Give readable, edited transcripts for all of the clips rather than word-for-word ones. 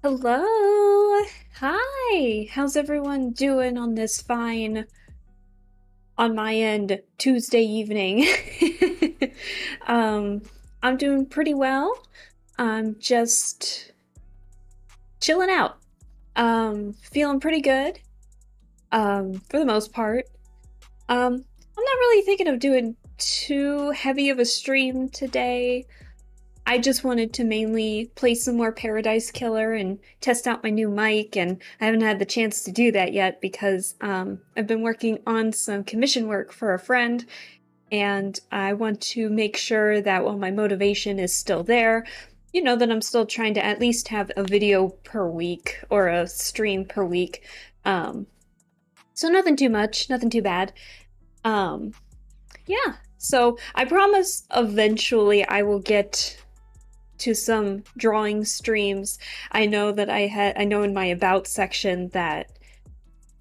Hello. Hi. How's everyone doing on this fine, on my end, Tuesday evening? Um, I'm doing pretty well. I'm just chilling out. Feeling pretty good, for the most part. I'm not really thinking of doing too heavy of a stream today. I just wanted to mainly play some more Paradise Killer and test out my new mic, and I haven't had the chance to do that yet because I've been working on some commission work for a friend, and I want to make sure that while my motivation is still there, that I'm still trying to at least have a video per week or a stream per week. Um, so nothing too much, nothing too bad. Um, yeah, so I promise eventually I will get to some drawing streams. I know that I know in my about section that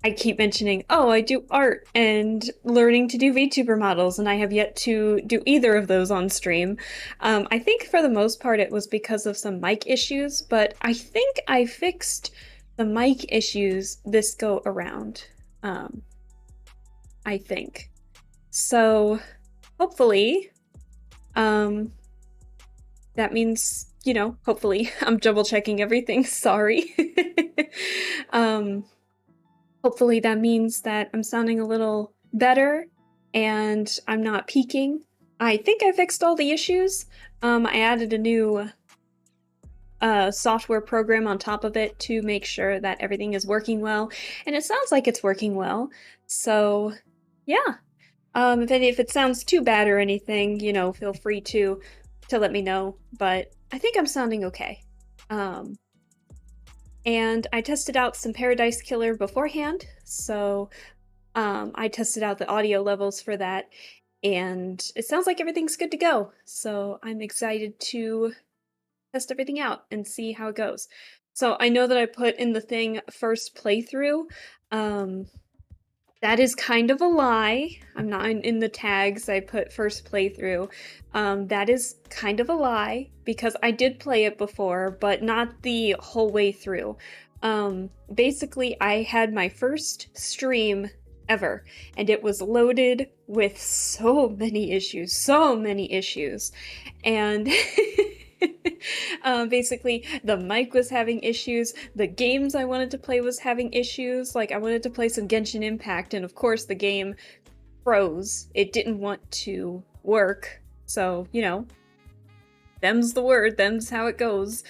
I keep mentioning, oh, I do art and learning to do VTuber models, and I have yet to do either of those on stream. I think for the most part it was because of some mic issues, but I think I fixed the mic issues this go around. Um, I think. So hopefully, um, that means, hopefully I'm double checking everything. Sorry. um, hopefully that means that I'm sounding a little better and I'm not peaking. I think I fixed all the issues. I added a new software program on top of it to make sure that everything is working well, and it sounds like it's working well. So, yeah. If it sounds too bad or anything, feel free to to let me know, but I think I'm sounding okay. And I tested out some Paradise Killer beforehand, so I tested out the audio levels for that, and it sounds like everything's good to go. So I'm excited to test everything out and see how it goes. So I know that I put in the thing first playthrough. Um, that is kind of a lie. I'm not in the tags I put first playthrough. That is kind of a lie because I did play it before, but not the whole way through. Basically, I had my first stream ever, and it was loaded with so many issues, and basically the mic was having issues, the games I wanted to play was having issues. Like, I wanted to play some Genshin Impact, and of course the game froze. It didn't want to work, so, you know, them's the word, them's how it goes.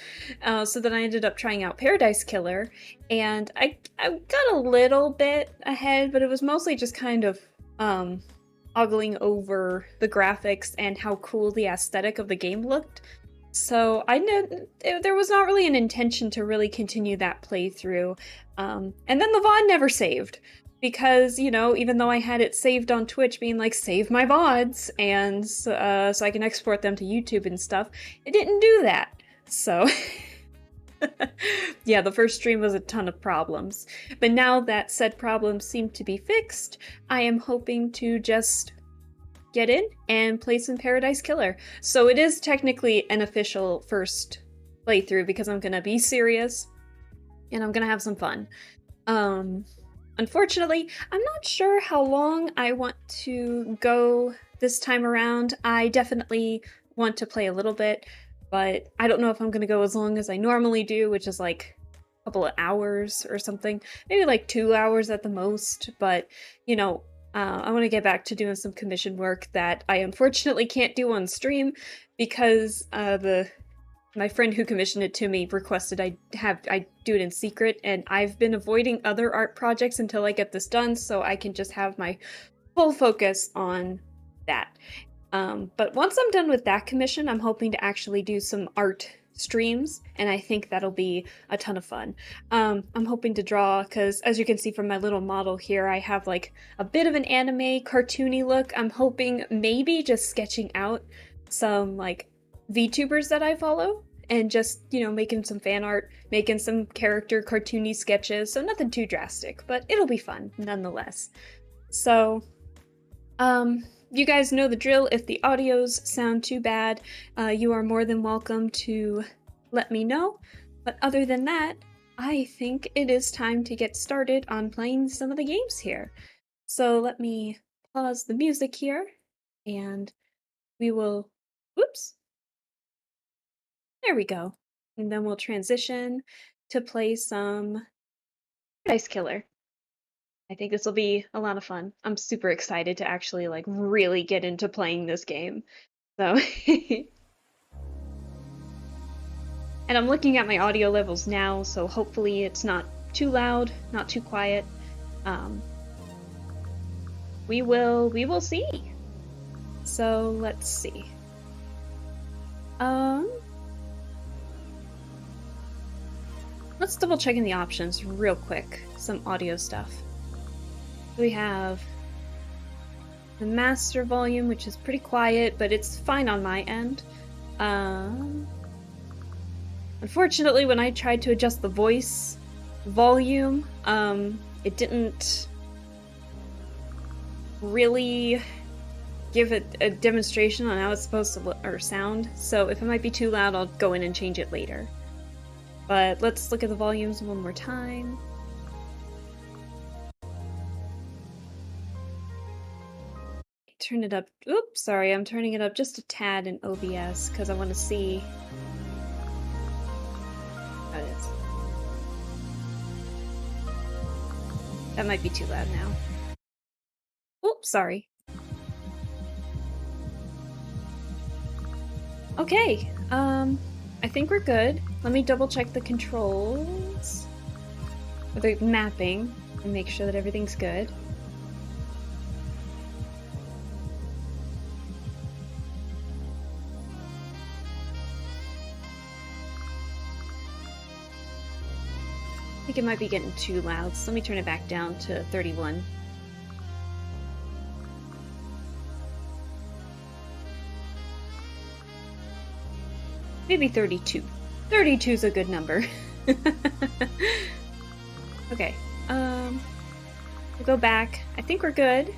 So then I ended up trying out Paradise Killer, and I got a little bit ahead, but it was mostly just kind of ogling over the graphics and how cool the aesthetic of the game looked. So I knew there was not really an intention to really continue that playthrough. And then the VOD never saved. Because, you know, even though I had it saved on Twitch being like, save my VODs, and so I can export them to YouTube and stuff, it didn't do that. So, yeah, the first stream was a ton of problems. But now that said problems seem to be fixed, I am hoping to just get in and play some Paradise Killer. So it is technically an official first playthrough because I'm gonna be serious and I'm gonna have some fun. Unfortunately, I'm not sure how long I want to go this time around. I definitely want to play a little bit, but I don't know if I'm gonna go as long as I normally do, which is like a couple of hours or something. Maybe like 2 hours at the most, but you know, I want to get back to doing some commission work that I unfortunately can't do on stream because my friend who commissioned it to me requested I do it in secret, and I've been avoiding other art projects until I get this done so I can just have my full focus on that. But once I'm done with that commission, I'm hoping to actually do some art streams, and I think that'll be a ton of fun. I'm hoping to draw, because as you can see from my little model here, I have like a bit of an anime cartoony look. I'm hoping maybe just sketching out some like VTubers that I follow and just, you know, making some fan art, making some character cartoony sketches, so nothing too drastic, but it'll be fun nonetheless. So, you guys know the drill. If the audios sound too bad, you are more than welcome to let me know. But other than that, I think it is time to get started on playing some of the games here. So let me pause the music here, and we will... Whoops! There we go. And then we'll transition to play some Paradise Killer. I think this will be a lot of fun. I'm super excited to actually like really get into playing this game. So and I'm looking at my audio levels now, so hopefully it's not too loud, not too quiet. We will see. So let's see. Let's double check in the options real quick. Some audio stuff. We have the master volume, which is pretty quiet, but it's fine on my end. Unfortunately, when I tried to adjust the voice volume, it didn't really give it a demonstration on how it's supposed to sound. So if it might be too loud, I'll go in and change it later. But let's look at the volumes one more time. Turn it up. Oops, sorry, I'm turning it up just a tad in OBS because I want to see how it is. That might be too loud now. Oops, sorry. Okay, I think we're good. Let me double check the controls, or the mapping, and make sure that everything's good. think it might be getting too loud, so let me turn it back down to 31. Maybe 32. 32 is a good number. Okay, we'll go back. I think we're good.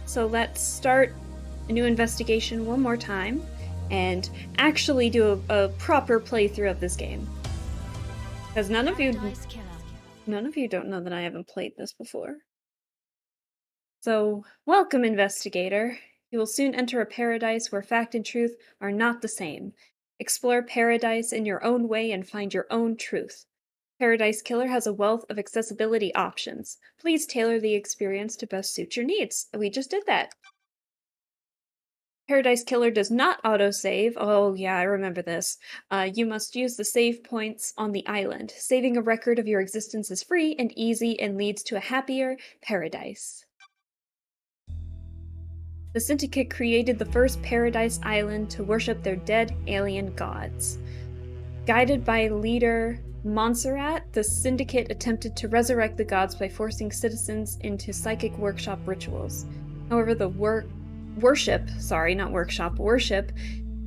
So let's start a new investigation one more time and actually do a proper playthrough of this game. Because none of you don't know that I haven't played this before. So, welcome, investigator. You will soon enter a paradise where fact and truth are not the same. Explore paradise in your own way and find your own truth. Paradise Killer has a wealth of accessibility options. Please tailor the experience to best suit your needs. We just did that. Paradise Killer does not autosave. Oh, yeah, I remember this. You must use the save points on the island. Saving a record of your existence is free and easy and leads to a happier paradise. The Syndicate created the first Paradise Island to worship their dead alien gods. Guided by leader Montserrat, the Syndicate attempted to resurrect the gods by forcing citizens into psychic workshop rituals. However, the worship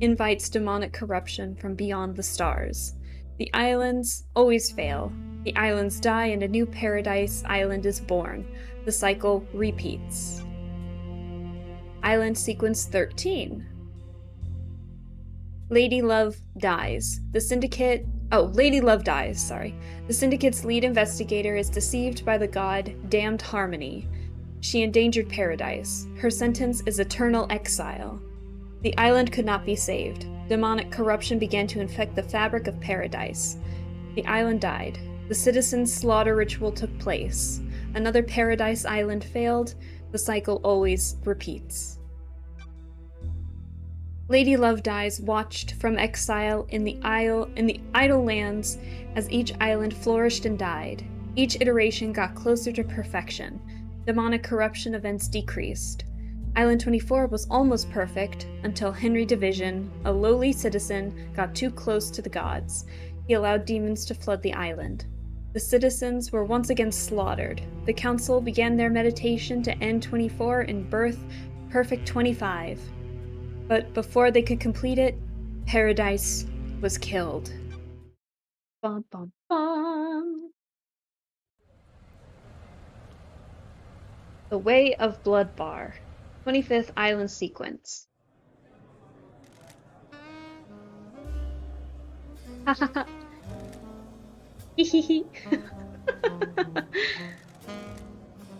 invites demonic corruption from beyond the stars. The islands always fail. The islands die and a new Paradise Island is born. The cycle repeats. Island Sequence 13. Lady Love dies. Lady Love dies, sorry. The Syndicate's lead investigator is deceived by the god Damned Harmony. She endangered paradise. Her sentence is eternal exile. The island could not be saved. Demonic corruption began to infect the fabric of paradise. The island died. The citizens' slaughter ritual took place. Another Paradise Island failed. The cycle always repeats. Lady Love Dies watched from exile in the idle lands as each island flourished and died. Each iteration got closer to perfection. Demonic corruption events decreased. Island 24 was almost perfect until Henry Division, a lowly citizen, got too close to the gods. He allowed demons to flood the island. The citizens were once again slaughtered. The council began their meditation to end 24 and birth Perfect 25. But before they could complete it, Paradise was killed. Bum, bum, bum. The Way of Blood Bar, 25th Island Sequence. Hahaha. Hehehe.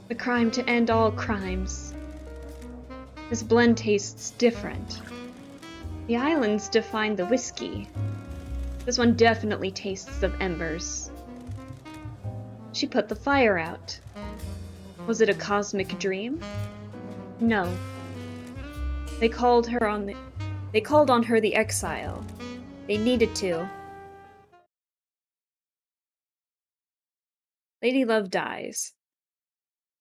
The crime to end all crimes. This blend tastes different. The islands define the whiskey. This one definitely tastes of embers. She put the fire out. Was it a cosmic dream? No. They called on her the exile. They needed to. Lady Love dies.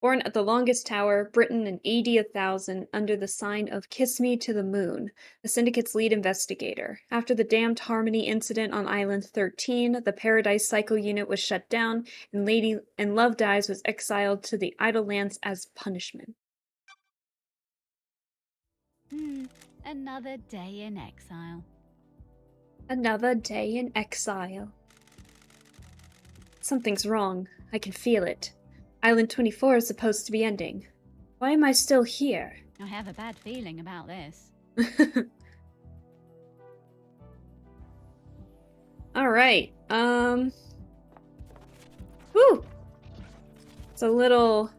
Born at the longest tower, Britain in AD 1000, under the sign of Kiss Me to the Moon, the Syndicate's lead investigator. After the Damned Harmony incident on Island 13, the Paradise Cycle unit was shut down, and Love Dies was exiled to the Idle Lands as punishment. Another day in exile. Another day in exile. Something's wrong. I can feel it. Island 24 is supposed to be ending. Why am I still here? I have a bad feeling about this. Alright, Whew! It's a little...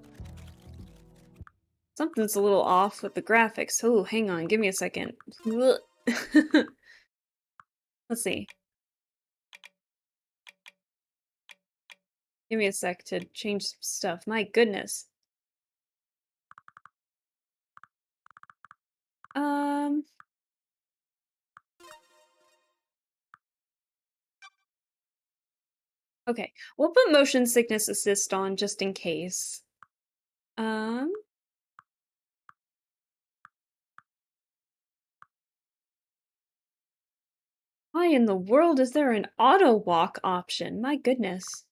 Something's a little off with the graphics. Oh, hang on, give me a second. Let's see. Give me a sec to change some stuff. My goodness. Okay, we'll put motion sickness assist on just in case. Why in the world is there an auto walk option? My goodness.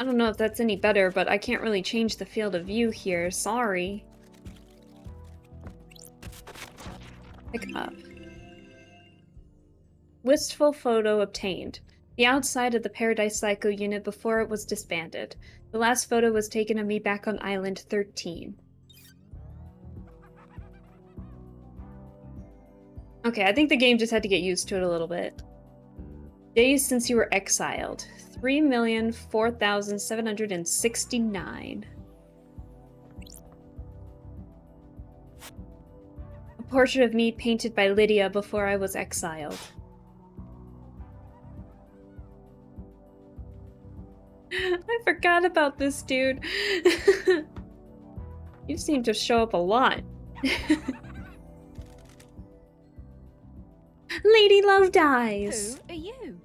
I don't know if that's any better, but I can't really change the field of view here. Sorry. Pick up. Wistful photo obtained. The outside of the Paradise Psycho unit before it was disbanded. The last photo was taken of me back on Island 13. Okay, I think the game just had to get used to it a little bit. Days since you were exiled. 3,004,769. A portrait of me painted by Lydia before I was exiled. I forgot about this dude. You seem to show up a lot. Lady Love dies. Who are you?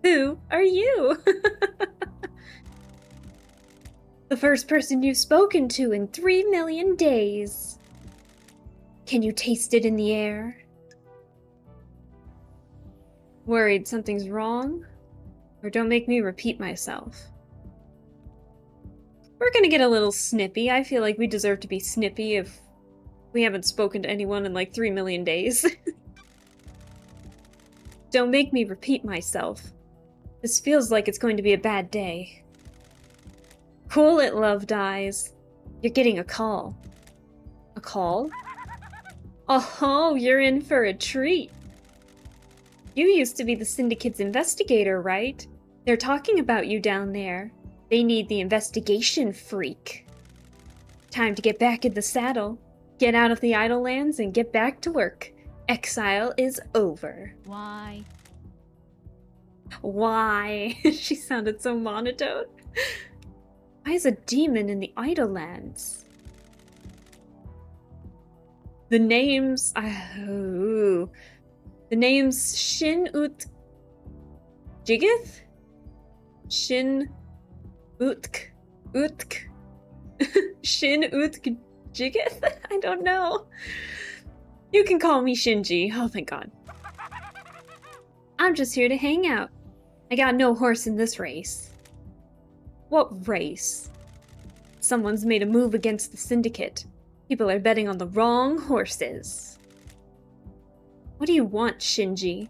Who are you? The first person you've spoken to in 3 million days. Can you taste it in the air? Worried something's wrong? Or don't make me repeat myself. We're gonna get a little snippy. I feel like we deserve to be snippy if we haven't spoken to anyone in like 3 million days. Don't make me repeat myself. This feels like it's going to be a bad day. Cool it, Love Dies. You're getting a call. A call? Oh, you're in for a treat. You used to be the Syndicate's investigator, right? They're talking about you down there. They need the investigation freak. Time to get back in the saddle. Get out of the Idle Lands and get back to work. Exile is over. Why? Why? She sounded so monotone. Why is a demon in the Idle Lands? The names... The name's Shin Ut... Jigith? Shin Utk... Utk... Shin Utk Jigith? I don't know. You can call me Shinji. Oh, thank God. I'm just here to hang out. I got no horse in this race. What race? Someone's made a move against the Syndicate. People are betting on the wrong horses. What do you want, Shinji?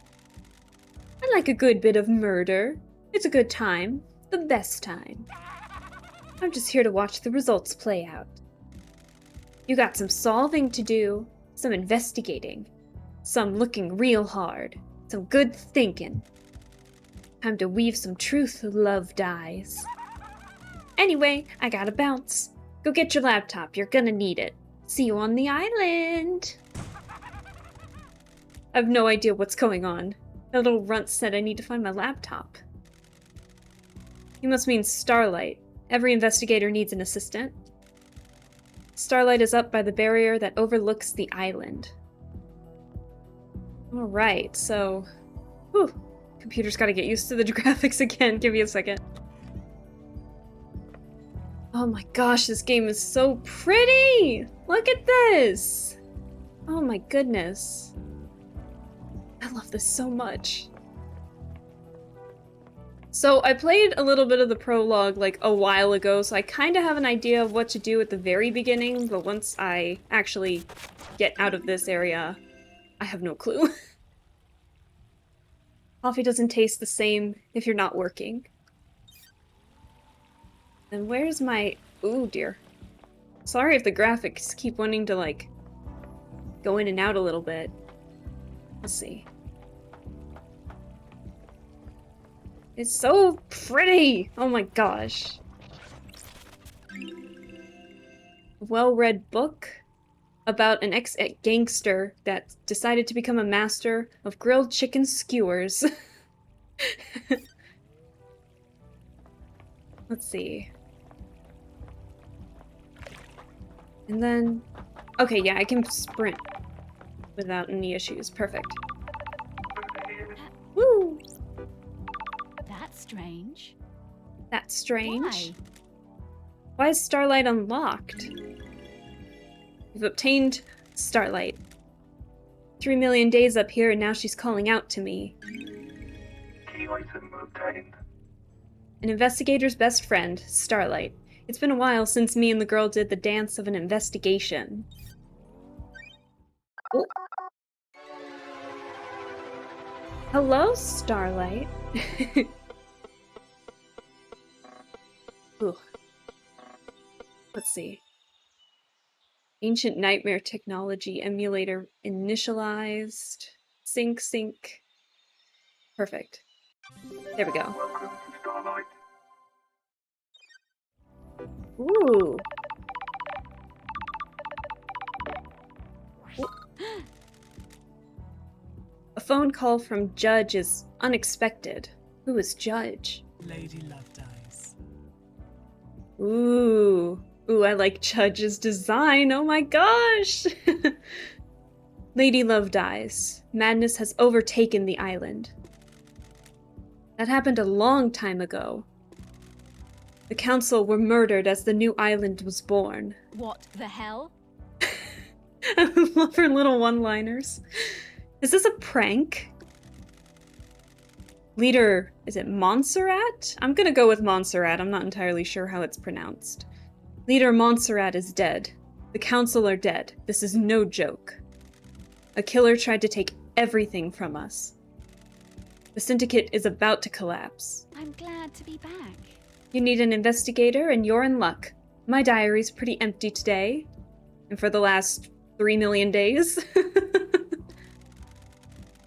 I like a good bit of murder. It's a good time. The best time. I'm just here to watch the results play out. You got some solving to do. Some investigating. Some looking real hard. Some good thinking. Time to weave some truth, Love Dies. Anyway, I gotta bounce. Go get your laptop, you're gonna need it. See you on the island! I have no idea what's going on. That little runt said I need to find my laptop. He must mean Starlight. Every investigator needs an assistant. Starlight is up by the barrier that overlooks the island. Alright, so... Whew. Computer's gotta get used to the graphics again. Give me a second. Oh my gosh, this game is so pretty! Look at this! Oh my goodness. I love this so much. So I played a little bit of the prologue like a while ago, so I kind of have an idea of what to do at the very beginning, but once I actually get out of this area, I have no clue. Coffee doesn't taste the same if you're not working. And where's my... Ooh, dear. Sorry if the graphics keep wanting to, like, go in and out a little bit. Let's see. It's so pretty! Oh my gosh. A well-read book about an ex-gangster that decided to become a master of grilled chicken skewers. Let's see. And then... Okay, yeah, I can sprint without any issues. Perfect. Woo! That's strange. That's strange. Why? Why is Starlight unlocked? We've obtained Starlight. 3 million days up here and now she's calling out to me. Key item obtained. An investigator's best friend, Starlight. It's been a while since me and the girl did the dance of an investigation. Oh. Hello, Starlight. Ooh. Let's see. Ancient Nightmare technology emulator initialized. Sync. Perfect. There we go. Ooh. A phone call from Judge is unexpected. Who is Judge? Lady Lovedice. Ooh, I like Judge's design. Oh my gosh! Lady Lovedice. Madness has overtaken the island. That happened a long time ago. The council were murdered as the new island was born. What the hell? I love her little one-liners. Is this a prank? Leader, is it Montserrat? I'm gonna go with Montserrat. I'm not entirely sure how it's pronounced. Leader Montserrat is dead. The council are dead. This is no joke. A killer tried to take everything from us. The syndicate is about to collapse. I'm glad to be back. You need an investigator, and you're in luck. My diary's pretty empty today. And for the last 3 million days.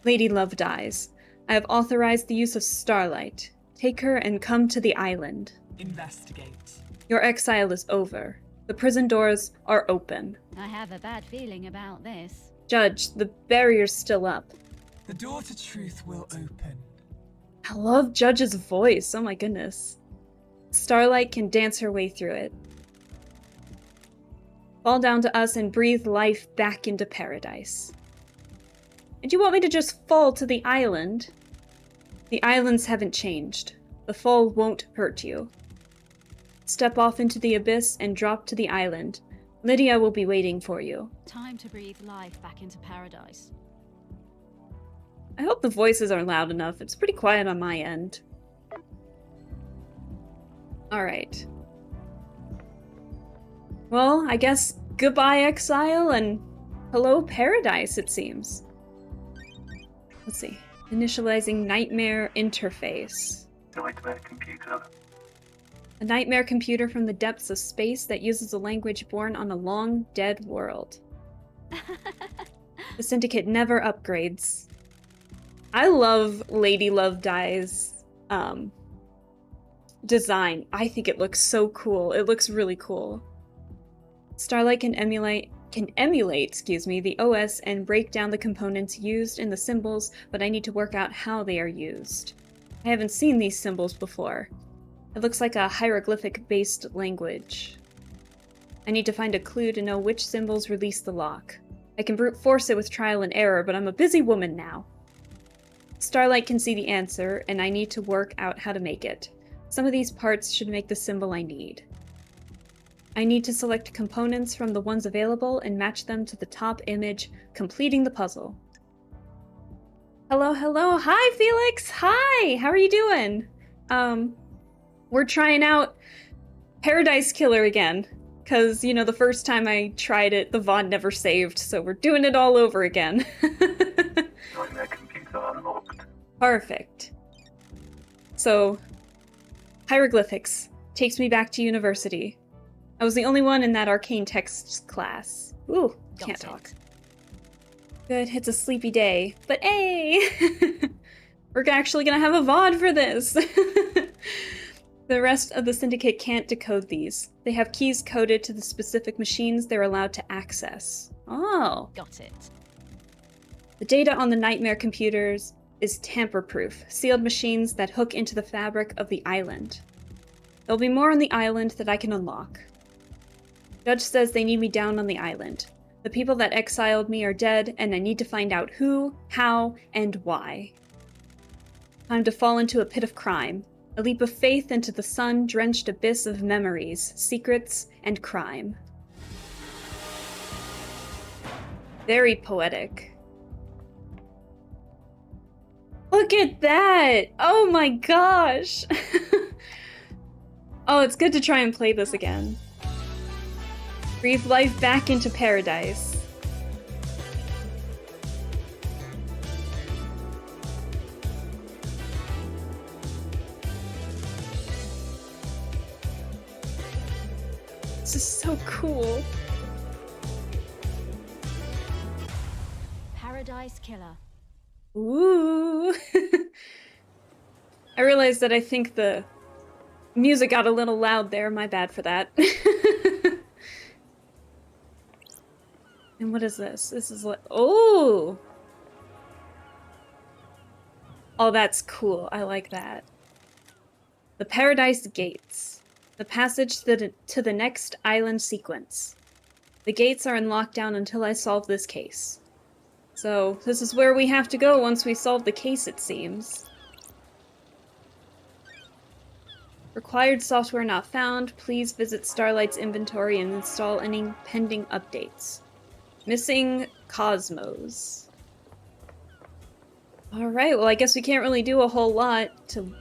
Lady Love dies. I have authorized the use of Starlight. Take her and come to the island. Investigate. Your exile is over. The prison doors are open. I have a bad feeling about this. Judge, the barrier's still up. The door to truth will open. I love Judge's voice. Oh my goodness. Starlight can dance her way through it. Fall down to us and breathe life back into paradise. And you want me to just fall to the island? The islands haven't changed. The fall won't hurt you. Step off into the abyss and drop to the island. Lydia will be waiting for you. Time to breathe life back into paradise. I hope the voices are loud enough. It's pretty quiet on my end. Alright. Well, I guess goodbye exile and hello paradise, it seems. Let's see. Initializing nightmare interface. Nightmare computer. A nightmare computer from the depths of space that uses a language born on a long dead world. The Syndicate never upgrades. I love Lady Love Die's design. I think it looks so cool. It looks really cool. Starlight can emulate the OS and break down the components used in the symbols, but I need to work out how they are used. I haven't seen these symbols before. It looks like a hieroglyphic-based language. I need to find a clue to know which symbols release the lock. I can brute force it with trial and error, but I'm a busy woman now. Starlight can see the answer, and I need to work out how to make it. Some of these parts should make the symbol I need. I need to select components from the ones available and match them to the top image, completing the puzzle. Hello. Hi, Felix! Hi! How are you doing? We're trying out Paradise Killer again. Because, you know, the first time I tried it, the VOD never saved, so we're doing it all over again. Nightmare computer unlocked. Perfect. So, hieroglyphics takes me back to university. I was the only one in that arcane texts class. Ooh, can't talk. Good, it's a sleepy day, but hey! We're actually gonna have a VOD for this! The rest of the Syndicate can't decode these. They have keys coded to the specific machines they're allowed to access. Oh. Got it. The data on the Nightmare computers is tamper-proof, sealed machines that hook into the fabric of the island. There'll be more on the island that I can unlock. Judge says they need me down on the island. The people that exiled me are dead, and I need to find out who, how, and why. Time to fall into a pit of crime. A leap of faith into the sun-drenched abyss of memories, secrets, and crime. Very poetic. Look at that! Oh my gosh! Oh, it's good to try and play this again. Breathe life back into paradise. This is so cool. Paradise Killer. Ooh. I realized that I think the music got a little loud there. My bad for that. And what is this? This is like, oh! Oh, that's cool. I like that. The Paradise Gates. The passage to the next island sequence. The gates are in lockdown until I solve this case. So, this is where we have to go once we solve the case, it seems. Required software not found. Please visit Starlight's inventory and install any pending updates. Missing Cosmos. Alright, well I guess we can't really do a whole lot to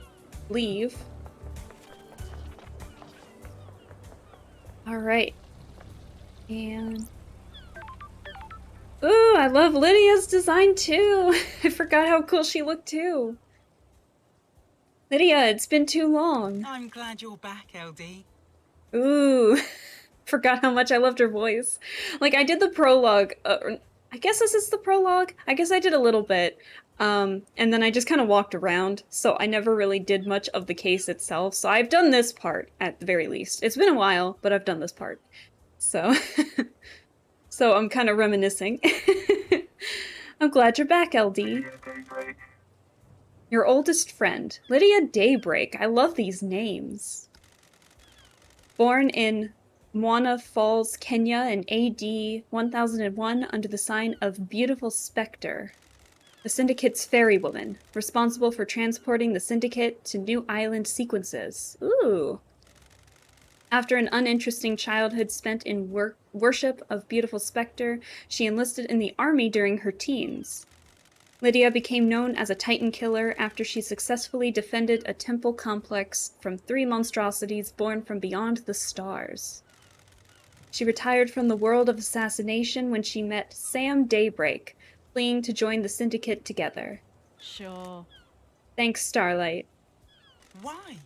leave. Alright. And... ooh, I love Lydia's design too! I forgot how cool she looked too. Lydia, it's been too long. I'm glad you're back, LD. Ooh, forgot how much I loved her voice. Like, I did the prologue. I guess this is the prologue? I guess I did a little bit. And then I just kind of walked around, so I never really did much of the case itself. So I've done this part, at the very least. It's been a while, but I've done this part. So, so I'm kind of reminiscing. I'm glad you're back, LD. Lydia Daybreak. Your oldest friend, Lydia Daybreak. I love these names. Born in Mwana Falls, Kenya in AD 1001 under the sign of Beautiful Spectre. The Syndicate's ferrywoman, responsible for transporting the Syndicate to new island sequences. Ooh. After an uninteresting childhood spent in worship of Beautiful Spectre, she enlisted in the army during her teens. Lydia became known as a Titan killer after she successfully defended a temple complex from 3 monstrosities born from beyond the stars. She retired from the world of assassination when she met Sam Daybreak, fleeing to join the Syndicate together. Sure. Thanks, Starlight. Why?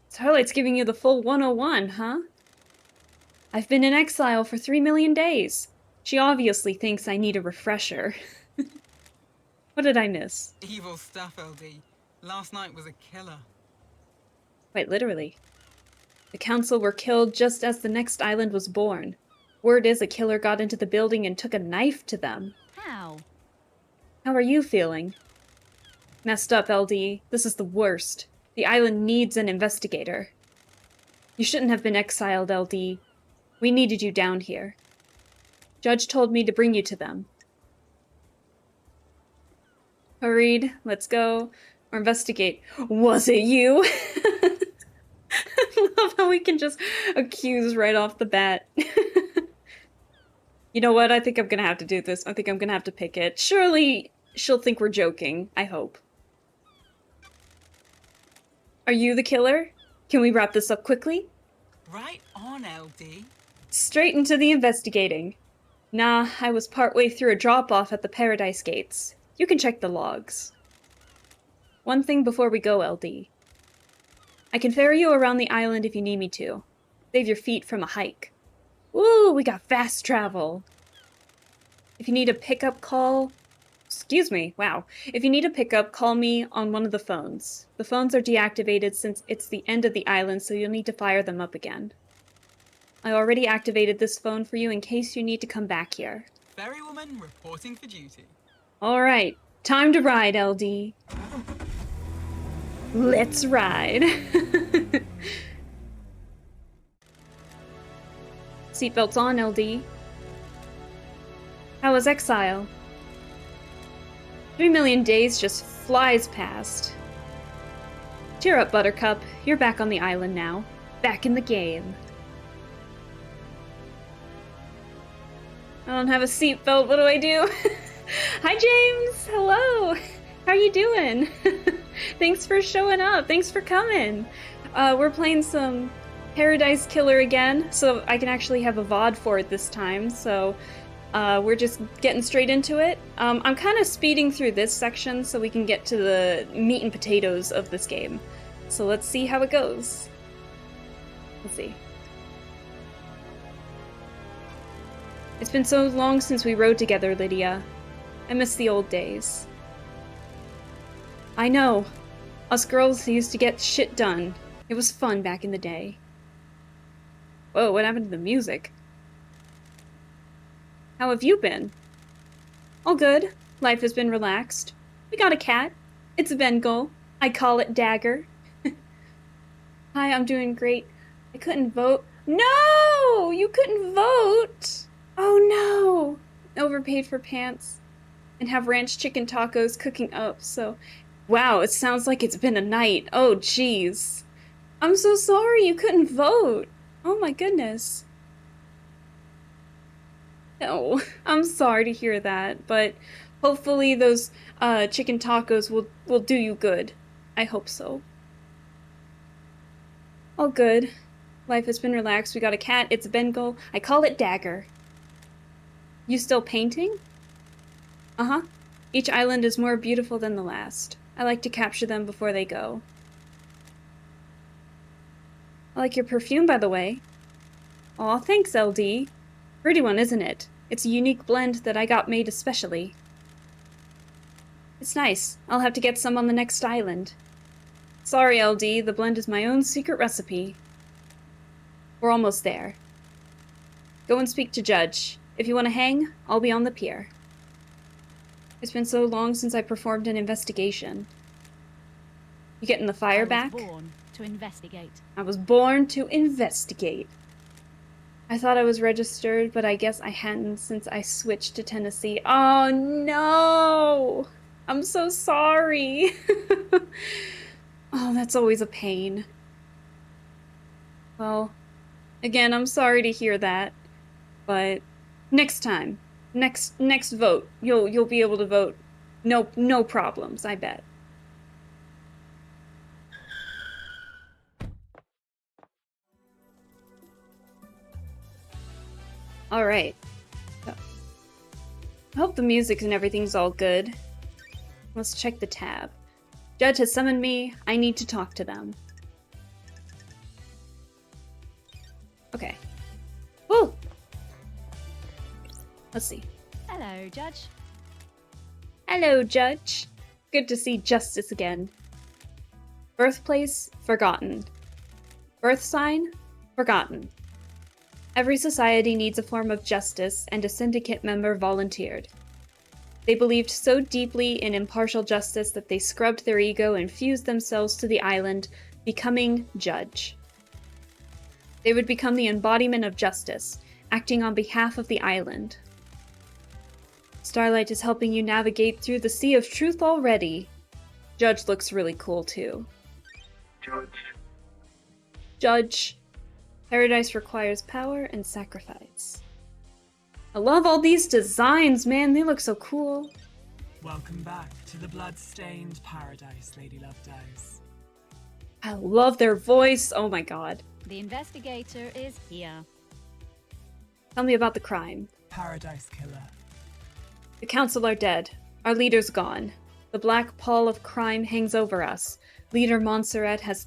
Starlight's giving you the full 101, huh? I've been in exile for 3 million days. She obviously thinks I need a refresher. What did I miss? Evil stuff, LD. Last night was a killer. Quite literally. The council were killed just as the next island was born. Word is a killer got into the building and took a knife to them. How? How are you feeling? Messed up, LD. This is the worst. The island needs an investigator. You shouldn't have been exiled, LD. We needed you down here. Judge told me to bring you to them. Hurried, let's go. Or investigate. Was it you? I love how we can just accuse right off the bat. You know what? I think I'm gonna have to do this. I think I'm gonna have to pick it. Surely she'll think we're joking. I hope. Are you the killer? Can we wrap this up quickly? Right on, LD. Straight into the investigating. Nah, I was partway through a drop-off at the Paradise Gates. You can check the logs. One thing before we go, LD. I can ferry you around the island if you need me to. Save your feet from a hike. Woo, we got fast travel. If you need a pickup call... Excuse me, wow. If you need a pickup, call me on one of the phones. The phones are deactivated since it's the end of the island, so you'll need to fire them up again. I already activated this phone for you in case you need to come back here. Ferrywoman reporting for duty. Alright, time to ride, LD. Let's ride. Seatbelts on, LD. How was exile? 3 million days just flies past. Cheer up, Buttercup. You're back on the island now. Back in the game. I don't have a seatbelt. What do I do? Hi, James. Hello. How are you doing? Thanks for showing up. Thanks for coming. We're playing some Paradise Killer again, so I can actually have a VOD for it this time, so we're just getting straight into it. I'm kind of speeding through this section so we can get to the meat and potatoes of this game. So let's see how it goes. Let's see. It's been so long since we rode together, Lydia. I miss the old days. I know. Us girls used to get shit done. It was fun back in the day. Whoa, what happened to the music? How have you been? All good. Life has been relaxed. We got a cat. It's a Bengal. I call it Dagger. Hi, I'm doing great. I couldn't vote. No! You couldn't vote! Oh no! Overpaid for pants. And have ranch chicken tacos cooking up, so... Wow, it sounds like it's been a night. Oh, jeez. I'm so sorry you couldn't vote. Oh my goodness. No, I'm sorry to hear that, but hopefully those chicken tacos will do you good. I hope so. All good. Life has been relaxed. We got a cat. It's a Bengal. I call it Dagger. You still painting? Uh-huh. Each island is more beautiful than the last. I like to capture them before they go. I like your perfume, by the way. Aw, thanks, LD. Pretty one, isn't it? It's a unique blend that I got made especially. It's nice. I'll have to get some on the next island. Sorry, LD, the blend is my own secret recipe. We're almost there. Go and speak to Judge. If you want to hang, I'll be on the pier. It's been so long since I performed an investigation. You getting the fire back? I was born to investigate. I was born to investigate. I thought I was registered, but I guess I hadn't since I switched to Tennessee. Oh no! I'm so sorry. Oh, that's always a pain. Well, again, I'm sorry to hear that, but next time, next vote, you'll be able to vote. No problems, I bet. All right. So, I hope the music and everything's all good. Let's check the tab. Judge has summoned me. I need to talk to them. Okay. Woo! Let's see. Hello, Judge. Hello, Judge. Good to see justice again. Birthplace, forgotten. Birth sign, forgotten. Every society needs a form of justice, and a syndicate member volunteered. They believed so deeply in impartial justice that they scrubbed their ego and fused themselves to the island, becoming Judge. They would become the embodiment of justice, acting on behalf of the island. Starlight is helping you navigate through the sea of truth already. Judge looks really cool too. Judge. Paradise requires power and sacrifice. I love all these designs, man. They look so cool. Welcome back to the blood-stained paradise, Lady Lovedays. I love their voice. Oh my god. The investigator is here. Tell me about the crime. Paradise Killer. The council are dead. Our leader's gone. The black pall of crime hangs over us. Leader Montserrat has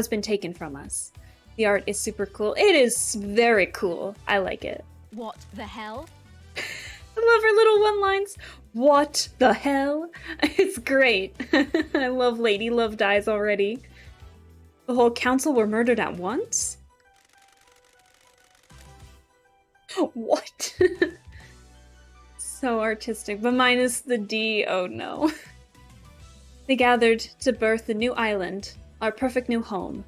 been taken from us. The art is super cool. It is very cool. I like it. What the hell? I love her little one-lines. What the hell? It's great. I love Lady Lovedays already. The whole council were murdered at once? What? So artistic, but minus the D. Oh no. They gathered to birth a new island, our perfect new home.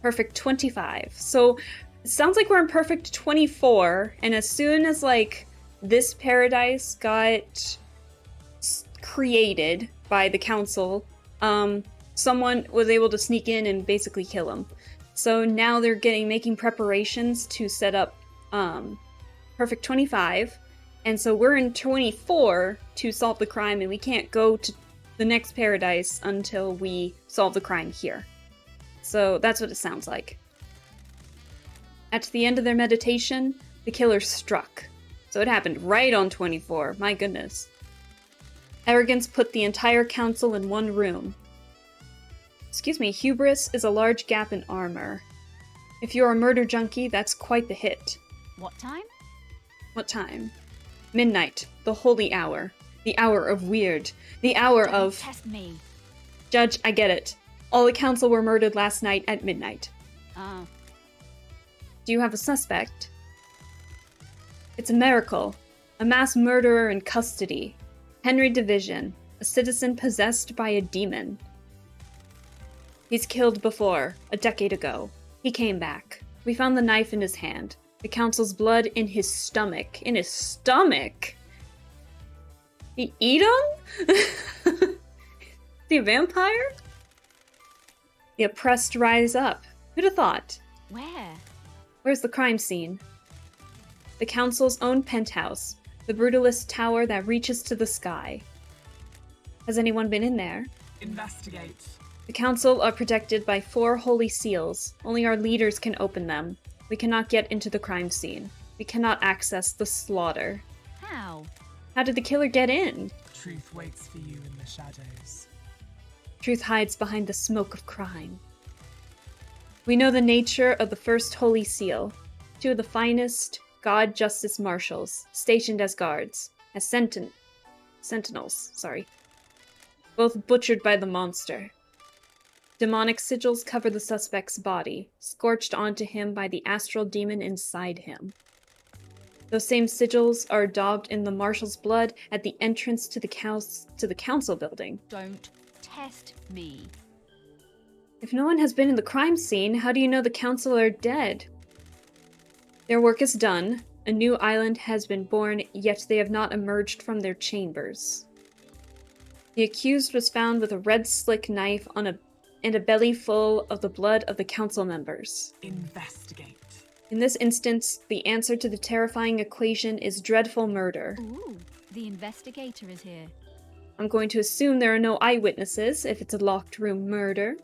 Perfect 25. So it sounds like we're in Perfect 24, and as soon as like this paradise got created by the council, someone was able to sneak in and basically kill him. So now they're making preparations to set up Perfect 25, and so we're in 24 to solve the crime, and we can't go to the next paradise until we solve the crime here. So that's what it sounds like. At the end of their meditation, the killer struck. So it happened right on 24. My goodness. Arrogance put the entire council in one room. Excuse me, hubris is a large gap in armor. If you're a murder junkie, that's quite the hit. What time? What time? Midnight, the holy hour. The hour of weird. The hour Don't of... test me. Judge, I get it. All the council were murdered last night at midnight. Ah, Do you have a suspect? It's a miracle. A mass murderer in custody. Henry Division, a citizen possessed by a demon. He's killed before, a decade ago. He came back. We found the knife in his hand. The council's blood in his stomach. In his stomach? He eat him? Is he a vampire? The oppressed rise up. Who'd have thought? where? Where's the crime scene? The council's own penthouse. The brutalist tower that reaches to the sky. Has anyone been in there? Investigate. The council are protected by 4 holy seals. Only our leaders can open them. We cannot get into the crime scene. We cannot access the slaughter. How? How did the killer get in? Truth waits for you in the shadows. Truth hides behind the smoke of crime. We know the nature of the first holy seal. 2 of the finest God Justice Marshals, stationed as guards, as sentinels, both butchered by the monster. Demonic sigils cover the suspect's body, scorched onto him by the astral demon inside him. Those same sigils are daubed in the marshal's blood at the entrance to the council building. Don't test me. If no one has been in the crime scene, how do you know the council are dead? Their work is done. A new island has been born, yet they have not emerged from their chambers. The accused was found with a red slick knife and a belly full of the blood of the council members. Investigate. In this instance, the answer to the terrifying equation is dreadful murder. Ooh, the investigator is here. I'm going to assume there are no eyewitnesses if it's a locked room murder.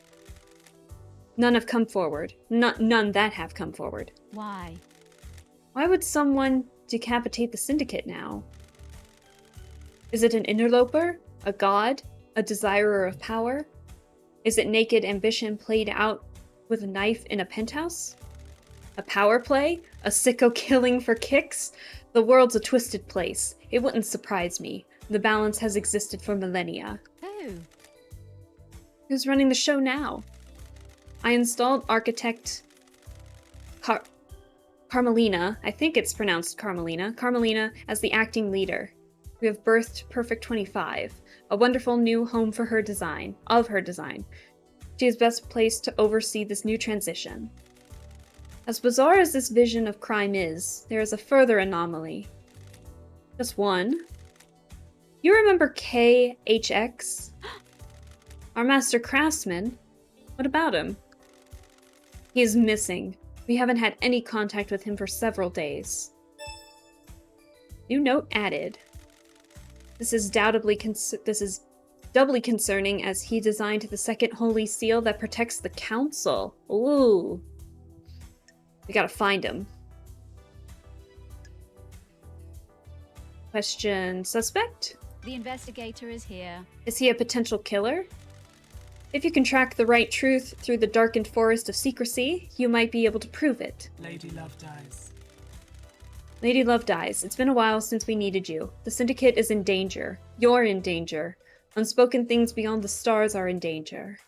None have come forward. None that have come forward. Why? Why would someone decapitate the syndicate now? Is it an interloper? A god? A desirer of power? Is it naked ambition played out with a knife in a penthouse? A power play? A sicko killing for kicks? The world's a twisted place. It wouldn't surprise me. The balance has existed for millennia. Who? Who's running the show now? I installed architect Carmelina, I think it's pronounced Carmelina as the acting leader. We have birthed Perfect 25, a wonderful new home for her design. She is best placed to oversee this new transition. As bizarre as this vision of crime is, there is a further anomaly. Just one. You remember KHX? Our master craftsman? What about him? He is missing. We haven't had any contact with him for several days. New note added. This is doubly concerning as he designed the second holy seal that protects the council. Ooh. We gotta find him. Question suspect? The investigator is here. Is he a potential killer? If you can track the right truth through the darkened forest of secrecy, you might be able to prove it. Lady Love dies. Lady Love dies. It's been a while since we needed you. The Syndicate is in danger. You're in danger. Unspoken things beyond the stars are in danger.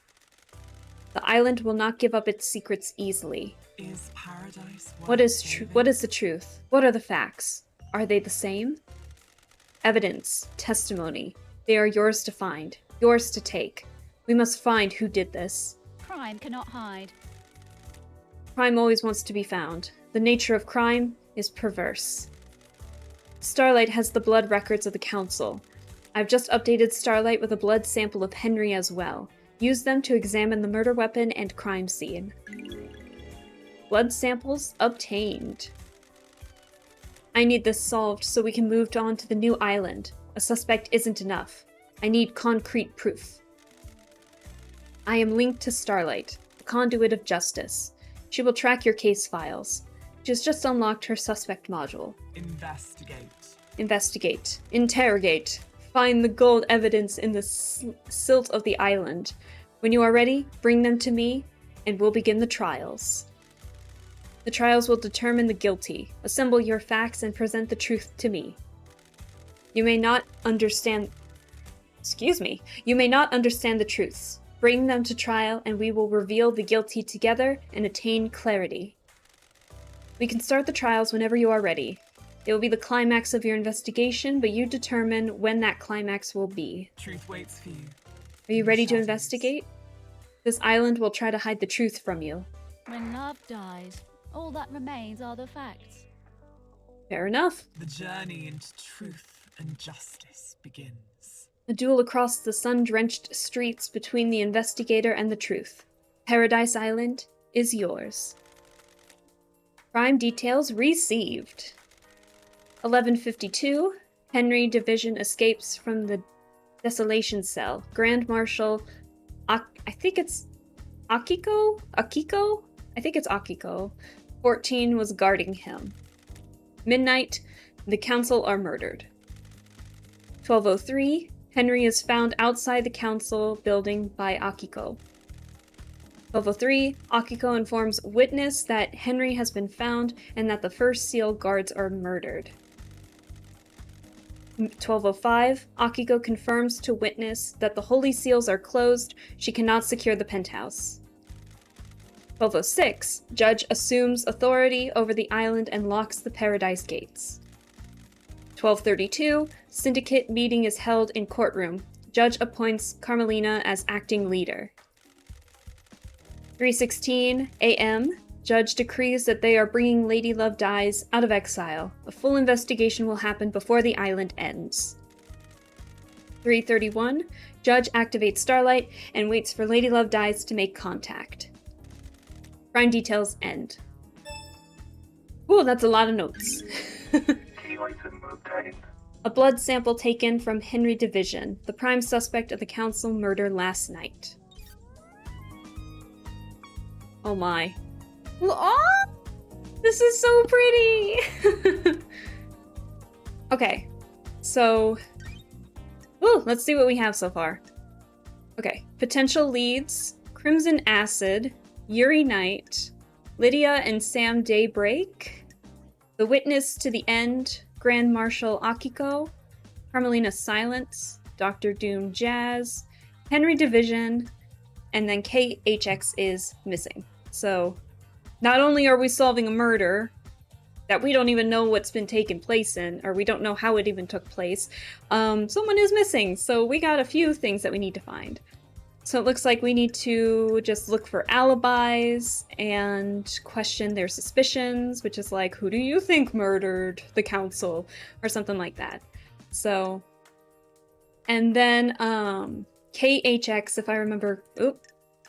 The island will not give up its secrets easily. Is paradise What is the truth? What are the facts? Are they the same? Evidence, testimony. They are yours to find, yours to take. We must find who did this. Crime cannot hide. Crime always wants to be found. The nature of crime is perverse. Starlight has the blood records of the council. I've just updated Starlight with a blood sample of Henry as well. Use them to examine the murder weapon and crime scene. Blood samples obtained. I need this solved so we can move on to the new island. A suspect isn't enough. I need concrete proof. I am linked to Starlight. the conduit of justice. She will track your case files. She has just unlocked her suspect module. Investigate. Investigate. Interrogate. Find the gold evidence in the silt of the island. When you are ready, bring them to me, and we'll begin the trials. The trials will determine the guilty. Assemble your facts and present the truth to me. You may not understand... You may not understand the truths. Bring them to trial, and we will reveal the guilty together and attain clarity. We can start the trials whenever you are ready. It will be the climax of your investigation, but you determine when that climax will be. Truth waits for you. Are you ready to Shadows. investigate? This island will try to hide the truth from you. When love dies, all that remains are the facts. Fair enough. The journey into truth and justice begins. A duel across the sun-drenched streets between the investigator and the truth. Paradise Island is yours. Crime details received. 11:52. Henry Division escapes from the desolation cell. Grand Marshal, I think it's Akiko? Akiko? I think it's Akiko. 14 was guarding him. Midnight, the council are murdered. 12:03. Henry is found outside the council building by Akiko. 12:03. Akiko informs witness that Henry has been found and that the first seal guards are murdered. 12:05. Akiko confirms to witness that the holy seals are closed. She cannot secure the penthouse. 12:06. Judge assumes authority over the island and locks the paradise gates. 12:32. Syndicate meeting is held in courtroom. Judge appoints Carmelina as acting leader. 3:16 a.m. Judge decrees that they are bringing Lady Love Dies out of exile. A full investigation will happen before the island ends. 3:31. Judge activates Starlight and waits for Lady Love Dies to make contact. Crime details end. Ooh, that's a lot of notes. Key item obtained. A blood sample taken from Henry Division, the prime suspect of the council murder last night. Oh my. Oh, this is so pretty! Okay, so... Ooh, let's see what we have so far. Okay, potential leads. Crimson Acid, Yuri Knight, Lydia and Sam Daybreak, The Witness to the End, Grand Marshal Akiko, Carmelina Silence, Dr. Doom Jazz, Henry Division, and then KHX is missing. So, not only are we solving a murder that we don't even know what's been taking place in, or we don't know how it even took place, someone is missing. So we got a few things that we need to find. So it looks like we need to just look for alibis and question their suspicions, which is like, who do you think murdered the council? Or something like that. So, and then KHX, if I remember,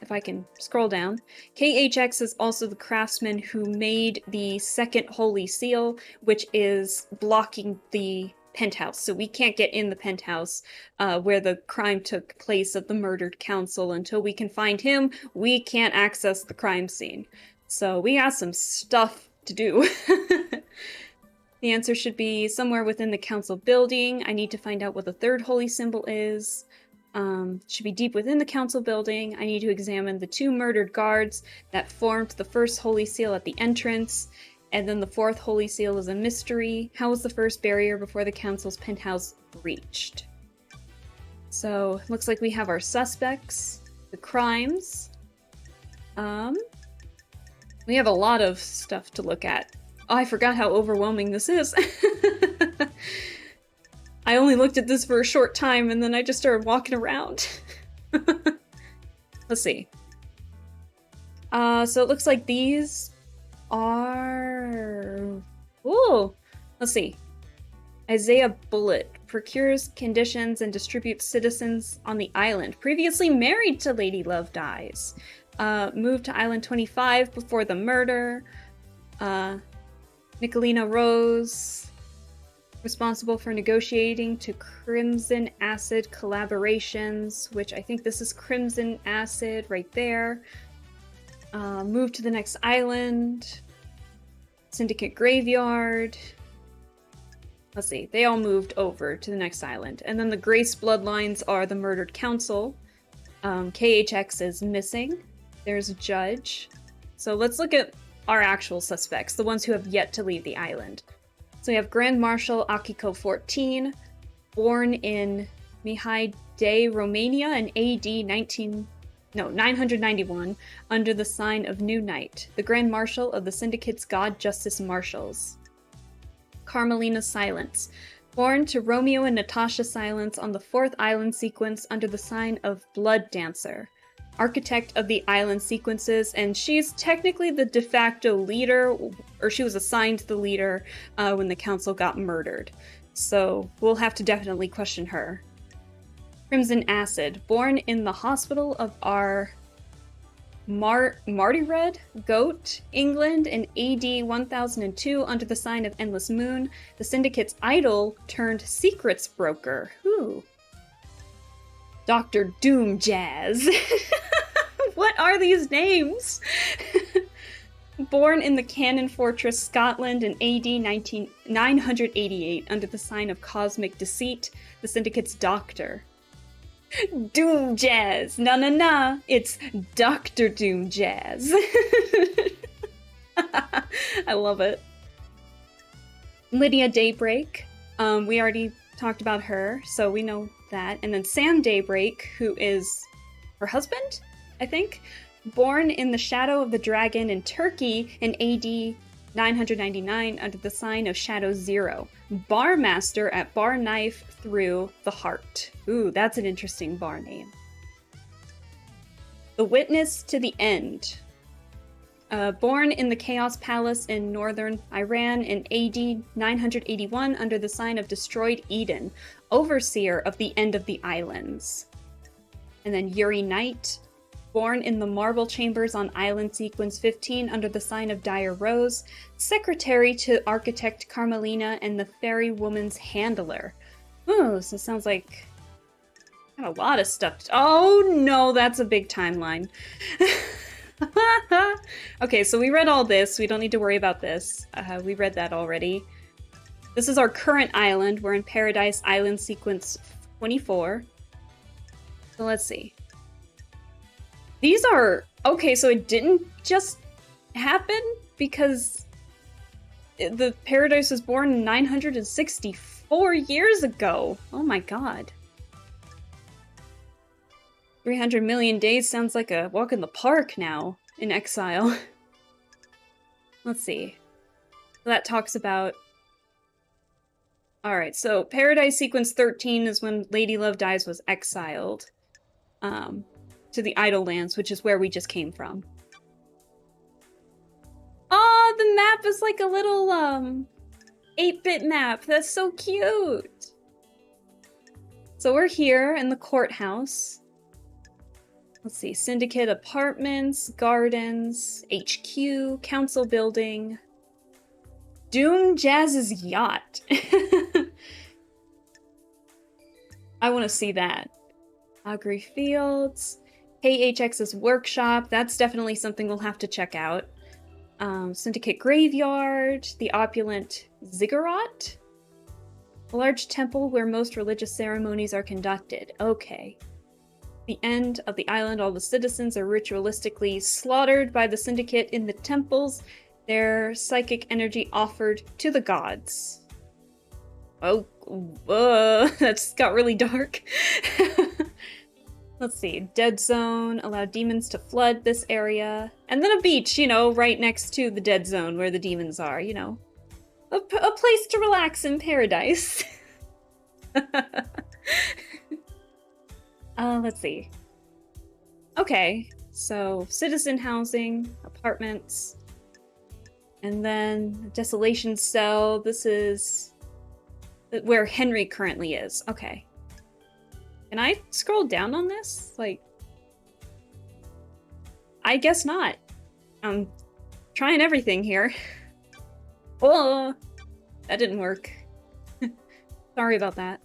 if I can scroll down, KHX is also the craftsman who made the second holy seal, which is blocking the penthouse. So we can't get in the penthouse where the crime took place of the murdered council. Until we can find him, we can't access the crime scene. So we got some stuff to do. The answer should be somewhere within the council building. I need to find out what the third holy symbol is. Should be deep within the council building. I need to examine the two murdered guards that formed the first holy seal at the entrance. And then the fourth holy seal is a mystery. How was the first barrier before the council's penthouse reached? So, looks like we have our suspects, the crimes. We have a lot of stuff to look at. Oh, I forgot how overwhelming this is. I only looked at this for a short time and then I just started walking around. Let's see. So it looks like these are... Ooh! Let's see. Isaiah Bullet procures conditions and distributes citizens on the island. Previously married to Lady Love Dies. Moved to Island 25 before the murder. Nicolina Rose... responsible for negotiating to Crimson Acid collaborations, which I think this is Crimson Acid right there. Move to the next island. Syndicate Graveyard. Let's see, they all moved over to the next island. And then the Grace Bloodlines are the Murdered Council. KHX is missing. There's a judge. So let's look at our actual suspects, the ones who have yet to leave the island. So we have Grand Marshal Akiko 14, born in Mihai de Romania in AD 991, under the sign of New Night, the Grand Marshal of the Syndicate's God Justice Marshals. Carmelina Silence, born to Romeo and Natasha Silence on the 4th island sequence under the sign of Blood Dancer, architect of the island sequences, and she's technically the de facto leader, or she was assigned the leader when the council got murdered. So we'll have to definitely question her. Crimson Acid, born in the hospital of our Martyred Goat, England in AD 1002 under the sign of Endless Moon, the Syndicate's idol turned secrets broker. Who? Dr. Doom Jazz. What are these names? Born in the Cannon Fortress, Scotland in AD 988 under the sign of Cosmic Deceit, the Syndicate's doctor. Doom Jazz! Na, it's Dr. Doom Jazz. I love it. Lydia Daybreak. We already talked about her, so we know that. And then Sam Daybreak, who is her husband, I think. Born in the Shadow of the Dragon in Turkey in AD 999 under the sign of Shadow Zero. Bar master at Bar Knife Through the Heart. Ooh, that's an interesting bar name. The Witness to the End. Born in the Chaos Palace in northern Iran in AD 981 under the sign of Destroyed Eden. Overseer of the End of the Islands. And then Yuri Knight. Born in the Marble Chambers on Island Sequence 15 under the sign of Dire Rose, secretary to architect Carmelina and the Fairy Woman's handler. Ooh, so it sounds like got a lot of stuff. Oh no, that's a big timeline. Okay, so we read all this. We don't need to worry about this. We read that already. This is our current island. We're in Paradise Island Sequence 24. So let's see. These are... Okay, so it didn't just happen because the Paradise was born 964 years ago. Oh my god. 300 million days sounds like a walk in the park now in exile. Let's see. That talks about... Alright, so Paradise Sequence 13 is when Lady Love Dies was exiled. To the Idle Lands, which is where we just came from. Oh, the map is like a little 8-bit map. That's so cute. So we're here in the courthouse. Let's see, Syndicate Apartments, Gardens, HQ, Council Building, Doom Jazz's yacht. I want to see that. Augury Fields. KHX's workshop, that's definitely something we'll have to check out. Syndicate Graveyard, the opulent Ziggurat, a large temple where most religious ceremonies are conducted. Okay. The end of the island, all the citizens are ritualistically slaughtered by the Syndicate in the temples, their psychic energy offered to the gods. Oh, that's got really dark. Let's see, Dead Zone, allow demons to flood this area. And then a beach, you know, right next to the Dead Zone where the demons are, you know. A place to relax in paradise. Let's see. Okay, so citizen housing, apartments, and then Desolation Cell. This is where Henry currently is. Okay. Can I scroll down on this? Like, I guess not. I'm trying everything here. Oh, that didn't work. Sorry about that.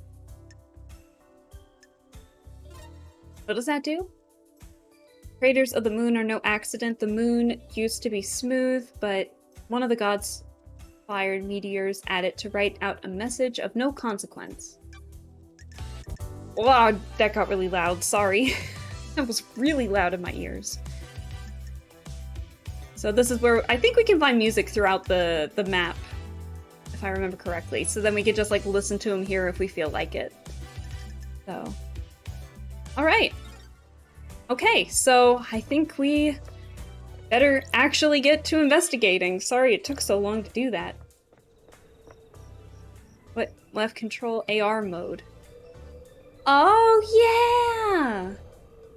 What does that do? Craters of the moon are no accident. The moon used to be smooth, but one of the gods fired meteors at it to write out a message of no consequence. Wow, that got really loud. Sorry. That was really loud in my ears. So this is where I think we can find music throughout the map, if I remember correctly. So then we could just like listen to them here if we feel like it. So, all right. Okay, so I think we better actually get to investigating. Sorry it took so long to do that. What? Left control AR mode. Oh, yeah!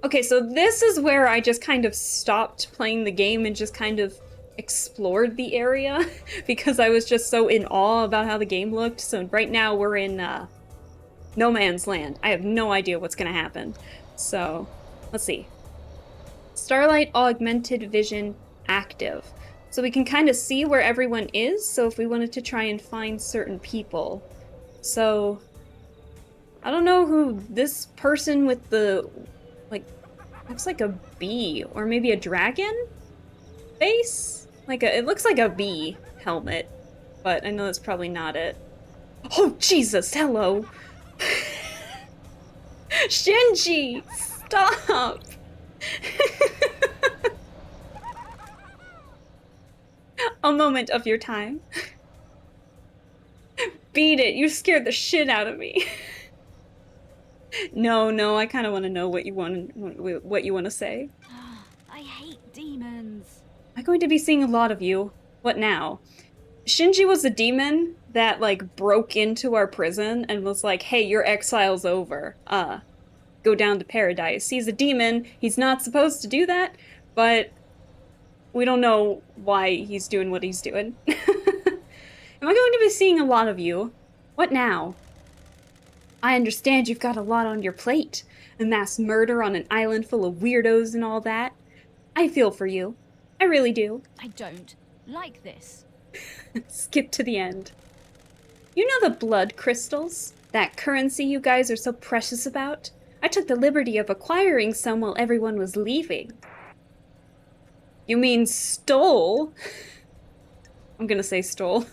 Okay, so this is where I just kind of stopped playing the game and just kind of explored the area because I was just so in awe about how the game looked. So right now we're in no man's land. I have no idea what's gonna happen. So, let's see. Starlight Augmented Vision active. So we can kind of see where everyone is, so if we wanted to try and find certain people. So, I don't know who this person with the, like, looks like a bee, or maybe a dragon face? Like it looks like a bee helmet, but I know that's probably not it. Oh, Jesus, hello! Shinji, stop! A moment of your time. Beat it, you scared the shit out of me. No, I kind of want to know what you want to say. I hate demons. I'm going to be seeing a lot of you. What now? Shinji was a demon that, like, broke into our prison and was like, hey, your exile's over. Go down to paradise. He's a demon. He's not supposed to do that, but we don't know why he's doing what he's doing. Am I going to be seeing a lot of you? What now? I understand you've got a lot on your plate. A mass murder on an island full of weirdos and all that. I feel for you. I really do. I don't like this. Skip to the end. You know the blood crystals? That currency you guys are so precious about? I took the liberty of acquiring some while everyone was leaving. You mean stole? I'm gonna say stole.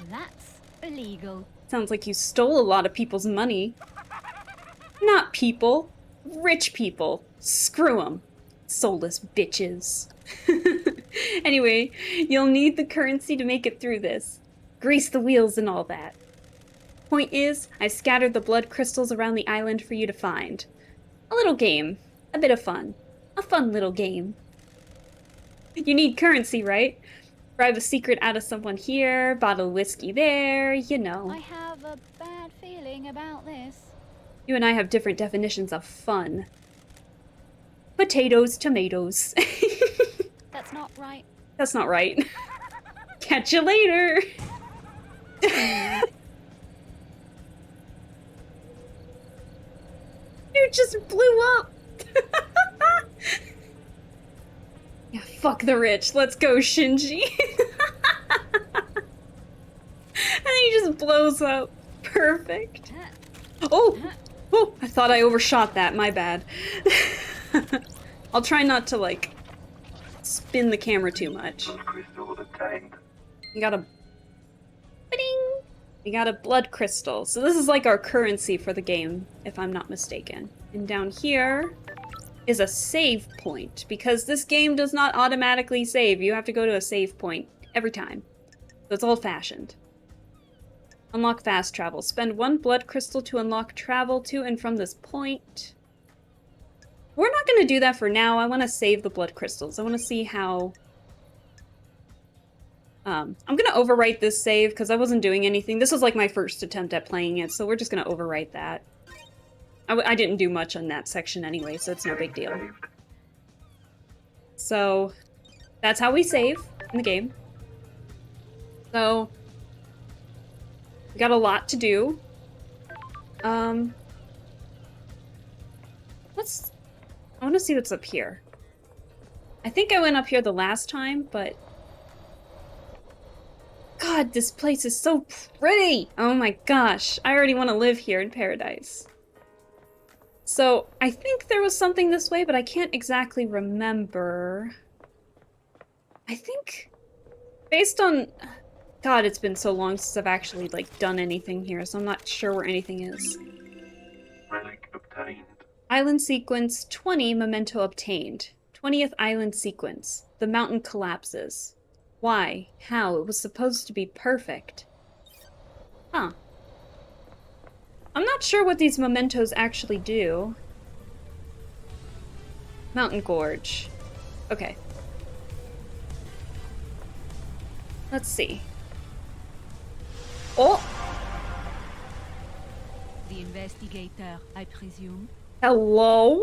That's illegal. Sounds like you stole a lot of people's money. Not people. Rich people. Screw them. Soulless bitches. Anyway, you'll need the currency to make it through this. Grease the wheels and all that. Point is, I scattered the blood crystals around the island for you to find. A little game. A bit of fun. A fun little game. You need currency, right? Bribe a secret out of someone here, bottle of whiskey there, you know. I have a bad feeling about this. You and I have different definitions of fun. Potatoes, tomatoes. That's not right. That's not right. Catch you later! You just blew up! Yeah, fuck the rich. Let's go, Shinji. And then he just blows up. Perfect. Oh! Oh, I thought I overshot that. My bad. I'll try not to, like, spin the camera too much. Blood crystal obtained. You got a... Ba-ding! We got a blood crystal. So this is like our currency for the game, if I'm not mistaken. And down here is a save point, because this game does not automatically save. You have to go to a save point every time. So it's old-fashioned. Unlock fast travel. Spend 1 blood crystal to unlock travel to and from this point. We're not going to do that for now. I want to save the blood crystals. I want to see how... I'm going to overwrite this save because I wasn't doing anything. This was like my first attempt at playing it, so we're just going to overwrite that. I didn't do much on that section anyway, so it's no big deal. Saved. So, that's how we save in the game. So, we got a lot to do. I want to see what's up here. I think I went up here the last time, but... God, this place is so pretty! Oh my gosh, I already want to live here in paradise. So I think there was something this way, but I can't exactly remember. I think based on... God, it's been so long since I've actually, like, done anything here, so I'm not sure where anything is. Relic obtained. Island sequence 20, memento obtained. 20th island sequence. The mountain collapses. Why? How? It was supposed to be perfect. Huh. I'm not sure what these mementos actually do. Mountain Gorge. Okay. Let's see. Oh! The investigator, I presume. Hello?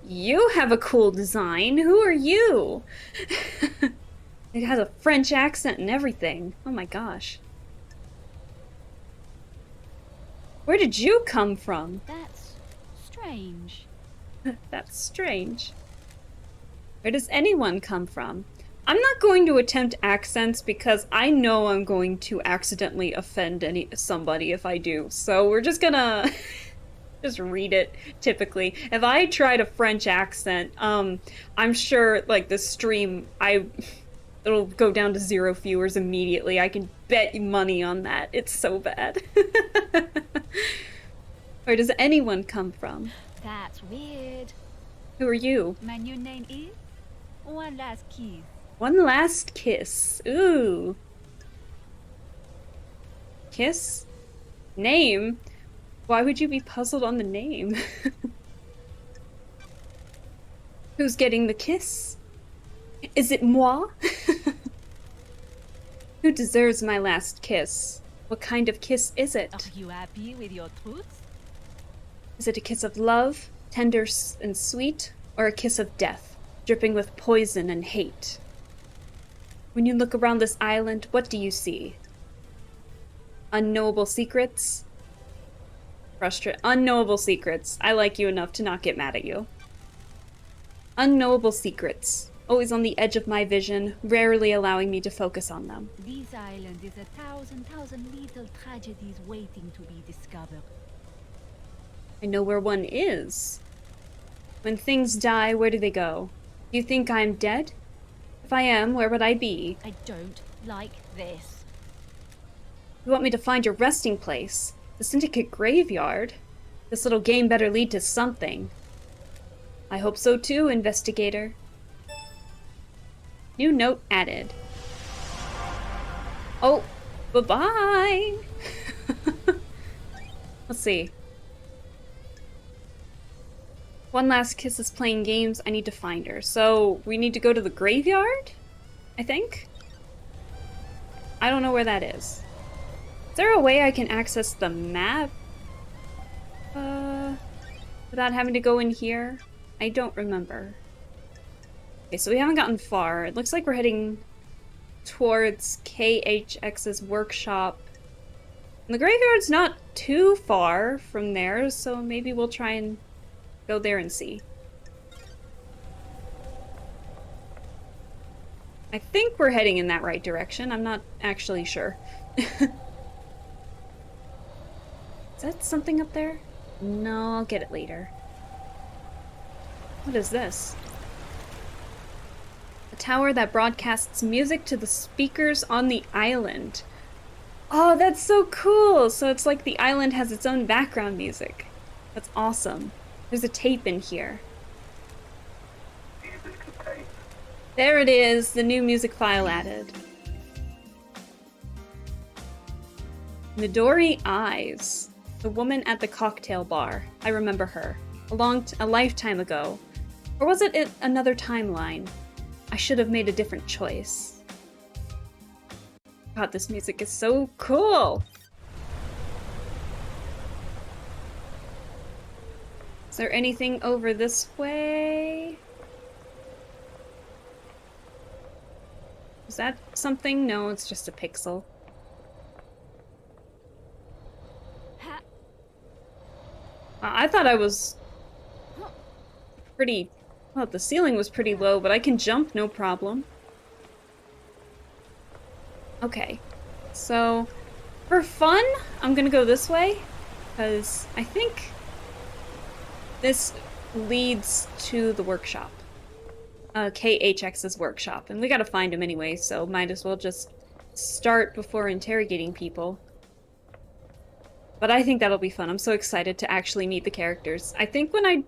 You have a cool design. Who are you? It has a French accent and everything. Oh my gosh. Where did you come from? That's strange. That's strange. Where does anyone come from? I'm not going to attempt accents because I know I'm going to accidentally offend somebody if I do. So we're just gonna just read it typically. If I tried a French accent, I'm sure like the stream it'll go down to 0 viewers immediately. I can bet you money on that. It's so bad. Where does anyone come from? That's weird. Who are you? My new name is One Last Kiss. One last kiss. Ooh. Kiss? Name? Why would you be puzzled on the name? Who's getting the kiss? Is it moi? Who deserves my last kiss? What kind of kiss is it? Are you happy with your truth? Is it a kiss of love, tender and sweet, or a kiss of death, dripping with poison and hate? When you look around this island, what do you see? Unknowable secrets? Unknowable secrets. I like you enough to not get mad at you. Unknowable secrets. Always on the edge of my vision, rarely allowing me to focus on them. This island is a thousand little tragedies waiting to be discovered. I know where one is. When things die, where do they go? Do you think I'm dead? If I am, where would I be? I don't like this. You want me to find your resting place? The Syndicate graveyard? This little game better lead to something. I hope so too, investigator. New note added. Oh, bye-bye! Let's see. One Last Kiss is playing games. I need to find her. So, we need to go to the graveyard? I think? I don't know where that is. Is there a way I can access the map? Without having to go in here? I don't remember. Okay, so we haven't gotten far. It looks like we're heading towards KHX's workshop. And the graveyard's not too far from there, so maybe we'll try and go there and see. I think we're heading in that right direction. I'm not actually sure. Is that something up there? No, I'll get it later. What is this? A tower that broadcasts music to the speakers on the island. Oh, that's so cool! So it's like the island has its own background music. That's awesome. There's a tape in here. Music obtained. There it is, the new music file added. Midori Eyes. The woman at the cocktail bar. I remember her. A lifetime ago. Or was it another timeline? I should have made a different choice. God, this music is so cool! Is there anything over this way? Is that something? No, it's just a pixel. Ha! I thought I was pretty... Well, the ceiling was pretty low, but I can jump, no problem. Okay. So, for fun, I'm gonna go this way, because I think This leads to the workshop. KHX's workshop. And we gotta find him anyway, so might as well just start before interrogating people. But I think that'll be fun. I'm so excited to actually meet the characters. I think when I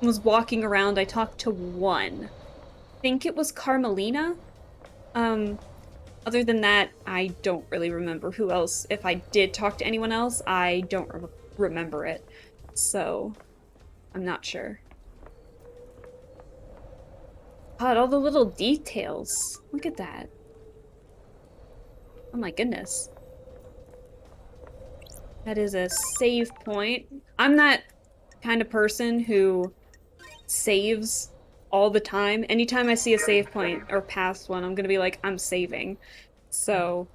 was walking around, I talked to one. I think it was Carmelina. Other than that, I don't really remember who else. If I did talk to anyone else, I don't remember it. So, I'm not sure. God, all the little details. Look at that. Oh my goodness. That is a save point. I'm that kind of person who saves all the time. Anytime I see a save point or past one, I'm gonna be like, I'm saving. So,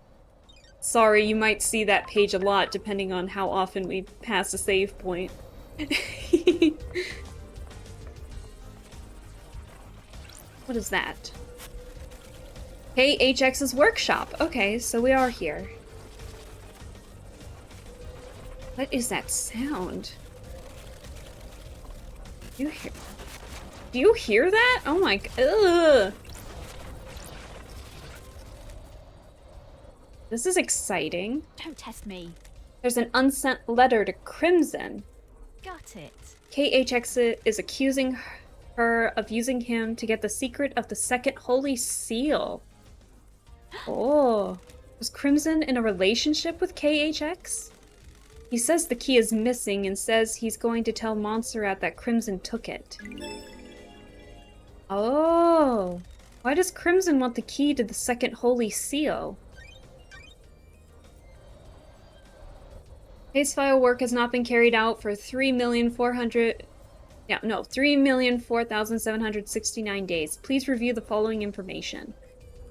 sorry, you might see that page a lot depending on how often we pass a save point. What is that? KHX's workshop. Okay, so we are here. What is that sound? Do you hear that? Oh my god. Ugh. This is exciting. Don't test me. There's an unsent letter to Crimson. Got it. KHX is accusing her of using him to get the secret of the second holy seal. Oh. Was Crimson in a relationship with KHX? He says the key is missing and says he's going to tell Montserrat that Crimson took it. Oh. Why does Crimson want the key to the second holy seal? Case file work has not been carried out for 3,004,769 days. Please review the following information.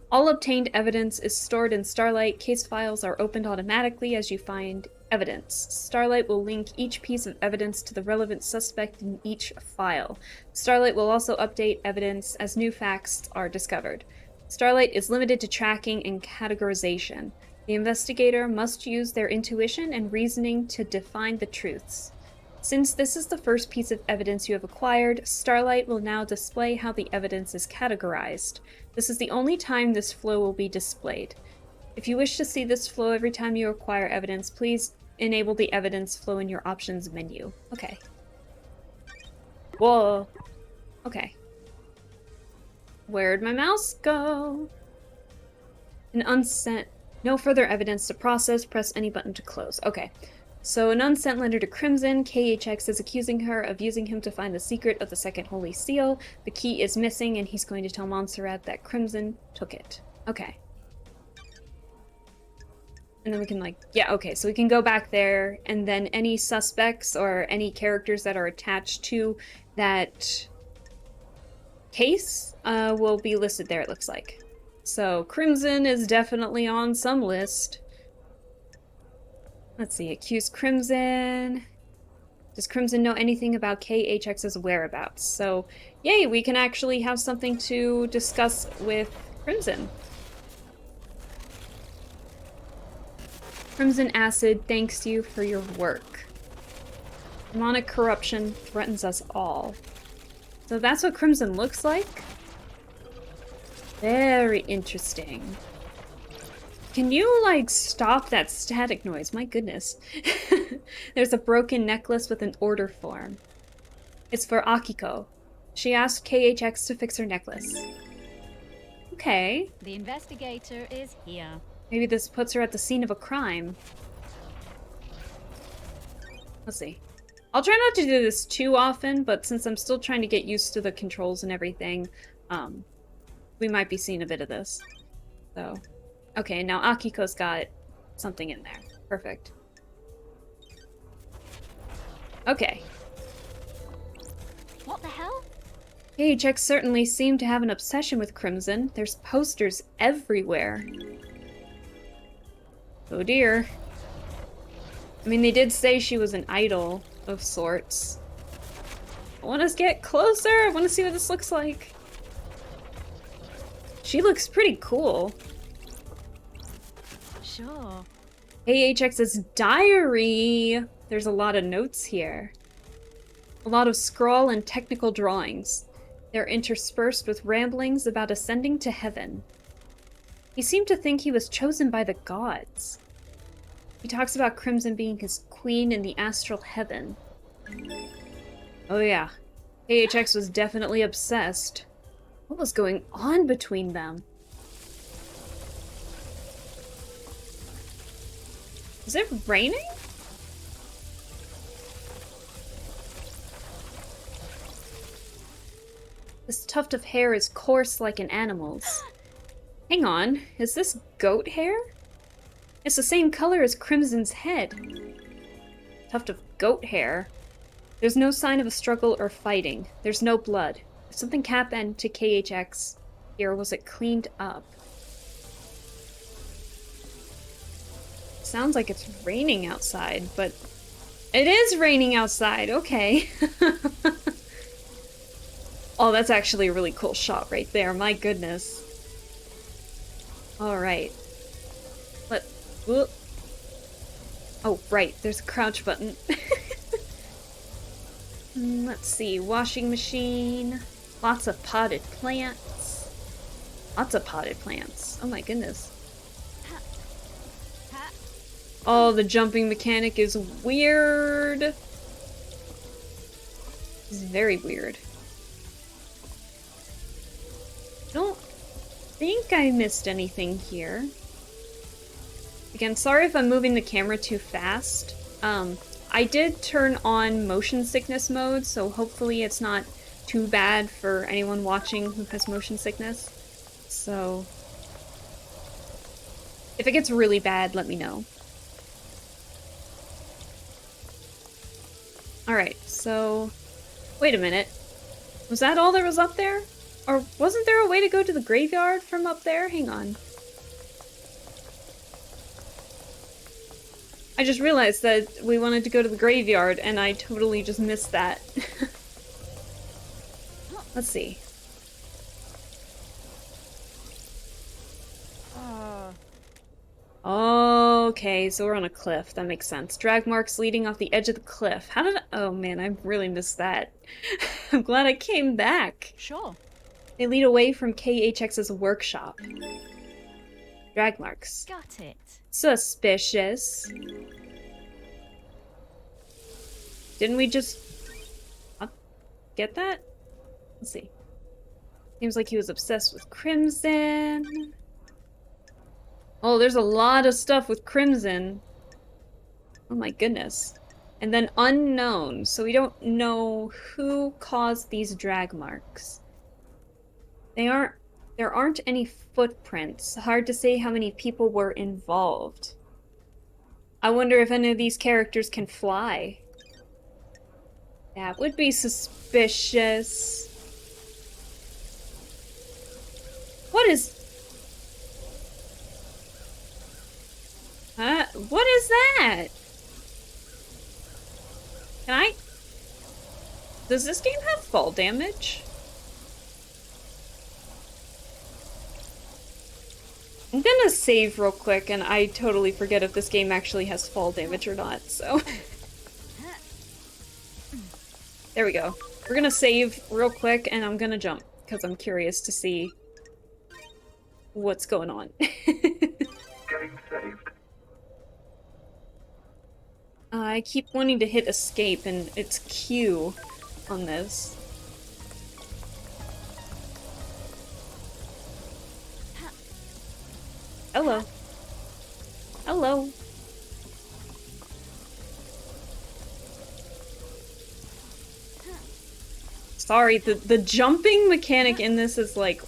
All obtained evidence is stored in Starlight. Case files are opened automatically as you find evidence. Starlight will link each piece of evidence to the relevant suspect in each file. Starlight will also update evidence as new facts are discovered. Starlight is limited to tracking and categorization. The investigator must use their intuition and reasoning to define the truths. Since this is the first piece of evidence you have acquired, Starlight will now display how the evidence is categorized. This is the only time this flow will be displayed. If you wish to see this flow every time you acquire evidence, please enable the evidence flow in your options menu. Okay. Whoa. Okay. Where'd my mouse go? An unsent... No further evidence to process. Press any button to close. Okay. So, an unsent letter to Crimson. KHX is accusing her of using him to find the secret of the second holy seal. The key is missing, and he's going to tell Montserrat that Crimson took it. Okay. And then we can, like... Yeah, okay. So we can go back there, and then any suspects or any characters that are attached to that case will be listed there, it looks like. So, Crimson is definitely on some list. Let's see, accuse Crimson. Does Crimson know anything about KHX's whereabouts? So, yay, we can actually have something to discuss with Crimson. Crimson Acid thanks you for your work. Demonic corruption threatens us all. So that's what Crimson looks like? Very interesting. Can you, like, stop that static noise? My goodness. There's a broken necklace with an order form. It's for Akiko. She asked KHX to fix her necklace. Okay. The investigator is here. Maybe this puts her at the scene of a crime. Let's see. I'll try not to do this too often, but since I'm still trying to get used to the controls and everything, we might be seeing a bit of this. So, okay, now Akiko's got something in there. Perfect. Okay. What the hell? KHX certainly seemed to have an obsession with Crimson. There's posters everywhere. Oh dear. I mean, they did say she was an idol of sorts. I want to get closer. I want to see what this looks like. She looks pretty cool. Sure. KHX's diary. There's a lot of notes here. A lot of scrawl and technical drawings. They're interspersed with ramblings about ascending to heaven. He seemed to think he was chosen by the gods. He talks about Crimson being his queen in the astral heaven. Oh yeah, KHX was definitely obsessed. What was going on between them? Is it raining? This tuft of hair is coarse like an animal's. Hang on, is this goat hair? It's the same color as Crimson's head. Tuft of goat hair. There's no sign of a struggle or fighting. There's no blood. If something happened to KHX here, was it cleaned up? Sounds like it's raining outside, but it is raining outside, okay. Oh, that's actually a really cool shot right there, my goodness. Alright. Oh, right, there's a crouch button. Let's see, washing machine. Lots of potted plants. Lots of potted plants. Oh my goodness. Oh, the jumping mechanic is weird. It's very weird. Don't think I missed anything here. Again, sorry if I'm moving the camera too fast. I did turn on motion sickness mode, so hopefully it's not too bad for anyone watching who has motion sickness. So, if it gets really bad, let me know. Alright, so... Wait a minute. Was that all there was up there? Or wasn't there a way to go to the graveyard from up there? Hang on. I just realized that we wanted to go to the graveyard, and I totally just missed that. Let's see. Okay, so we're on a cliff. That makes sense. Drag marks leading off the edge of the cliff. How did I... Oh man, I really missed that. I'm glad I came back. Sure. They lead away from KHX's workshop. Drag marks. Got it. Suspicious. Didn't we just... get that? Let's see. Seems like he was obsessed with Crimson. Oh, there's a lot of stuff with Crimson. Oh my goodness. And then unknown, so we don't know who caused these drag marks. There aren't any footprints. Hard to say how many people were involved. I wonder if any of these characters can fly. That would be suspicious. What is... What is that? Can I... Does this game have fall damage? I'm gonna save real quick, and I totally forget if this game actually has fall damage or not, so... There we go. We're gonna save real quick, and I'm gonna jump, because I'm curious to see what's going on. Game saved. I keep wanting to hit escape, and it's Q on this. Hello. Hello. Sorry, the jumping mechanic in this is, like,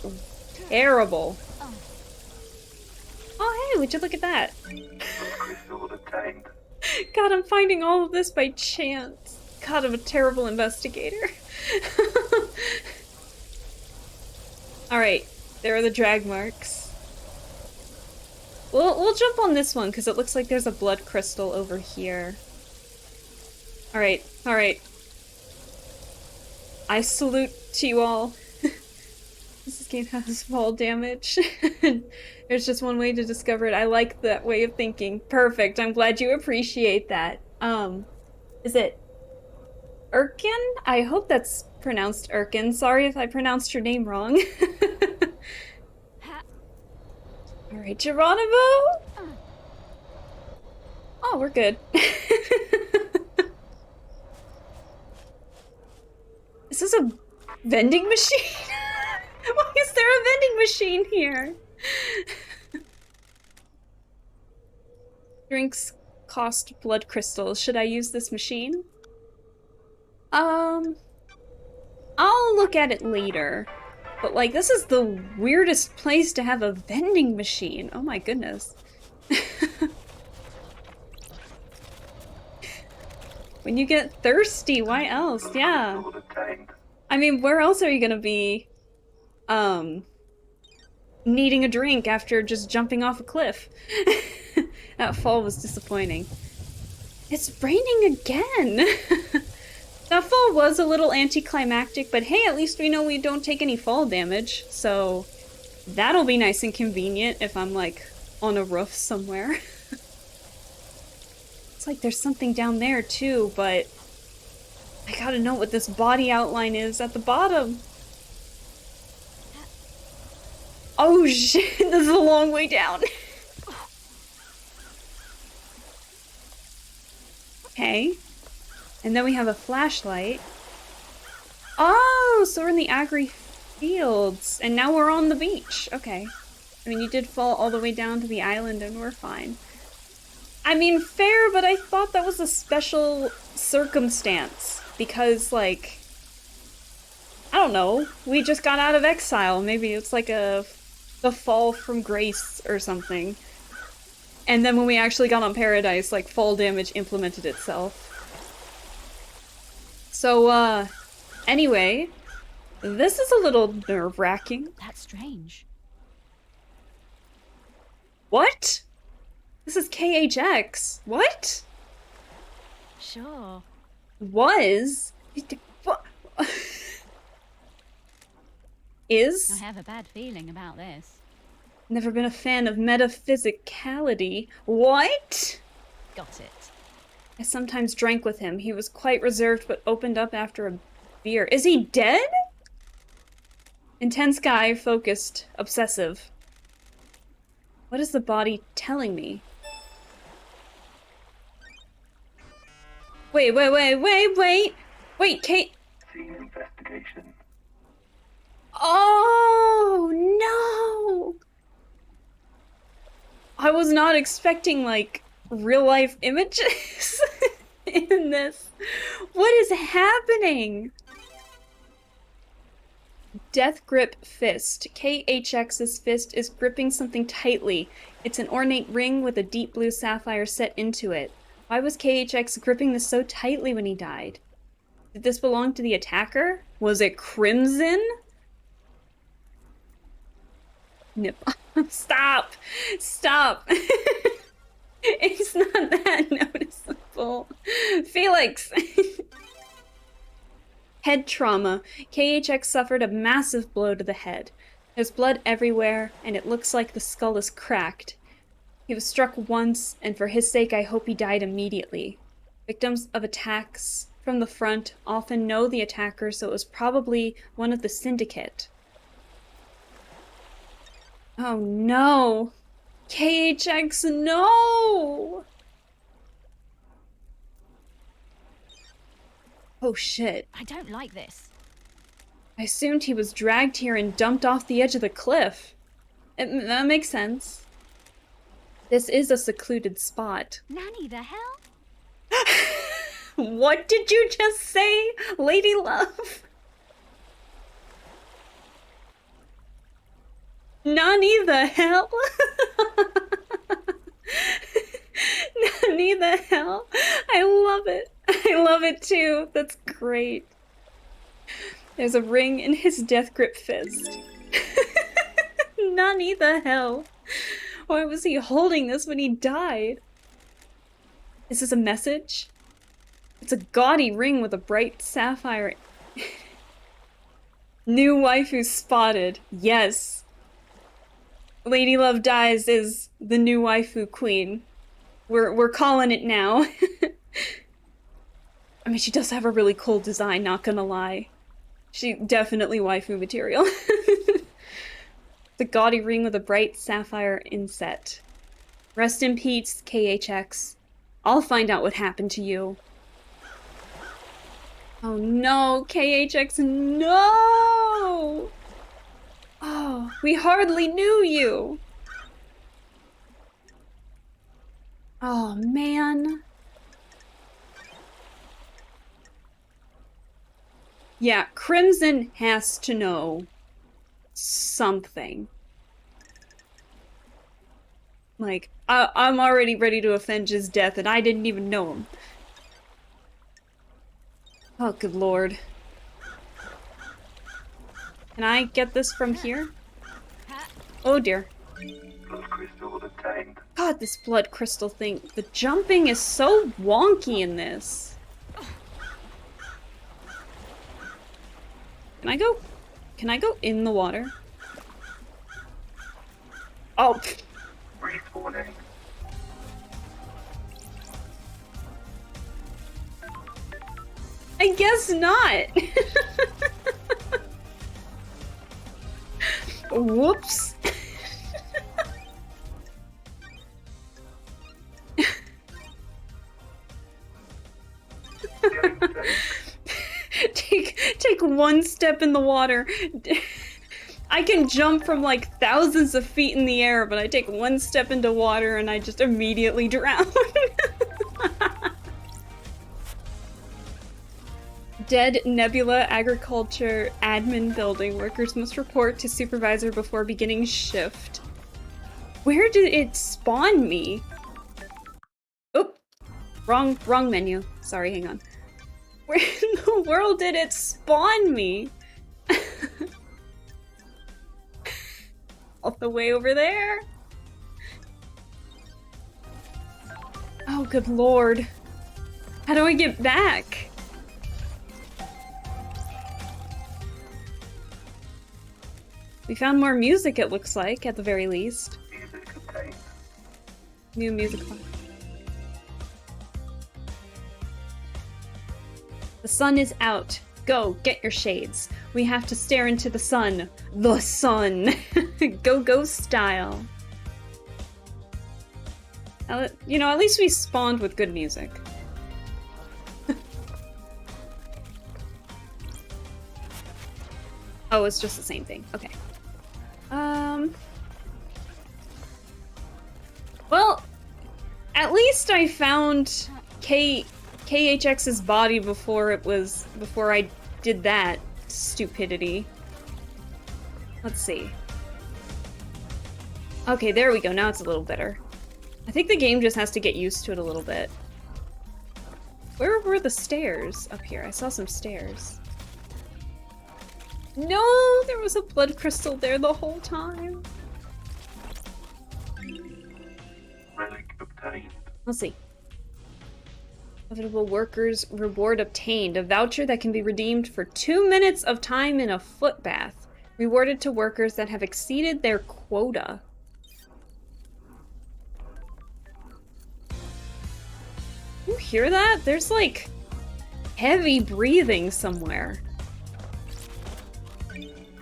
terrible. Oh, hey, would you look at that? Crystal obtained. God, I'm finding all of this by chance. God, I'm a terrible investigator. Alright, there are the drag marks. We'll jump on this one, because it looks like there's a blood crystal over here. Alright, alright. I salute to you all. This game has fall damage. There's just one way to discover it. I like that way of thinking. Perfect. I'm glad you appreciate that. Is it... Erkin? I hope that's pronounced Erkin. Sorry if I pronounced your name wrong. Ha- Alright, Geronimo? Oh, we're good. Is this a vending machine? Why is there a vending machine here? Drinks cost blood crystals. Should I use this machine? I'll look at it later. But like, this is the weirdest place to have a vending machine. Oh my goodness. When you get thirsty, why else? Yeah. Feel attained. I mean, where else are you gonna be, needing a drink after just jumping off a cliff? That fall was disappointing. It's raining again! That fall was a little anticlimactic, but hey, at least we know we don't take any fall damage, so that'll be nice and convenient if I'm, like, on a roof somewhere. It's like there's something down there, too, but I gotta know what this body outline is at the bottom. Oh shit, this is a long way down. Okay. And then we have a flashlight. Oh, so we're in the Agri Fields. And now we're on the beach. Okay. I mean, you did fall all the way down to the island and we're fine. I mean, fair, but I thought that was a special circumstance. Because, like, I don't know. We just got out of exile. Maybe it's like the fall from grace or something. And then when we actually got on Paradise, like, fall damage implemented itself. So, anyway, this is a little nerve-wracking. That's strange. What? This is KHX. What? Sure. Was? What? Is? I have a bad feeling about this. Never been a fan of metaphysicality. What? Got it. I sometimes drank with him. He was quite reserved but opened up after a beer. Is he dead? Intense guy, focused, obsessive. What is the body telling me? Wait. Wait, Kate. Scene investigation. Oh, no. I was not expecting, like, real-life images in this. What is happening? Death Grip Fist. KHX's fist is gripping something tightly. It's an ornate ring with a deep blue sapphire set into it. Why was KHX gripping this so tightly when he died? Did this belong to the attacker? Was it Crimson? Nip. Stop! Stop! It's not that noticeable. Felix! Head trauma. KHX suffered a massive blow to the head. There's blood everywhere, and it looks like the skull is cracked. He was struck once, and for his sake I hope he died immediately. Victims of attacks from the front often know the attacker, so it was probably one of the syndicate. Oh no! KHX, no! Oh shit. I don't like this. I assumed he was dragged here and dumped off the edge of the cliff. That makes sense. This is a secluded spot. Nanny, the hell? What did you just say, Lady Love? Nani the hell? Nani the hell? I love it. I love it too. That's great. There's a ring in his death grip fist. Nani the hell? Why was he holding this when he died? Is this a message? It's a gaudy ring with a bright sapphire. New waifu spotted. Yes. Lady Love Dies is the new waifu queen. We're calling it now. I mean, she does have a really cool design, not gonna lie. She definitely waifu material. The gaudy ring with a bright sapphire inset. Rest in peace, KHX. I'll find out what happened to you. Oh no, KHX, no! Oh, we hardly knew you! Oh man. Yeah, Crimson has to know something. Like, I'm already ready to avenge his death, and I didn't even know him. Oh, good lord. Can I get this from here? Oh dear. Blood crystal obtained. God, this blood crystal thing. The jumping is so wonky in this. Can I go? Can I go in the water? Oh. Respawning. I guess not. Whoops. Take one step in the water. I can jump from like thousands of feet in the air, but I take one step into water and I just immediately drown. Dead Nebula Agriculture Admin Building. Workers must report to supervisor before beginning shift. Where did it spawn me? Oh, wrong menu. Sorry, hang on. Where in the world did it spawn me? All the way over there? Oh, good lord. How do I get back? We found more music, it looks like, at the very least. Music obtained. New music file. The sun is out. Go, get your shades. We have to stare into the sun. The sun! Go style. You know, at least we spawned with good music. Oh, it's just the same thing. Okay. Well, at least I found KHX's body before I did that stupidity. Let's see. Okay, there we go. Now it's a little better. I think the game just has to get used to it a little bit. Where were the stairs up here? I saw some stairs. No, there was a blood crystal there the whole time. Relic obtained. Let's see. Inevitable workers reward obtained. A voucher that can be redeemed for 2 minutes of time in a foot bath. Rewarded to workers that have exceeded their quota. You hear that? There's like heavy breathing somewhere.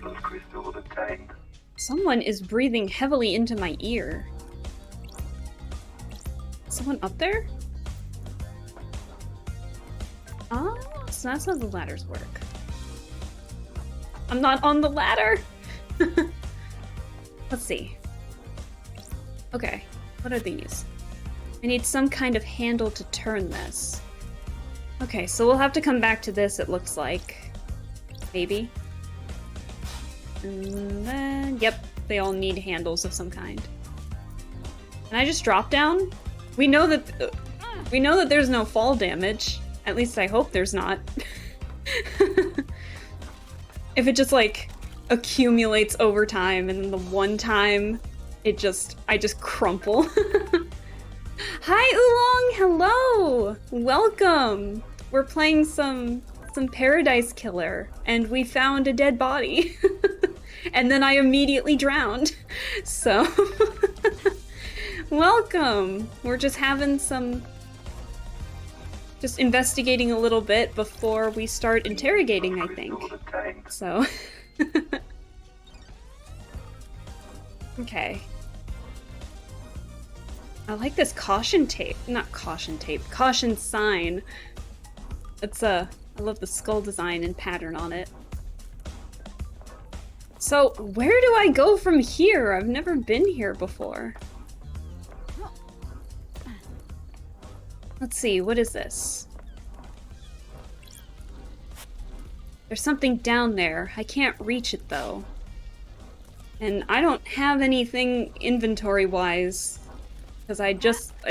Blood crystal obtained. Someone is breathing heavily into my ear. Someone up there? Oh, so that's how the ladders work. I'm not on the ladder! Let's see. Okay, what are these? I need some kind of handle to turn this. Okay, so we'll have to come back to this, it looks like. Maybe. And then, yep, they all need handles of some kind. Can I just drop down? We know that there's no fall damage. At least I hope there's not. If it just like accumulates over time and then the one time I just crumple. Hi Oolong, hello! Welcome! We're playing some Paradise Killer and we found a dead body. And then I immediately drowned. So welcome! We're just having some just investigating a little bit before we start interrogating, I think. Crystal obtained. So... Okay. I like this caution tape. Not caution tape. Caution sign. It's I love the skull design and pattern on it. So, where do I go from here? I've never been here before. Let's see, what is this? There's something down there. I can't reach it though. And I don't have anything inventory-wise, because I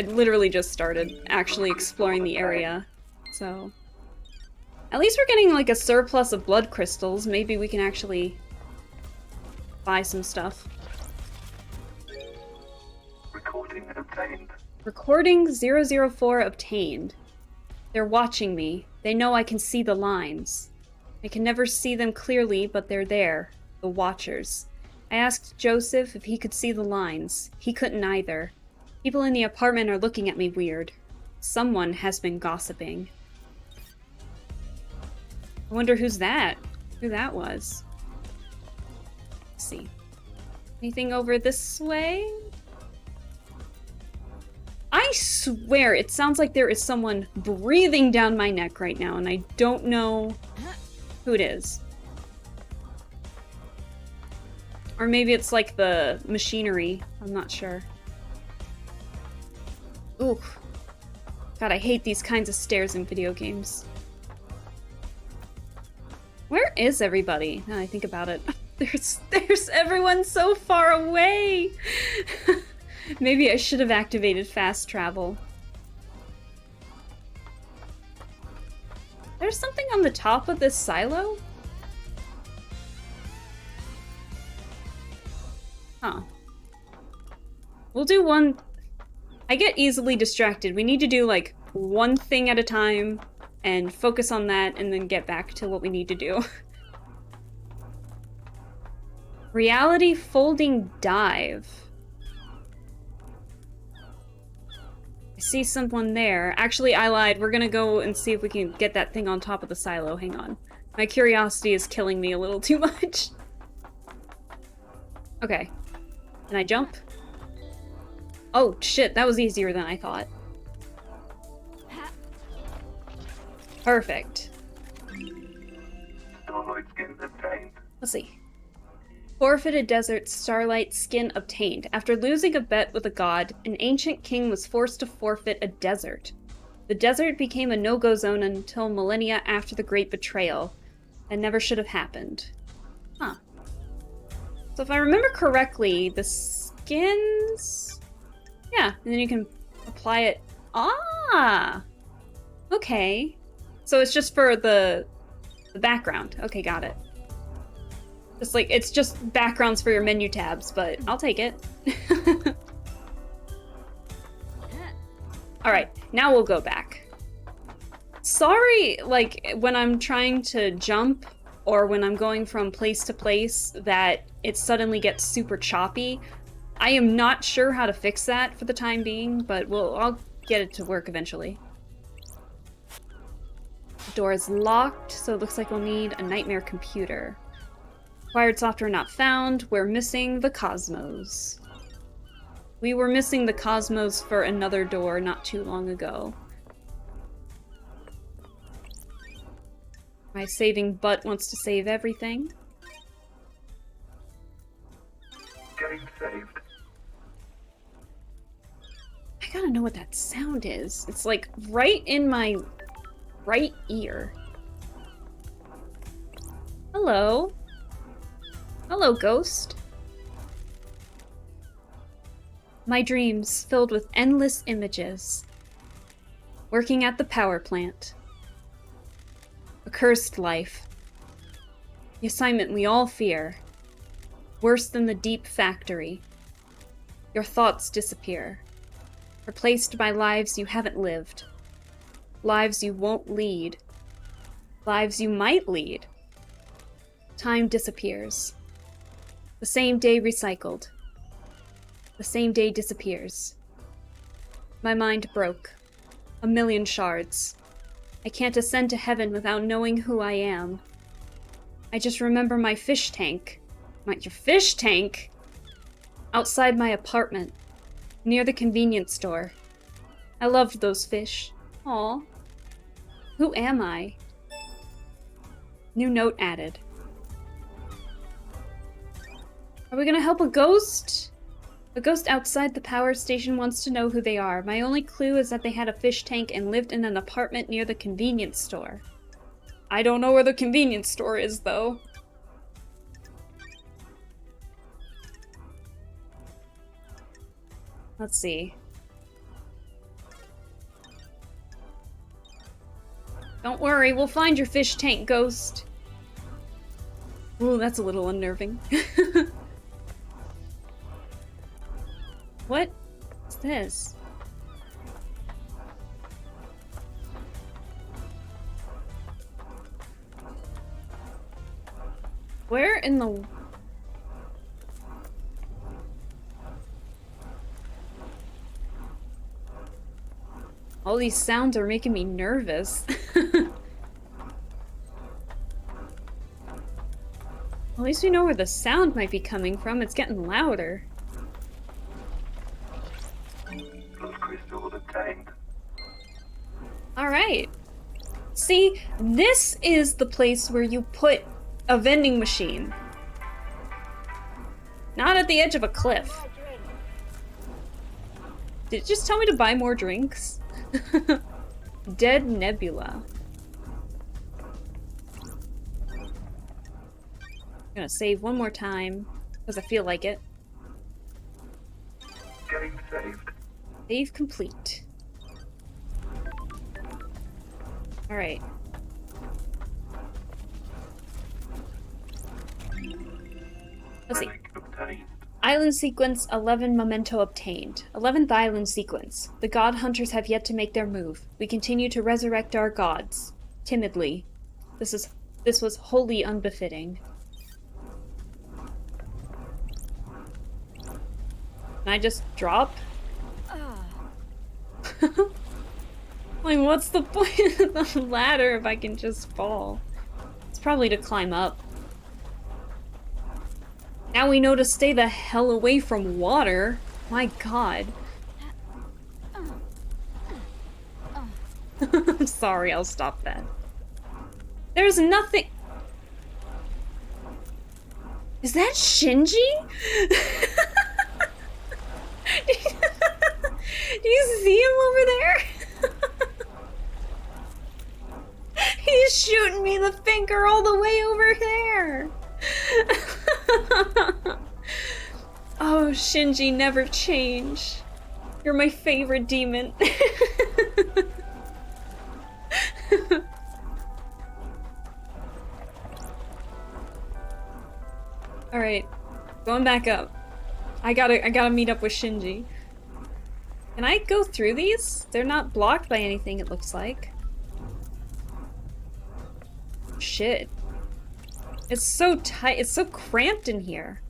literally just started actually exploring the area, so... At least we're getting, like, a surplus of blood crystals. Maybe we can actually buy some stuff. Recording obtained. Recording 004 obtained. They're watching me. They know I can see the lines. I can never see them clearly, but they're there. The Watchers. I asked Joseph if he could see the lines. He couldn't either. People in the apartment are looking at me weird. Someone has been gossiping. I wonder who that was. Let's see. Anything over this way? I swear it sounds like there is someone breathing down my neck right now, and I don't know who it is. Or maybe it's like the machinery. I'm not sure. Ooh. God, I hate these kinds of stairs in video games. Where is everybody? Now I think about it. There's everyone so far away! Maybe I should have activated fast travel. There's something on the top of this silo? Huh. We'll do one... I get easily distracted. We need to do, like, one thing at a time and focus on that and then get back to what we need to do. Reality folding dive. I see someone there. Actually, I lied. We're gonna go and see if we can get that thing on top of the silo. Hang on. My curiosity is killing me a little too much. Okay. Can I jump? Oh, shit. That was easier than I thought. Perfect. Starlight skin obtained. Let's see. Forfeited desert starlight skin obtained. After losing a bet with a god, an ancient king was forced to forfeit a desert. The desert became a no-go zone until millennia after the Great Betrayal. That never should have happened. Huh. So if I remember correctly, the skins... Yeah, and then you can apply it... Ah! Okay. So it's just for the background. Okay, got it. Just like, it's just backgrounds for your menu tabs, but I'll take it. Alright, now we'll go back. Sorry, like, when I'm trying to jump, or when I'm going from place to place, that it suddenly gets super choppy. I am not sure how to fix that for the time being, but I'll get it to work eventually. The door is locked, so it looks like we'll need a nightmare computer. Acquired software not found. We're missing the Cosmos. We were missing the Cosmos for another door not too long ago. My saving butt wants to save everything. Game saved. I gotta know what that sound is. It's like right in my right ear. Hello. Hello, ghost. My dreams filled with endless images. Working at the power plant. A cursed life. The assignment we all fear. Worse than the deep factory. Your thoughts disappear. Replaced by lives you haven't lived. Lives you won't lead. Lives you might lead. Time disappears. The same day recycled. The same day disappears. My mind broke. A million shards. I can't ascend to heaven without knowing who I am. I just remember my fish tank. Your fish tank? Outside my apartment, near the convenience store. I loved those fish. Aw. Who am I? New note added. Are we gonna help a ghost? A ghost outside the power station wants to know who they are. My only clue is that they had a fish tank and lived in an apartment near the convenience store. I don't know where the convenience store is, though. Let's see. Don't worry, we'll find your fish tank, ghost. Ooh, that's a little unnerving. What is this? Where in the... All these sounds are making me nervous. At least we know where the sound might be coming from. It's getting louder. Blood crystal obtained. Alright. See, this is the place where you put a vending machine. Not at the edge of a cliff. Did it just tell me to buy more drinks? Dead Nebula. I'm gonna save one more time, because I feel like it. Getting saved. Save complete. Alright. Let's see. Relic obtained. Island sequence 11 memento obtained. 11th island sequence. The god hunters have yet to make their move. We continue to resurrect our gods. Timidly. This was wholly unbefitting. Can I just drop? Like, what's the point of the ladder if I can just fall? It's probably to climb up. Now we know to stay the hell away from water. My god. I'm sorry, I'll stop that. There's nothing... Is that Shinji? Do you see him over there? He's shooting me the finger all the way over there. Oh, Shinji, never change. You're my favorite demon. Alright, going back up. I gotta meet up with Shinji. Can I go through these? They're not blocked by anything, it looks like. Shit. It's so tight, it's so cramped in here.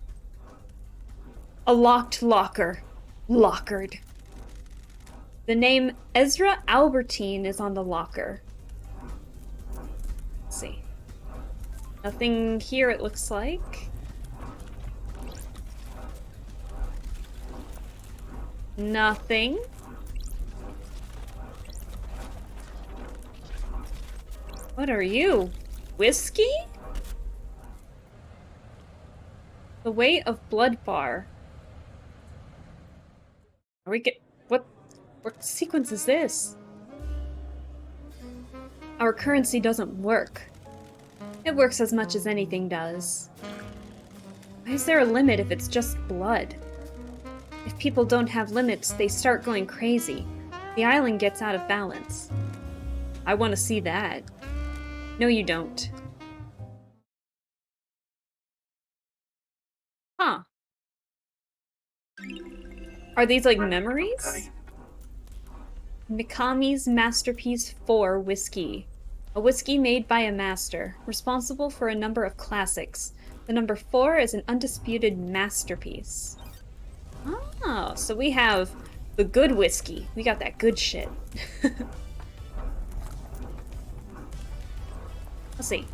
A locked locker. Lockered. The name Ezra Albertine is on the locker. Let's see. Nothing here, it looks like. Nothing. What are you? Whiskey? The weight of blood bar. Are we what sequence is this? Our currency doesn't work. It works as much as anything does. Why is there a limit if it's just blood? If people don't have limits, they start going crazy. The island gets out of balance. I want to see that. No, you don't. Huh. Are these like memories? Mikami's Masterpiece 4 Whiskey. A whiskey made by a master, responsible for a number of classics. The number 4 is an undisputed masterpiece. Oh, so we have the good whiskey. We got that good shit. Let's see.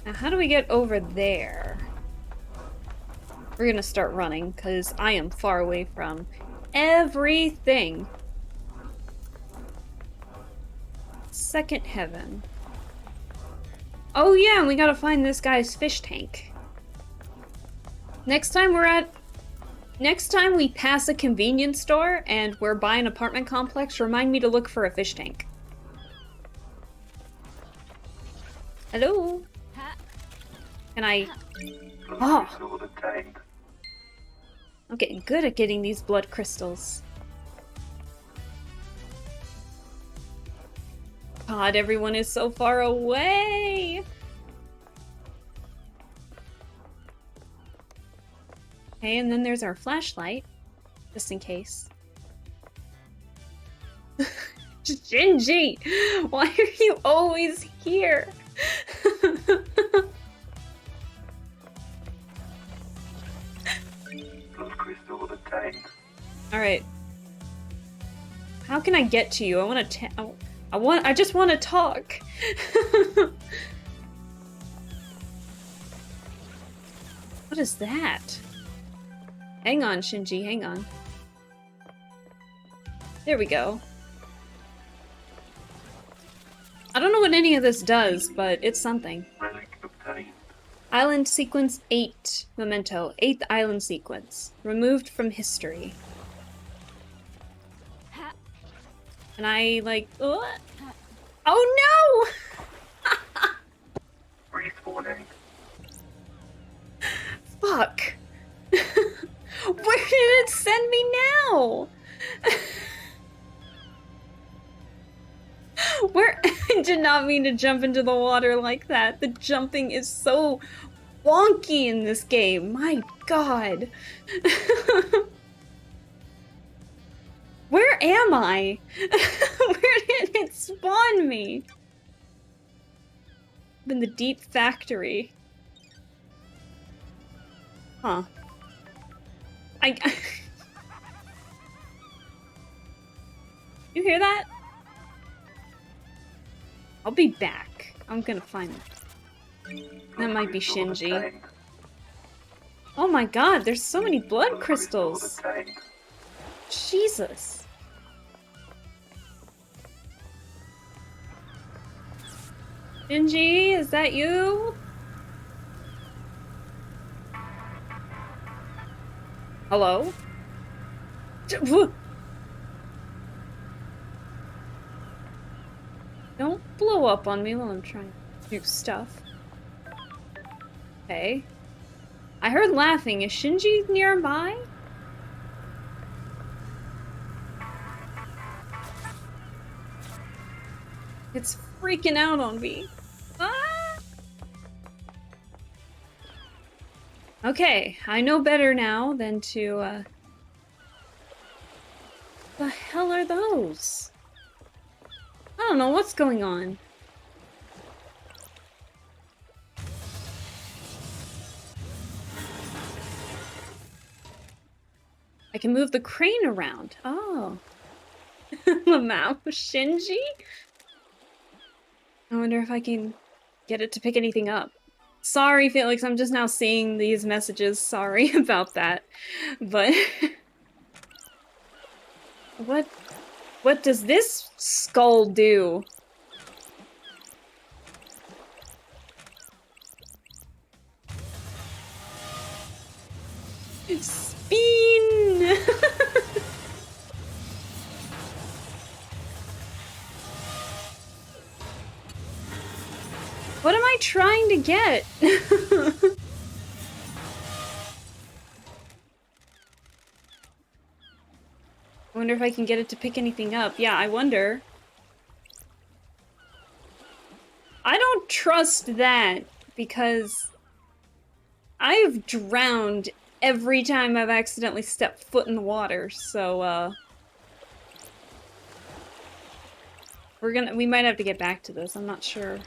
Now, how do we get over there? We're gonna start running, because I am far away from everything. Second heaven. Oh yeah, and we gotta find this guy's fish tank. Next time we pass a convenience store and we're by an apartment complex, remind me to look for a fish tank. Hello? Can I... Blood Oh. crystal obtained. I'm getting good at getting these blood crystals. God, everyone is so far away! Okay, and then there's our flashlight, just in case. Shinji! Why are you always here? Blood crystal obtained. Alright. How can I get to you? I just want to talk. What is that? Hang on, Shinji, hang on. There we go. I don't know what any of this does, but it's something. Relic obtained. Island Sequence 8 Memento. 8th Island Sequence. Removed from history. And I, like... What? Oh no! Respawning. Fuck. Where did it send me now? Where? I did not mean to jump into the water like that. The jumping is so wonky in this game. My god. Where am I? Where did it spawn me? I'm in the deep factory. Huh. You hear that? I'll be back. I'm gonna find it. That might be Crystal Shinji. obtained. Oh my god, there's so many blood crystals. Obtained. Jesus. Shinji, is that you? Hello? Don't blow up on me while I'm trying to do stuff. Okay. I heard laughing. Is Shinji nearby? It's freaking out on me. Ah! Okay, I know better now than to, The hell are those? I don't know what's going on. I can move the crane around. Oh. Lamau Shinji? I wonder if I can get it to pick anything up. Sorry, Felix, I'm just now seeing these messages. Sorry about that. But... What does this skull do? Spin! What am I trying to get? I wonder if I can get it to pick anything up. Yeah, I wonder. I don't trust that, because I've drowned every time I've accidentally stepped foot in the water, so, we might have to get back to this, I'm not sure.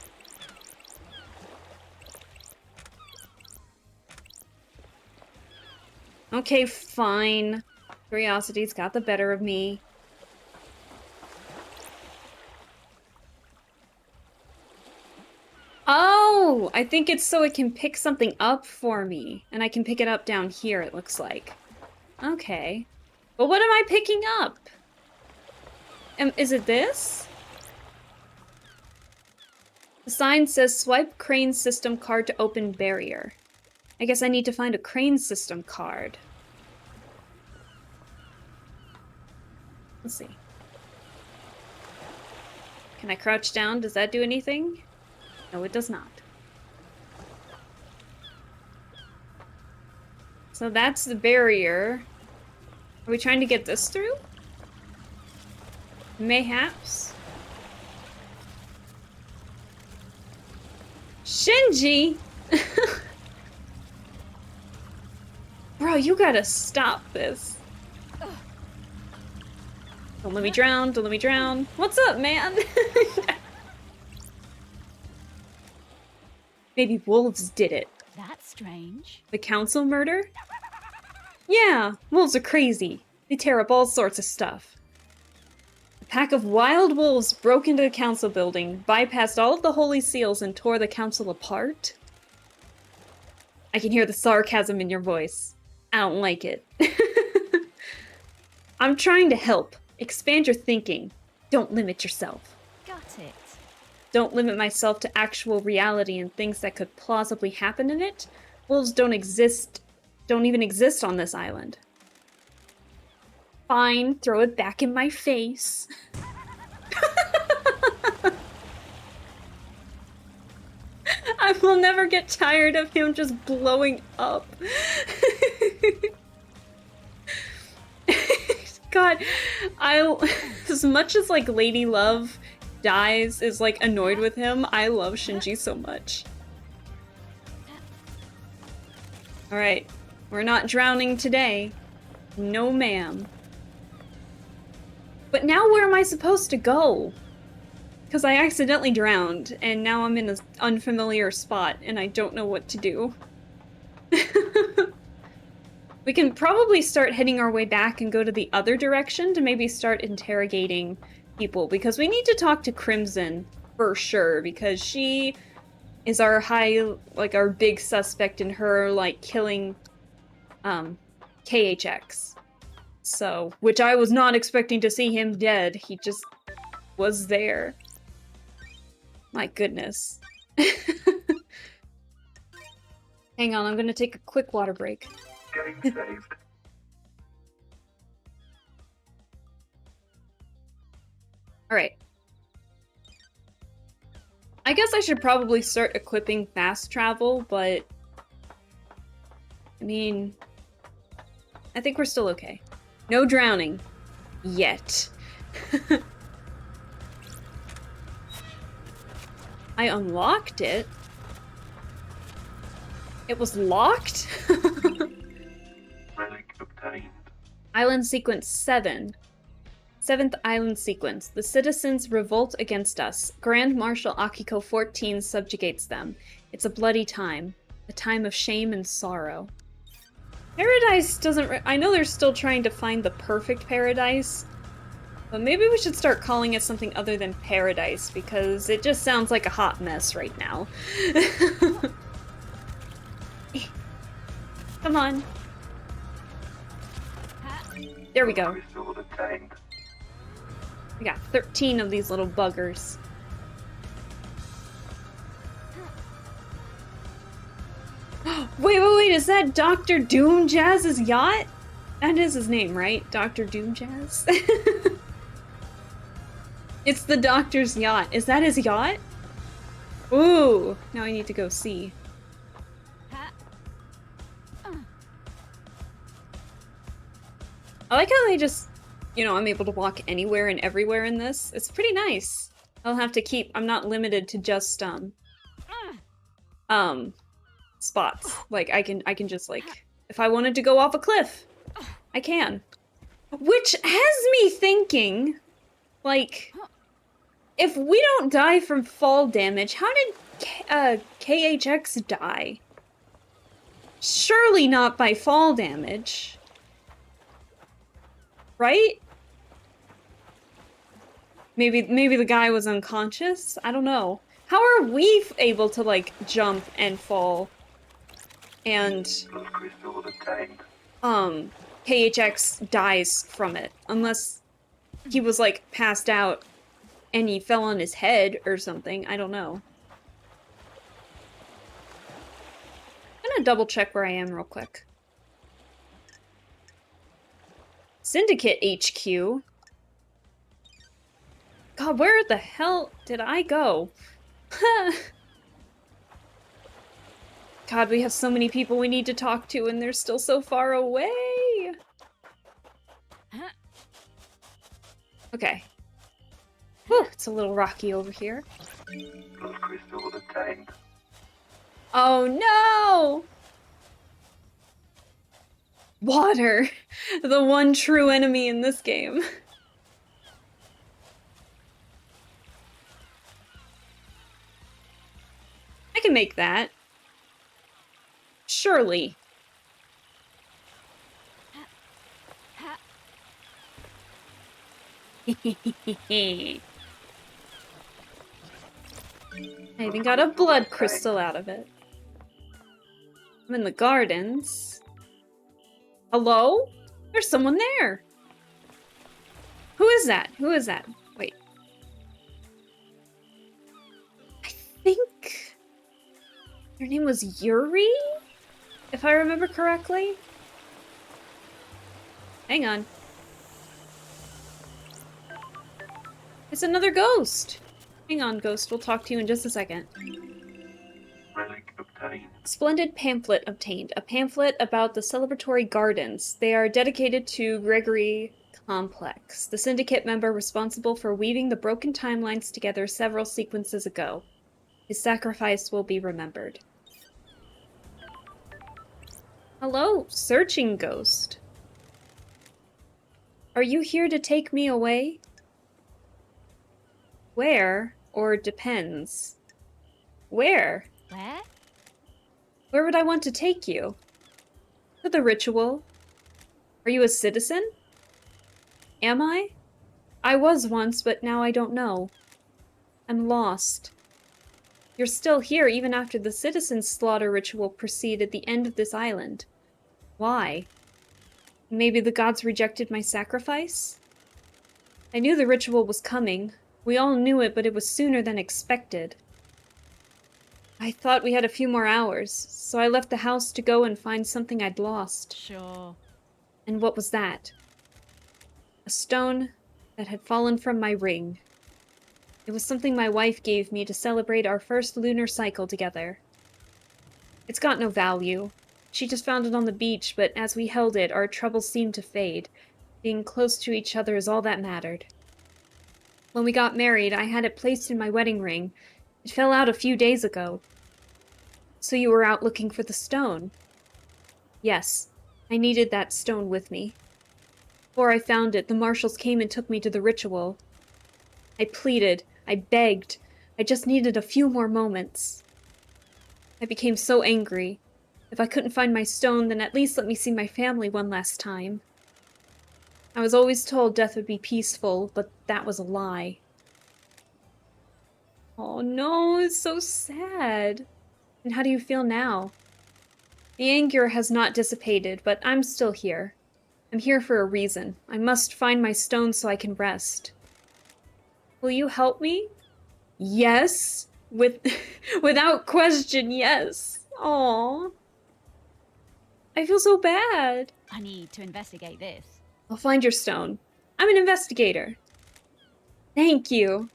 Okay, fine. Curiosity's got the better of me. Oh, I think it's so it can pick something up for me. And I can pick it up down here, it looks like. Okay. But what am I picking up? Is it this? The sign says swipe crane system card to open barrier. I guess I need to find a crane system card. Let's see. Can I crouch down? Does that do anything? No, it does not. So that's the barrier. Are we trying to get this through? Mayhaps. Shinji! Bro, you gotta stop this. Don't let me drown, don't let me drown. What's up, man? Maybe wolves did it. That's strange. The council murder? Yeah, wolves are crazy. They tear up all sorts of stuff. A pack of wild wolves broke into the council building, bypassed all of the holy seals, and tore the council apart. I can hear the sarcasm in your voice. I don't like it. I'm trying to help. Expand your thinking. Don't limit yourself. Got it. Don't limit myself to actual reality and things that could plausibly happen in it. Wolves don't even exist on this island. Fine, throw it back in my face. I will never get tired of him just blowing up. God, as much as like Lady Love dies is like annoyed with him, I love Shinji so much. Alright, we're not drowning today. No ma'am. But now where am I supposed to go? Because I accidentally drowned, and now I'm in an unfamiliar spot, and I don't know what to do. We can probably start heading our way back and go to the other direction to maybe start interrogating people, because we need to talk to Crimson for sure, because she is our our big suspect in her, like, killing, KHX. So, which I was not expecting to see him dead. He just was there. My goodness. Hang on, I'm gonna take a quick water break. Getting saved. Alright. I guess I should probably start equipping fast travel, but... I mean... I think we're still okay. No drowning. Yet. I unlocked it? It was locked? Relic obtained. Island Sequence 7. 7th Island Sequence. The citizens revolt against us. Grand Marshal Akiko 14 subjugates them. It's a bloody time. A time of shame and sorrow. Paradise doesn't... I know they're still trying to find the perfect paradise, but maybe we should start calling it something other than paradise, because it just sounds like a hot mess right now. Come on. There we go. Resort obtained. We got 13 of these little buggers. Wait, is that Dr. Doom Jazz's yacht? That is his name, right? Dr. Doom Jazz? It's the Doctor's yacht. Is that his yacht? Ooh, now I need to go see. I like how they just, you know, I'm able to walk anywhere and everywhere in this. It's pretty nice. I'll have to keep, I'm not limited to just, spots. Like, I can just, like, if I wanted to go off a cliff, I can. Which has me thinking, like, if we don't die from fall damage, how did KHX die? Surely not by fall damage. Right? Maybe the guy was unconscious? I don't know. How are we able to, like, jump and fall? And, Plus crystal obtained. KHX dies from it. Unless he was, like, passed out and he fell on his head or something. I don't know. I'm gonna double check where I am real quick. Syndicate HQ. God, where the hell did I go? God, we have so many people we need to talk to and they're still so far away. Okay. Whew, it's a little rocky over here. Plus crystal obtained. Oh no! Water! The one true enemy in this game. I can make that. Surely. I even got a blood crystal out of it. I'm in the gardens. Hello? There's someone there. Who is that? Who is that? Wait. I think her name was Yuri? If I remember correctly. Hang on. It's another ghost. Hang on, ghost. We'll talk to you in just a second. Relic obtained. Splendid pamphlet obtained. A pamphlet about the celebratory gardens. They are dedicated to Gregory Complex, the syndicate member responsible for weaving the broken timelines together several sequences ago. His sacrifice will be remembered. Hello, searching ghost. Are you here to take me away? Where, or depends? Where? Where? Where would I want to take you? To the ritual. Are you a citizen? Am I? I was once, but now I don't know. I'm lost. You're still here even after the citizen slaughter ritual preceded the end of this island. Why? Maybe the gods rejected my sacrifice? I knew the ritual was coming. We all knew it, but it was sooner than expected. I thought we had a few more hours, so I left the house to go and find something I'd lost. Sure. And what was that? A stone that had fallen from my ring. It was something my wife gave me to celebrate our first lunar cycle together. It's got no value. She just found it on the beach, but as we held it, our troubles seemed to fade. Being close to each other is all that mattered. When we got married, I had it placed in my wedding ring. It fell out a few days ago. So you were out looking for the stone? Yes, I needed that stone with me. Before I found it, the marshals came and took me to the ritual. I pleaded, I begged, I just needed a few more moments. I became so angry. If I couldn't find my stone, then at least let me see my family one last time. I was always told death would be peaceful, but that was a lie. Oh no, it's so sad. And how do you feel now? The anger has not dissipated, but I'm still here. I'm here for a reason. I must find my stone so I can rest. Will you help me? Yes. Without question, yes. Aww. I feel so bad. I need to investigate this. I'll find your stone. I'm an investigator. Thank you.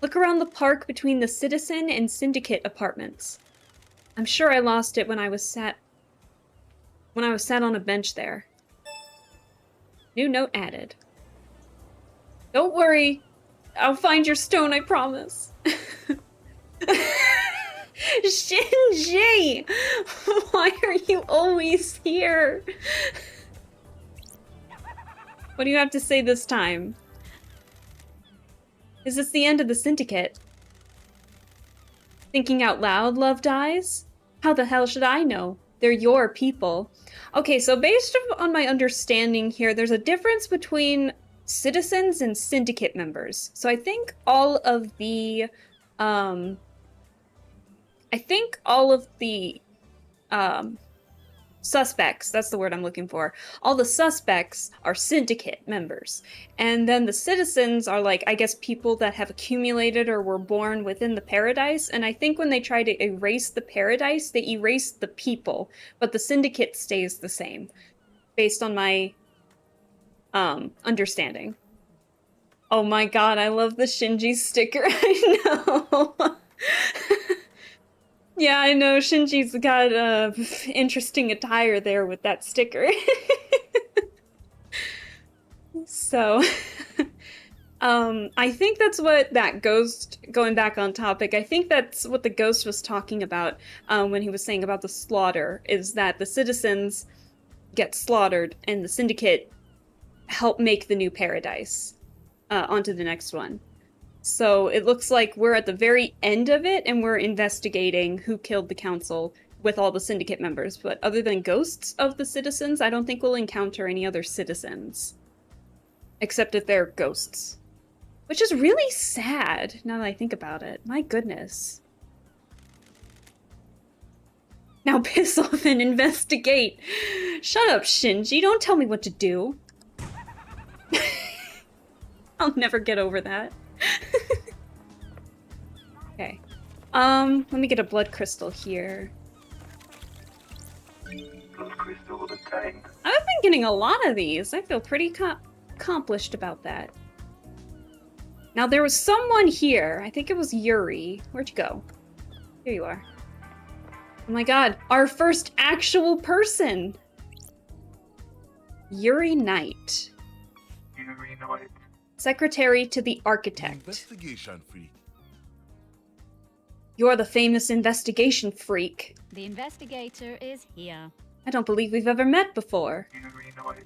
Look around the park between the Citizen and Syndicate apartments. I'm sure I lost it when I was sat on a bench there. New note added. Don't worry. I'll find your stone, I promise. Shinji! Why are you always here? What do you have to say this time? Is this the end of the Syndicate? Thinking out loud, Love Dies? How the hell should I know? They're your people. Okay, so based on my understanding here, there's a difference between citizens and Syndicate members. So I think all of the I think all of the suspects, that's the word I'm looking for, all the suspects are syndicate members. And then the citizens are like, I guess, people that have accumulated or were born within the paradise. And I think when they try to erase the paradise, they erase the people, but the syndicate stays the same, based on my understanding. Oh my god, I love the Shinji sticker. I know. Yeah, I know. Shinji's got interesting attire there with that sticker. So, I think that's what that ghost, going back on topic, I think that's what the ghost was talking about when he was saying about the slaughter, is that the citizens get slaughtered and the syndicate help make the new paradise onto the next one. So it looks like we're at the very end of it, and we're investigating who killed the council with all the syndicate members. But other than ghosts of the citizens, I don't think we'll encounter any other citizens. Except if they're ghosts. Which is really sad, now that I think about it. My goodness. Now piss off and investigate. Shut up, Shinji. Don't tell me what to do. I'll never get over that. Okay. Let me get a blood crystal here. Blood crystal obtained. I've been getting a lot of these. I feel pretty accomplished about that. Now, there was someone here. I think it was Yuri. Where'd you go? Here you are. Oh my god, our first actual person! Yuri Knight. Yuri Knight. Secretary to the Architect. Investigation freak. You're the famous investigation freak. The investigator is here. I don't believe we've ever met before. Yuri Knight.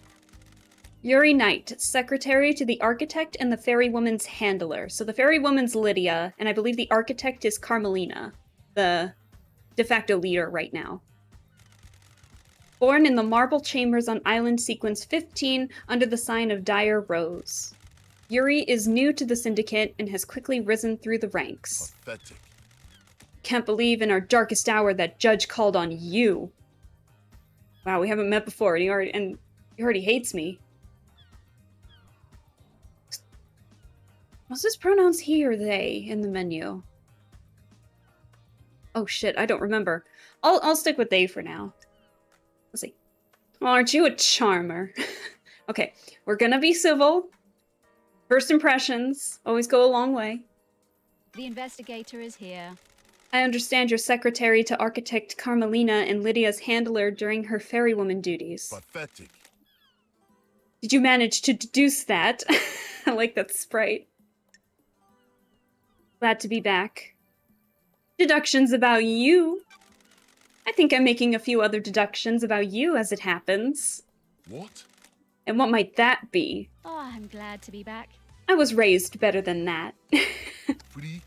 Yuri Knight, Secretary to the Architect and the Fairy Woman's Handler. So the Fairy Woman's Lydia, and I believe the Architect is Carmelina, the de facto leader right now. Born in the Marble Chambers on Island Sequence 15 under the sign of Dire Rose. Yuri is new to the Syndicate and has quickly risen through the ranks. Pathetic. Can't believe in our darkest hour that Judge called on you. Wow, we haven't met before, and he already hates me. Was his pronouns he or they in the menu? Oh shit, I don't remember. I'll stick with they for now. Let's see. Oh, aren't you a charmer? Okay, we're gonna be civil. First impressions always go a long way. The investigator is here. I understand you're secretary to Architect Carmelina and Lydia's handler during her fairy woman duties. Pathetic. Did you manage to deduce that? I like that sprite. Glad to be back. Deductions about you. I think I'm making a few other deductions about you as it happens. What? And what might that be? Oh, I'm glad to be back. I was raised better than that. Freak?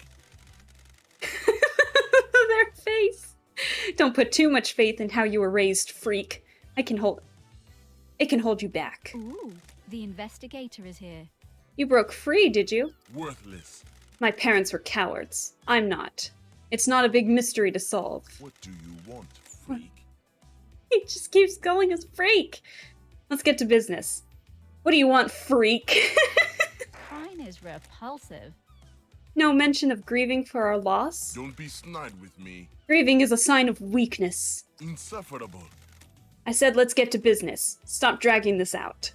Their face. Don't put too much faith in how you were raised, freak. It can hold you back. Ooh, the investigator is here. You broke free, did you? Worthless. My parents were cowards. I'm not. It's not a big mystery to solve. What do you want, freak? He just keeps calling us freak. Let's get to business. What do you want, freak? Crying is repulsive. No mention of grieving for our loss? Don't be snide with me. Grieving is a sign of weakness. Insufferable. I said let's get to business. Stop dragging this out.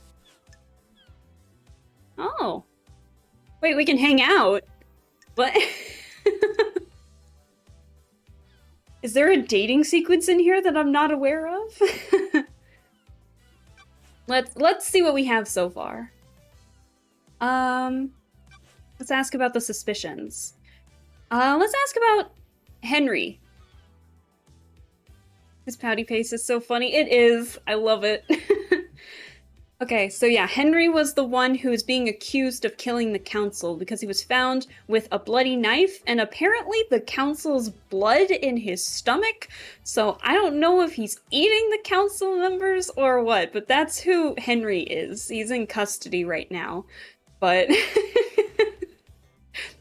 Oh. Wait, we can hang out? What? Is there a dating sequence in here that I'm not aware of? Let's see what we have so far. Let's ask about the suspicions. Let's ask about Henry. His pouty face is so funny. It is. I love it. Okay, so yeah, Henry was the one who was being accused of killing the council because he was found with a bloody knife and apparently the council's blood in his stomach. So I don't know if he's eating the council members or what, but that's who Henry is. He's in custody right now. But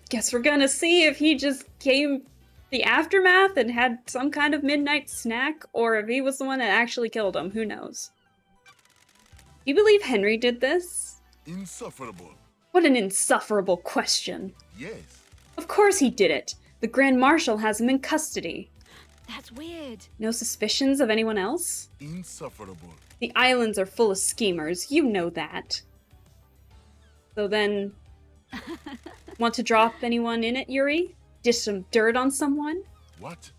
guess we're gonna see if he just came the aftermath and had some kind of midnight snack, or if he was the one that actually killed him. Who knows? You believe Henry did this? Insufferable. What an insufferable question. Yes. Of course he did it. The Grand Marshal has him in custody. That's weird. No suspicions of anyone else? Insufferable. The islands are full of schemers, you know that. So then, want to drop anyone in it, Yuri? Dish some dirt on someone? What?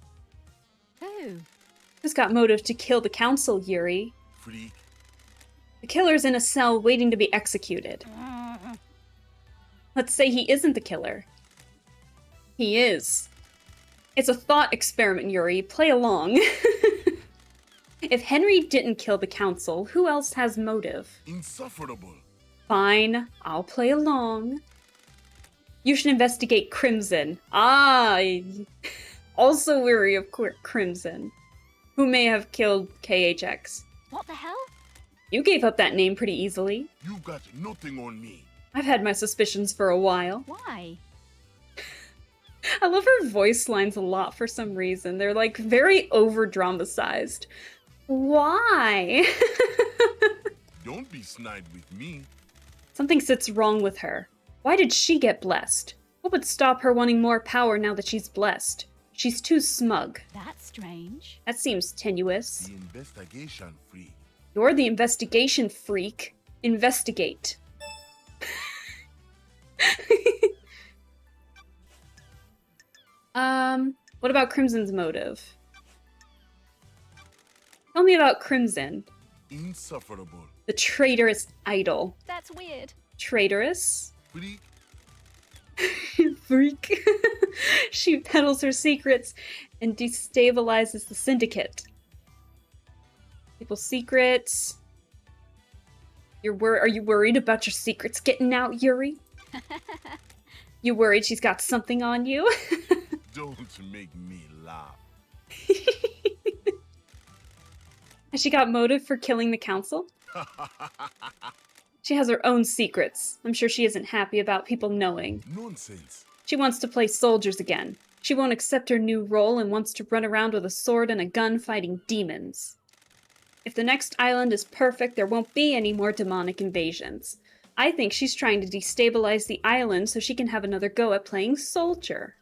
Who? Who's got motive to kill the council, Yuri? Freak. The killer's in a cell waiting to be executed. Let's say he isn't the killer. He is. It's a thought experiment, Yuri. Play along. If Henry didn't kill the council, who else has motive? Insufferable. Fine, I'll play along. You should investigate Crimson. Ah, also weary of Crimson, who may have killed KHX. What the hell? You gave up that name pretty easily. You got nothing on me. I've had my suspicions for a while. Why? I love her voice lines a lot for some reason. They're like very over-dramatized. Why? Don't be snide with me. Something sits wrong with her. Why did she get blessed? What would stop her wanting more power now that she's blessed? She's too smug. That's strange. That seems tenuous. The investigation freak. You're the investigation freak. Investigate. What about Crimson's motive? Tell me about Crimson, Insufferable. the traitorous idol. That's weird. Traitorous? Freak. Freak. She peddles her secrets and destabilizes the syndicate. People's secrets. Are you worried about your secrets getting out, Yuri? You worried she's got something on you? Don't make me laugh. Has she got motive for killing the council? She has her own secrets. I'm sure she isn't happy about people knowing. Nonsense. She wants to play soldiers again. She won't accept her new role and wants to run around with a sword and a gun fighting demons. If the next island is perfect, there won't be any more demonic invasions. I think she's trying to destabilize the island so she can have another go at playing soldier.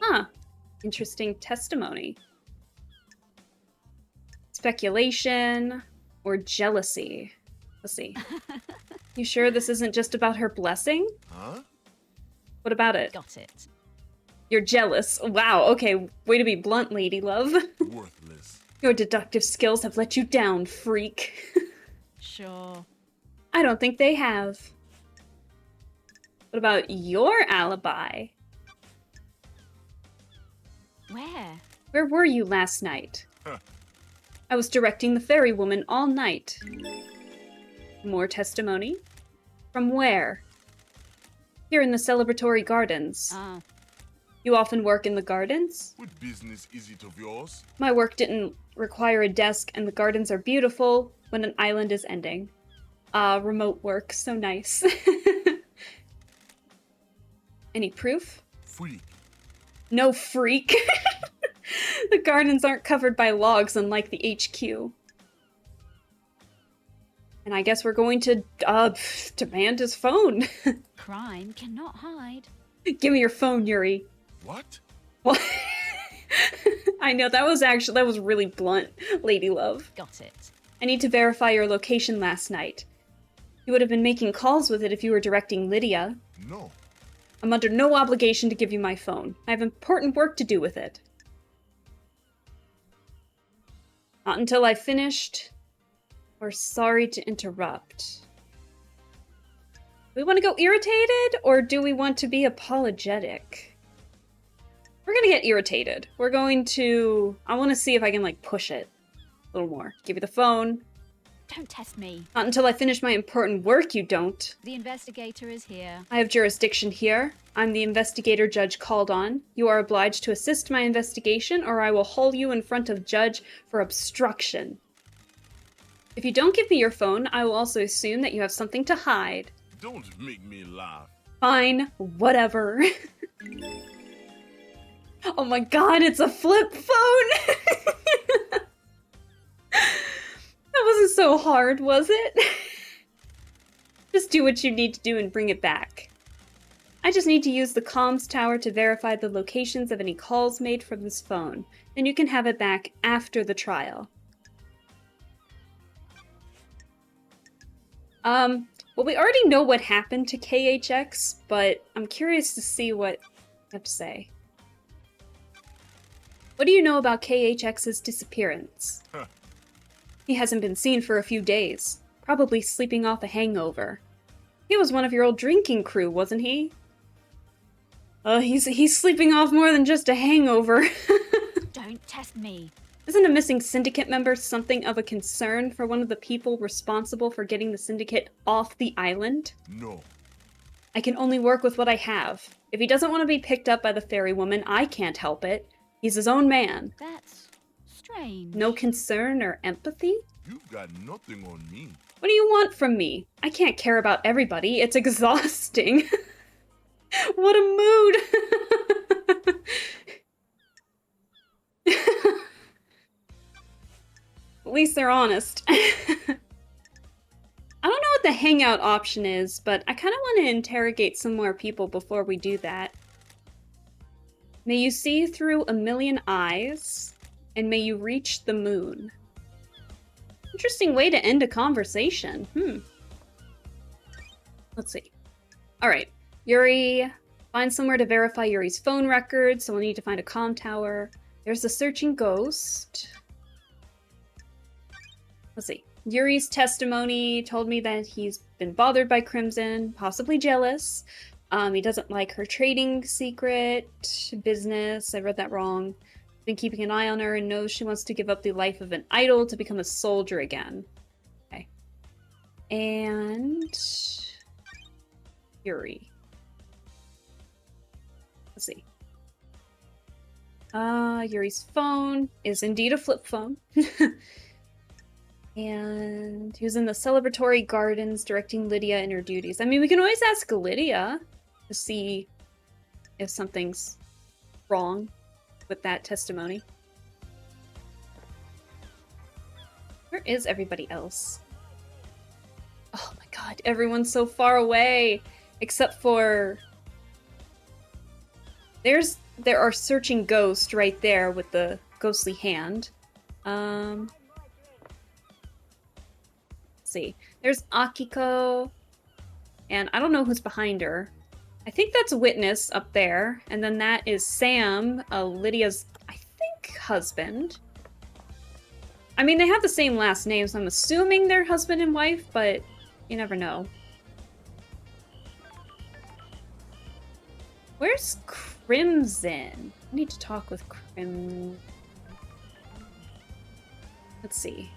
Huh. Interesting testimony. Speculation or jealousy. Let's see. You sure this isn't just about her blessing? Huh? What about it? Got it. You're jealous. Wow, okay, way to be blunt, lady love. Worthless. Your deductive skills have let you down, freak. Sure. I don't think they have. What about your alibi? Where? Where were you last night? Huh. I was directing the ferry woman all night. More testimony? From where? Here in the celebratory gardens. Ah, You often work in the gardens? What business is it of yours? My work didn't require a desk, and the gardens are beautiful when an island is ending. Remote work, so nice. Any proof? Freak. No, freak. The gardens aren't covered by logs, unlike the HQ. And I guess we're going to, demand his phone. crime cannot hide. Give me your phone, Yuri. What? Well, I know, that was really blunt, lady love. Got it. I need to verify your location last night. You would have been making calls with it if you were directing Lydia. No. I'm under no obligation to give you my phone. I have important work to do with it. Not until I've finished. Or sorry to interrupt. Do we want to go irritated, or do we want to be apologetic? We're gonna get irritated. We're going to... I want to see if I can, like, push it a little more. Give you the phone. Don't test me. Not until I finish my important work, you don't. The investigator is here. I have jurisdiction here. I'm the investigator Judge called on. You are obliged to assist my investigation, or I will haul you in front of Judge for obstruction. If you don't give me your phone, I will also assume that you have something to hide. Don't make me laugh. Fine, whatever. Oh my god, it's a flip phone! That wasn't so hard, was it? Just do what you need to do and bring it back. I just need to use the comms tower to verify the locations of any calls made from this phone. Then you can have it back after the trial. Well, we already know what happened to KHX, but I'm curious to see what they have to say. What do you know about KHX's disappearance? Huh. He hasn't been seen for a few days, probably sleeping off a hangover. He was one of your old drinking crew, wasn't he? He's sleeping off more than just a hangover. Don't test me. Isn't a missing syndicate member something of a concern for one of the people responsible for getting the syndicate off the island? No. I can only work with what I have. If he doesn't want to be picked up by the fairy woman, I can't help it. He's his own man. That's strange. No concern or empathy? You've got nothing on me. What do you want from me? I can't care about everybody. It's exhausting. What a mood! At least they're honest. I don't know what the hangout option is, but I kind of want to interrogate some more people before we do that. May you see through a million eyes, and may you reach the moon. Interesting way to end a conversation. Let's see. Alright. Yuri, find somewhere to verify Yuri's phone records, so we'll need to find a comm tower. There's the searching ghost. Let's see. Yuri's testimony told me that he's been bothered by Crimson, possibly jealous. He doesn't like her trading secret business. I read that wrong. Been keeping an eye on her and knows she wants to give up the life of an idol to become a soldier again. Okay. And Yuri. Let's see. Yuri's phone is indeed a flip phone. And he was in the celebratory gardens directing Lydia in her duties. I mean, we can always ask Lydia to see if something's wrong with that testimony. Where is everybody else? Oh my god, everyone's so far away! Except for... There are searching ghosts right there with the ghostly hand. Let's see. There's Akiko. And I don't know who's behind her. I think that's Witness up there. And then that is Sam, Lydia's, I think, husband. I mean, they have the same last name, so I'm assuming they're husband and wife, but you never know. Where's Crimson? I need to talk with Crim... Let's see.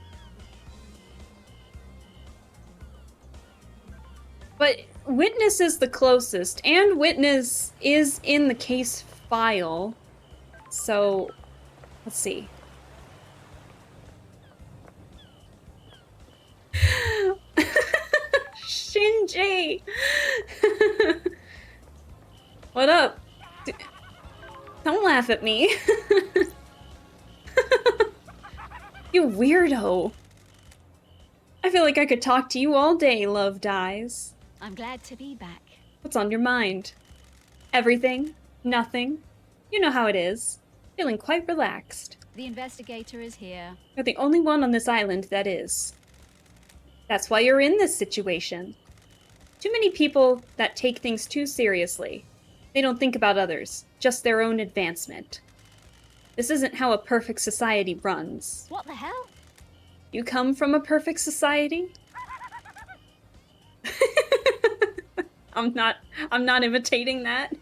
But Witness is the closest, and Witness is in the case file. So, let's see. Shinji! What up? Don't laugh at me. You weirdo. I feel like I could talk to you all day, Love Dies. I'm glad to be back. What's on your mind? Everything? Nothing? You know how it is. Feeling quite relaxed. The investigator is here. You're the only one on this island that is. That's why you're in this situation. Too many people that take things too seriously. They don't think about others, just their own advancement. This isn't how a perfect society runs. What the hell? You come from a perfect society? I'm not imitating that.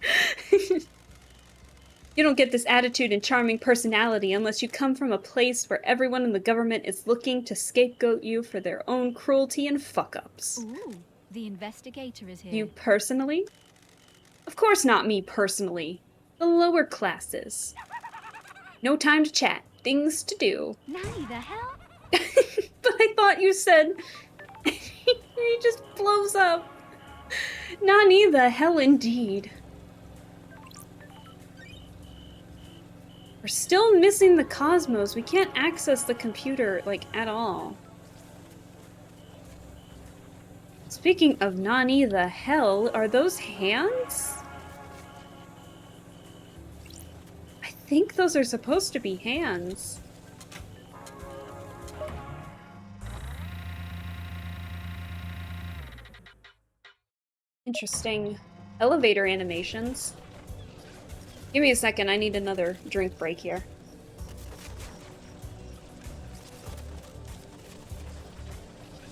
You don't get this attitude and charming personality unless you come from a place where everyone in the government is looking to scapegoat you for their own cruelty and fuck-ups. Ooh, the investigator is here. You personally? Of course not me personally. The lower classes. No time to chat. Things to do. Nanny, the hell? But I thought you said... He just blows up. Nani the hell indeed. We're still missing the cosmos. We can't access the computer, like, at all. Speaking of Nani, the hell, are those hands? I think those are supposed to be hands. Interesting. Elevator animations. Give me a second, I need another drink break here.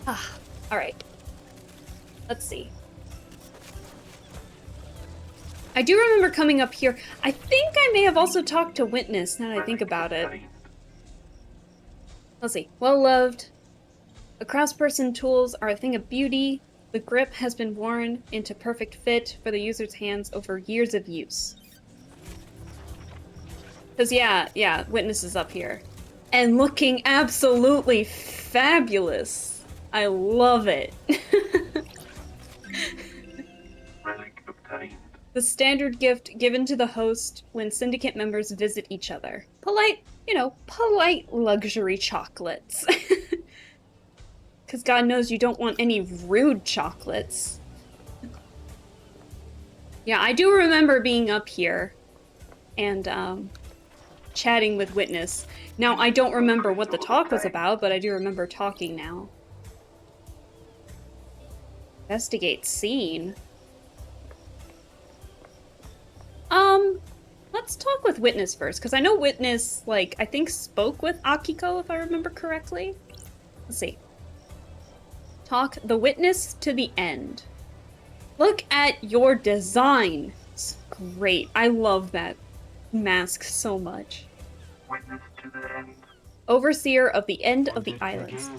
Ah, alright. Let's see. I do remember coming up here. I think I may have also talked to Witness, now that I think about it. Let's see. Well loved. The craftsperson tools are a thing of beauty. The grip has been worn into perfect fit for the user's hands over years of use. Because yeah, Witness is up here. And looking absolutely fabulous. I love it. Relic obtained. The standard gift given to the host when syndicate members visit each other. Polite, polite luxury chocolates. Because God knows you don't want any rude chocolates. Yeah, I do remember being up here and chatting with Witness. Now, I don't remember what the talk was about, but I do remember talking now. Investigate scene. Let's talk with Witness first, because I know Witness, like, I think spoke with Akiko, if I remember correctly. Let's see. Talk the Witness to the end. Look at your design. It's great. I love that mask so much. Witness to the end. Overseer of the end of the islands.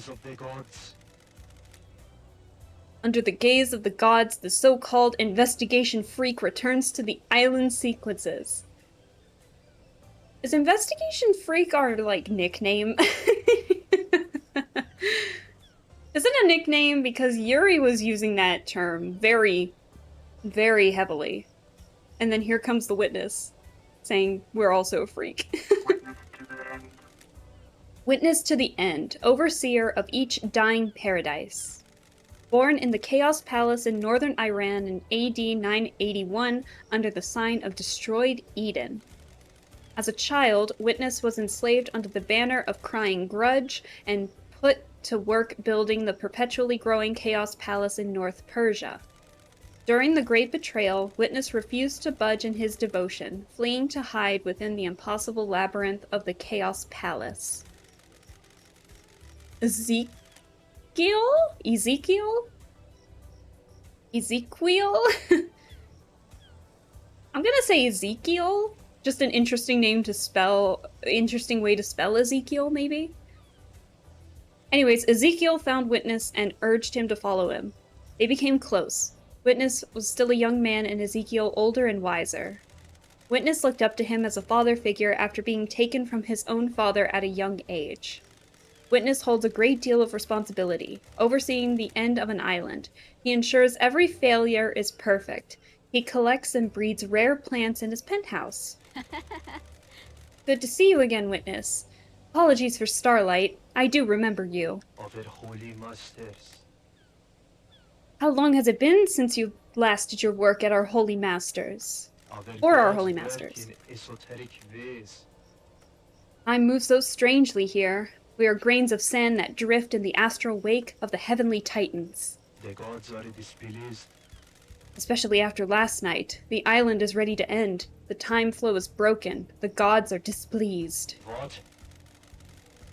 Under the gaze of the gods, the so-called investigation freak returns to the island sequences. Is investigation freak our, like, nickname? Is it a nickname? Because Yuri was using that term very, very heavily. And then here comes the Witness, saying, we're also a freak. Witness to the end. Witness to the end, overseer of each dying paradise. Born in the Chaos Palace in northern Iran in AD 981 under the sign of Destroyed Eden. As a child, Witness was enslaved under the banner of Crying Grudge and put to work building the perpetually growing Chaos Palace in North Persia. During the Great Betrayal, Witness refused to budge in his devotion, fleeing to hide within the impossible labyrinth of the Chaos Palace. Ezekiel? I'm gonna say Ezekiel. Just an interesting name to spell, interesting way to spell Ezekiel, maybe? Anyways, Ezekiel found Witness and urged him to follow him. They became close. Witness was still a young man and Ezekiel older and wiser. Witness looked up to him as a father figure after being taken from his own father at a young age. Witness holds a great deal of responsibility, overseeing the end of an island. He ensures every failure is perfect. He collects and breeds rare plants in his penthouse. Good to see you again, Witness. Apologies for Starlight. I do remember you. Our holy masters. How long has it been since you last did your work at our holy masters? Or our holy masters? In esoteric ways. Time moves so strangely here. We are grains of sand that drift in the astral wake of the heavenly titans. The gods are displeased. Especially after last night. The island is ready to end. The time flow is broken. The gods are displeased. What?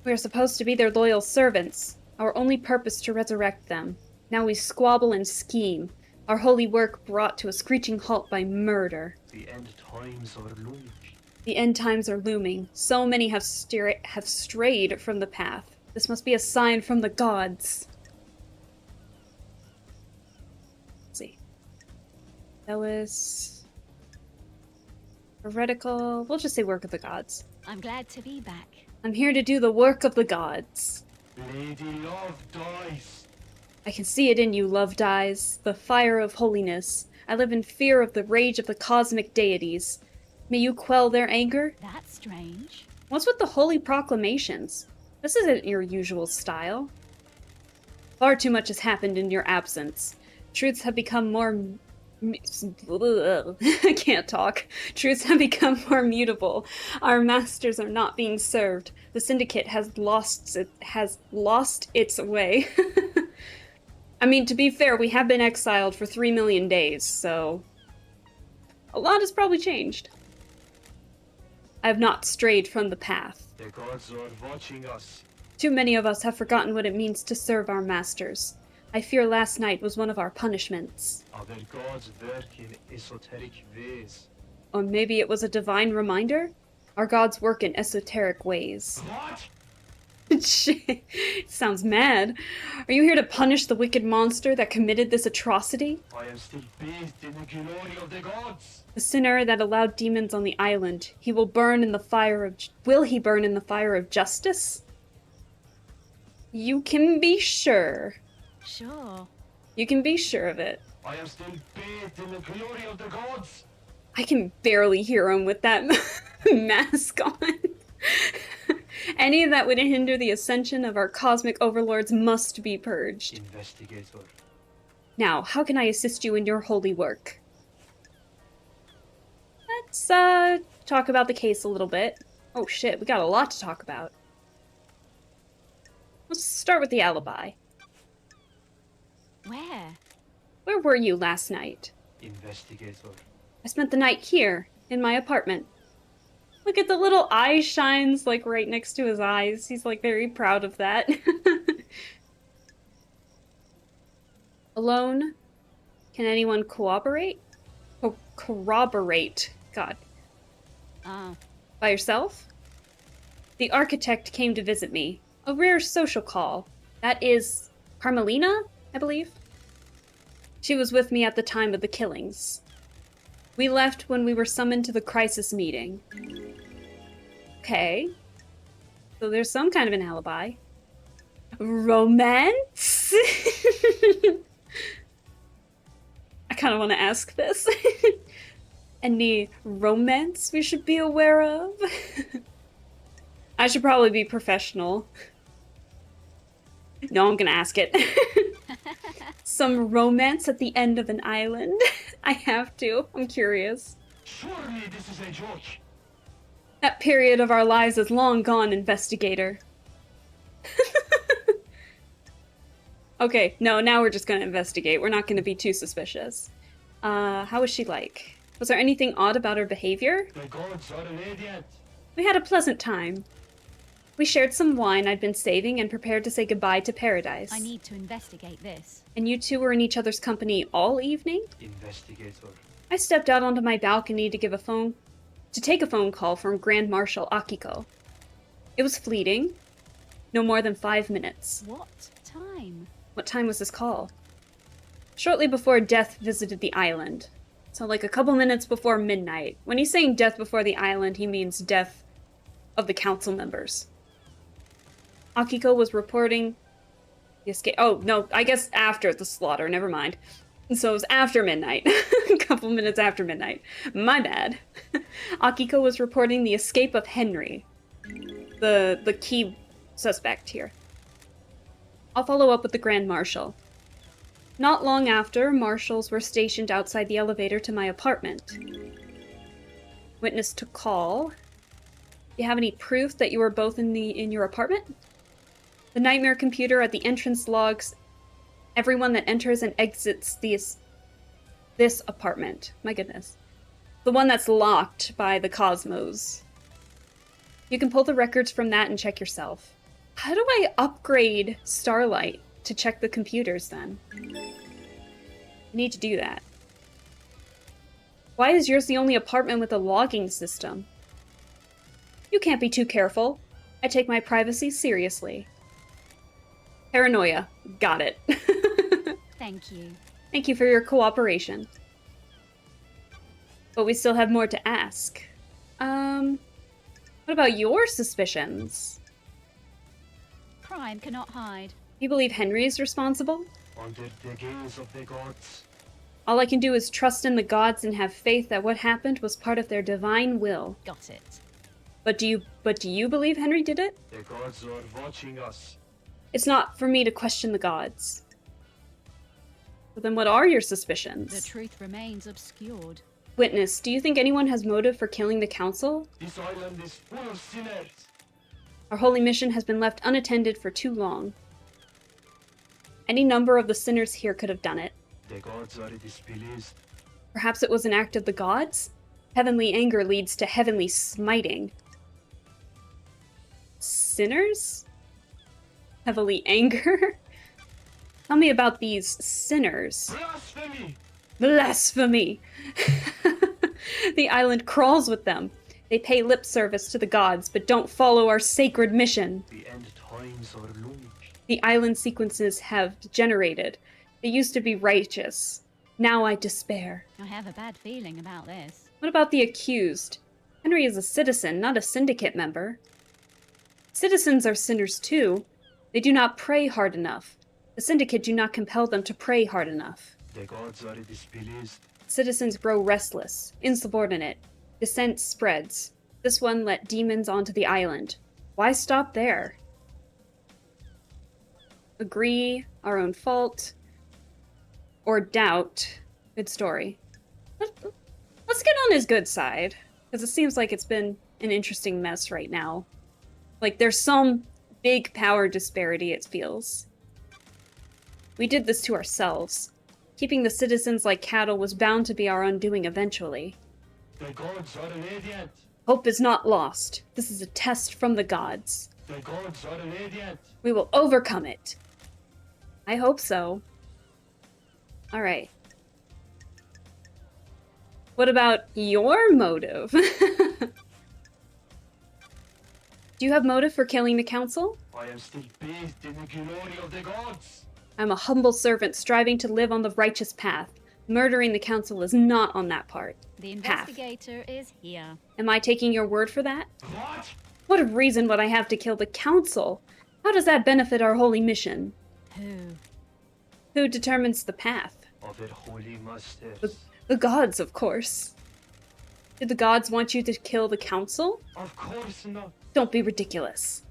We are supposed to be their loyal servants. Our only purpose to resurrect them. Now we squabble and scheme. Our holy work brought to a screeching halt by murder. The end times are looming. The end times are looming. So many have strayed from the path. This must be a sign from the gods. Let's see. Zealous. Heretical. We'll just say work of the gods. I'm glad to be back. I'm here to do the work of the gods. Lady Love dies. I can see it in you, Love Dies, the fire of holiness. I live in fear of the rage of the cosmic deities. May you quell their anger? That's strange. What's with the holy proclamations? This isn't your usual style. Far too much has happened in your absence. Truths have become more... I can't talk. Truths have become more mutable. Our masters are not being served. The Syndicate has lost its way. I mean, to be fair, we have been exiled for 3 million days, so... a lot has probably changed. I have not strayed from the path. The gods are watching us. Too many of us have forgotten what it means to serve our masters. I fear last night was one of our punishments. Our gods work in esoteric ways. Or maybe it was a divine reminder? Our gods work in esoteric ways. What? Shit, sounds mad. Are you here to punish the wicked monster that committed this atrocity? I am still bathed in the glory of the gods. The sinner that allowed demons on the island, he will burn in the fire of... Will he burn in the fire of justice? You can be sure. Sure. You can be sure of it. I am still bathed in the glory of the gods. I can barely hear him with that mask on. Any that would hinder the ascension of our cosmic overlords must be purged. Investigator. Now, how can I assist you in your holy work? Let's, talk about the case a little bit. Oh shit, we got a lot to talk about. Let's start with the alibi. Where? Where were you last night? Investigator. I spent the night here, in my apartment. Look at the little eye shines, like, right next to his eyes. He's, like, very proud of that. Alone? Can anyone cooperate? Oh, corroborate. God. Oh. By yourself? The architect came to visit me. A rare social call. That is Carmelina, I believe. She was with me at the time of the killings. We left when we were summoned to the crisis meeting. Okay. So there's some kind of an alibi. Romance? I kind of want to ask this. Any romance we should be aware of? I should probably be professional. No, I'm gonna ask it. Some romance at the end of an island? I have to. I'm curious. Surely this is a joke. That period of our lives is long gone, investigator. Okay, no, now we're just gonna investigate. We're not gonna be too suspicious. How was she like? Was there anything odd about her behavior? The gods are radiant. We had a pleasant time. We shared some wine I'd been saving and prepared to say goodbye to paradise. I need to investigate this. And you two were in each other's company all evening? Investigator. I stepped out onto my balcony to take a phone call from Grand Marshal Akiko. It was fleeting. No more than 5 minutes. What time? What time was this call? Shortly before death visited the island. So like a couple minutes before midnight. When he's saying death before the island, he means death of the council members. Akiko was reporting the escape. Oh, no, I guess after the slaughter, never mind. So it was after midnight. A couple minutes after midnight. My bad. Akiko was reporting the escape of Henry, the key suspect here. I'll follow up with the Grand Marshal. Not long after, marshals were stationed outside the elevator to my apartment. Witness to call. Do you have any proof that you were both in your apartment? The nightmare computer at the entrance logs everyone that enters and exits this apartment. My goodness. The one that's locked by the Cosmos. You can pull the records from that and check yourself. How do I upgrade Starlight to check the computers then? I need to do that. Why is yours the only apartment with a logging system? You can't be too careful. I take my privacy seriously. Paranoia. Got it. Thank you. Thank you for your cooperation. But we still have more to ask. What about your suspicions? Crime cannot hide. You believe Henry is responsible? Under the gaze of the gods. All I can do is trust in the gods and have faith that what happened was part of their divine will. Got it. But do you believe Henry did it? The gods are watching us. It's not for me to question the gods. But then what are your suspicions? The truth remains obscured. Witness, do you think anyone has motive for killing the council? This island is full of sinners. Our holy mission has been left unattended for too long. Any number of the sinners here could have done it. The gods are displeased. Perhaps it was an act of the gods? Heavenly anger leads to heavenly smiting. Sinners? Heavenly anger? Tell me about these sinners. Blasphemy! Blasphemy! The island crawls with them. They pay lip service to the gods, but don't follow our sacred mission. The end times are looming. The island sequences have degenerated. They used to be righteous. Now I despair. I have a bad feeling about this. What about the accused? Henry is a citizen, not a syndicate member. Citizens are sinners too. They do not pray hard enough. The syndicate do not compel them to pray hard enough. The gods are displeased. Citizens grow restless, insubordinate. Dissent spreads. This one let demons onto the island. Why stop there? Agree, our own fault. Or doubt. Good story. Let's get on his good side. Because it seems like it's been an interesting mess right now. Like, there's some big power disparity, it feels. We did this to ourselves. Keeping the citizens like cattle was bound to be our undoing eventually. The gods are radiant. Hope is not lost. This is a test from the gods. The gods are radiant. We will overcome it. I hope so. Alright. What about your motive? Do you have motive for killing the council? I am still bathed in the glory of the gods. I'm a humble servant striving to live on the righteous path. Murdering the council is not on that part. The Path. investigator is here. Am I taking your word for that? What? What reason would I have to kill the council? How does that benefit our holy mission? Who? Who determines the path? Our holy masters. The gods, of course. Did the gods want you to kill the council? Of course not. Don't be ridiculous.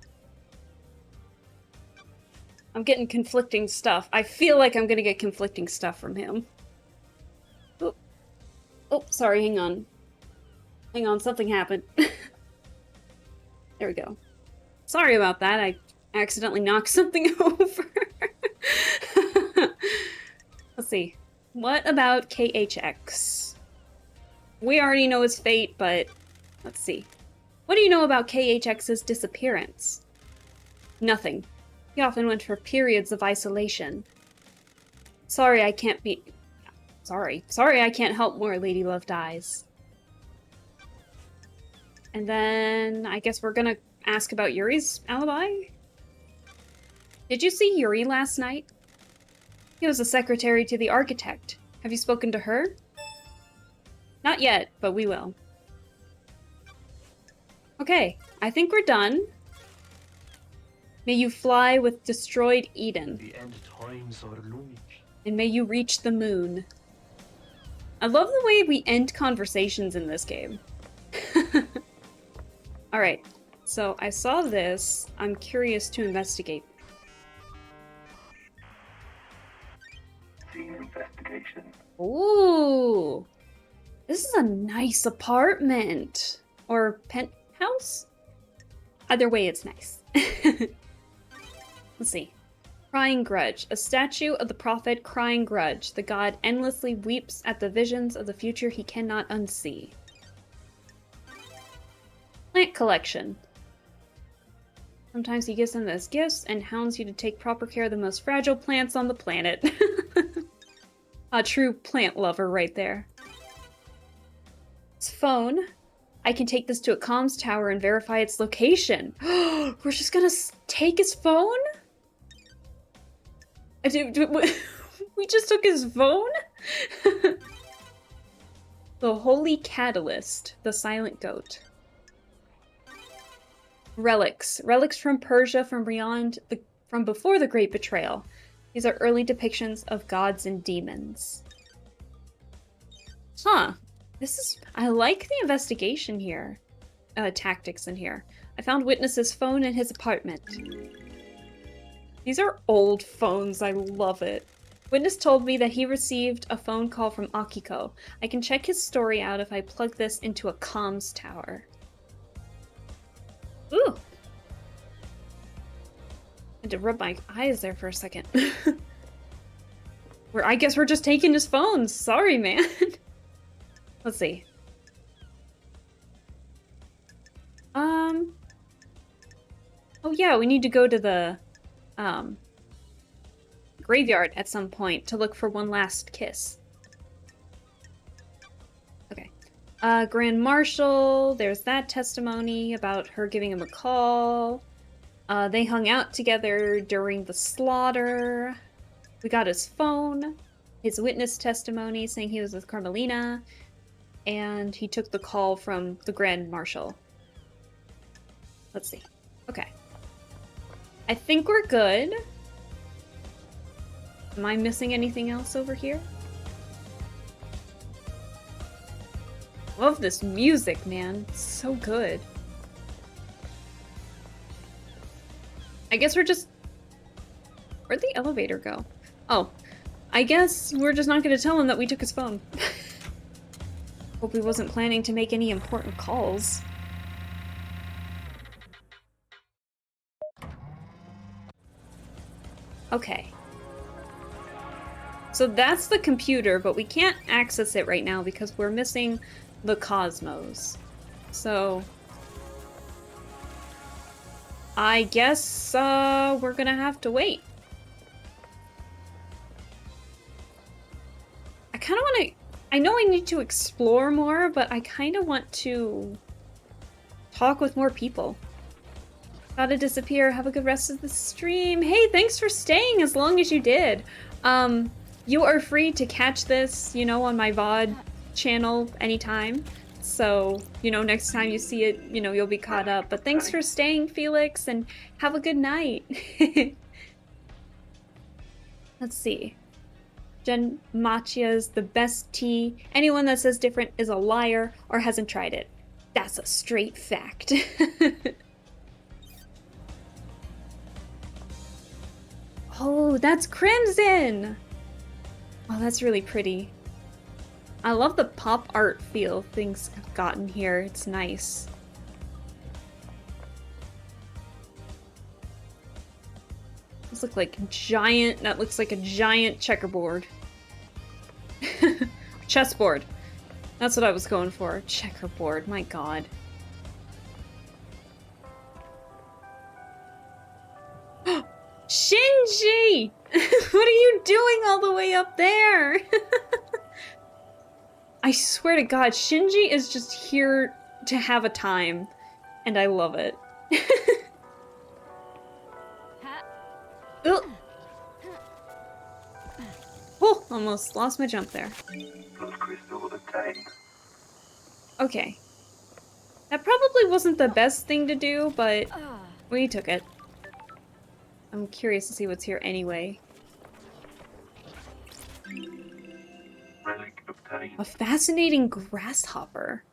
I'm getting conflicting stuff. I feel like I'm gonna get conflicting stuff from him. Oh, oh, sorry, hang on. Hang on, something happened. There we go. Sorry about that, I accidentally knocked something over. Let's see. What about KHX? We already know his fate, but let's see. What do you know about KHX's disappearance? Nothing. He often went for periods of isolation. Sorry I can't be... Sorry I can't help more, Lady Love dies. And then I guess we're gonna ask about Yuri's alibi? Did you see Yuri last night? He was the secretary to the architect. Have you spoken to her? Not yet, but we will. Okay, I think we're done. May you fly with destroyed Eden, The end times are looming. and may you reach the moon. I love the way we end conversations in this game. Alright, so I saw this. I'm curious to investigate. Scene investigation. Ooh! This is a nice apartment! Or penthouse? Either way, it's nice. Let's see. Crying Grudge. A statue of the prophet Crying Grudge. The god endlessly weeps at the visions of the future he cannot unsee. Plant collection. Sometimes he gives them as gifts and hounds you to take proper care of the most fragile plants on the planet. A true plant lover right there. His phone. I can take this to a comms tower and verify its location. We're just gonna take his phone? We just took his phone? The Holy Catalyst. The Silent Goat. Relics. Relics from Persia from from before the Great Betrayal. These are early depictions of gods and demons. Huh. I like the investigation here. Tactics in here. I found Witness's phone in his apartment. These are old phones. I love it. Witness told me that he received a phone call from Akiko. I can check his story out if I plug this into a comms tower. Ooh. I had to rub my eyes there for a second. I guess we're just taking his phones. Sorry, man. Let's see. Oh yeah, we need to go to the graveyard at some point to look for one last kiss. Okay. Grand Marshal, there's that testimony about her giving him a call. They hung out together during the slaughter. We got his phone, his witness testimony saying he was with Carmelina, and he took the call from the Grand Marshal. Let's see. Okay. I think we're good. Am I missing anything else over here? Love this music, man. It's so good. I guess we're just... Where'd the elevator go? Oh. I guess we're just not gonna tell him that we took his phone. Hope he wasn't planning to make any important calls. Okay. So that's the computer, but we can't access it right now because we're missing the Cosmos. So... I guess, we're gonna have to wait. I kinda wanna... I know I need to explore more, but I kinda want to... talk with more people. Gotta disappear. Have a good rest of the stream. Hey, thanks for staying as long as you did. You are free to catch this, you know, on my VOD channel anytime. So, you know, next time you see it, you know, you'll be caught up. But thanks for staying, Felix, and have a good night. Let's see. Gen Machia's the best tea. Anyone that says different is a liar or hasn't tried it. That's a straight fact. Oh, that's Crimson! Oh, that's really pretty. I love the pop art feel things have gotten here. It's nice. Those look like giant... That looks like a giant checkerboard. Chessboard. That's what I was going for. Checkerboard. My god. Shinji! What are you doing all the way up there? I swear to god, Shinji is just here to have a time, and I love it. Oh, almost lost my jump there. Blood crystal obtained. Okay. That probably wasn't the best thing to do, but we took it. I'm curious to see what's here anyway. Relic obtained. A fascinating grasshopper.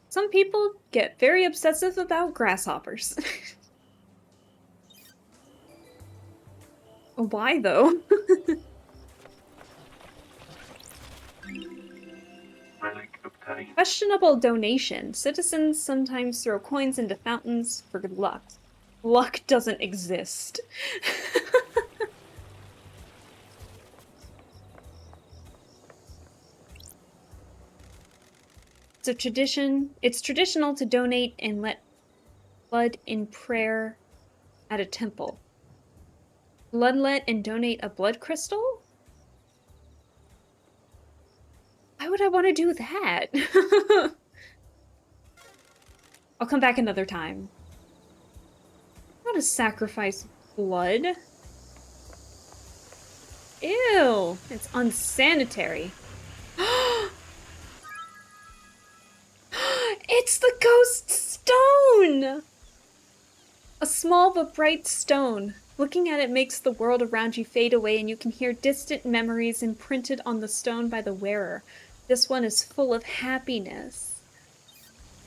Some people get very obsessive about grasshoppers. Why though? Relic obtained. Questionable donation. Citizens sometimes throw coins into fountains for good luck. Luck doesn't exist. It's traditional to donate and let blood in prayer at a temple. Bloodlet and donate a blood crystal? Why would I want to do that? I'll come back another time. I want to sacrifice blood. Ew, it's unsanitary. It's the ghost stone! A small but bright stone. Looking at it makes the world around you fade away and you can hear distant memories imprinted on the stone by the wearer. This one is full of happiness.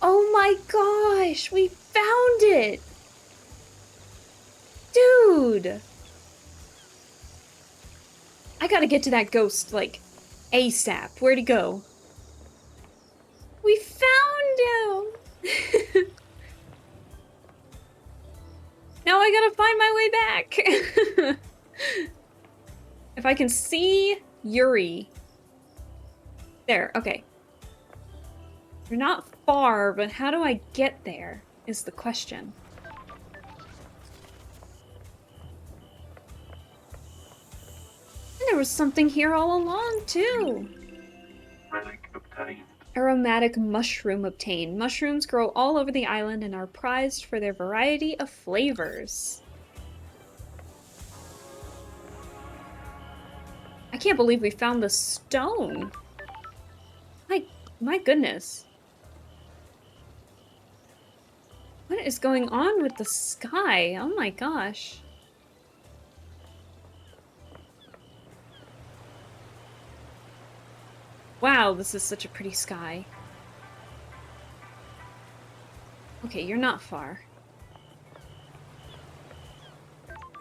Oh my gosh, we found it! Dude! I gotta get to that ghost, like, ASAP. Where'd he go? We found him! Now I gotta find my way back! If I can see Yuri. There, okay. You're not far, but how do I get there is the question. And there was something here all along, too. Relic obtained. Aromatic mushroom obtained. Mushrooms grow all over the island and are prized for their variety of flavors. I can't believe we found the stone. My goodness. What is going on with the sky? Oh my gosh. Wow, this is such a pretty sky. Okay, you're not far.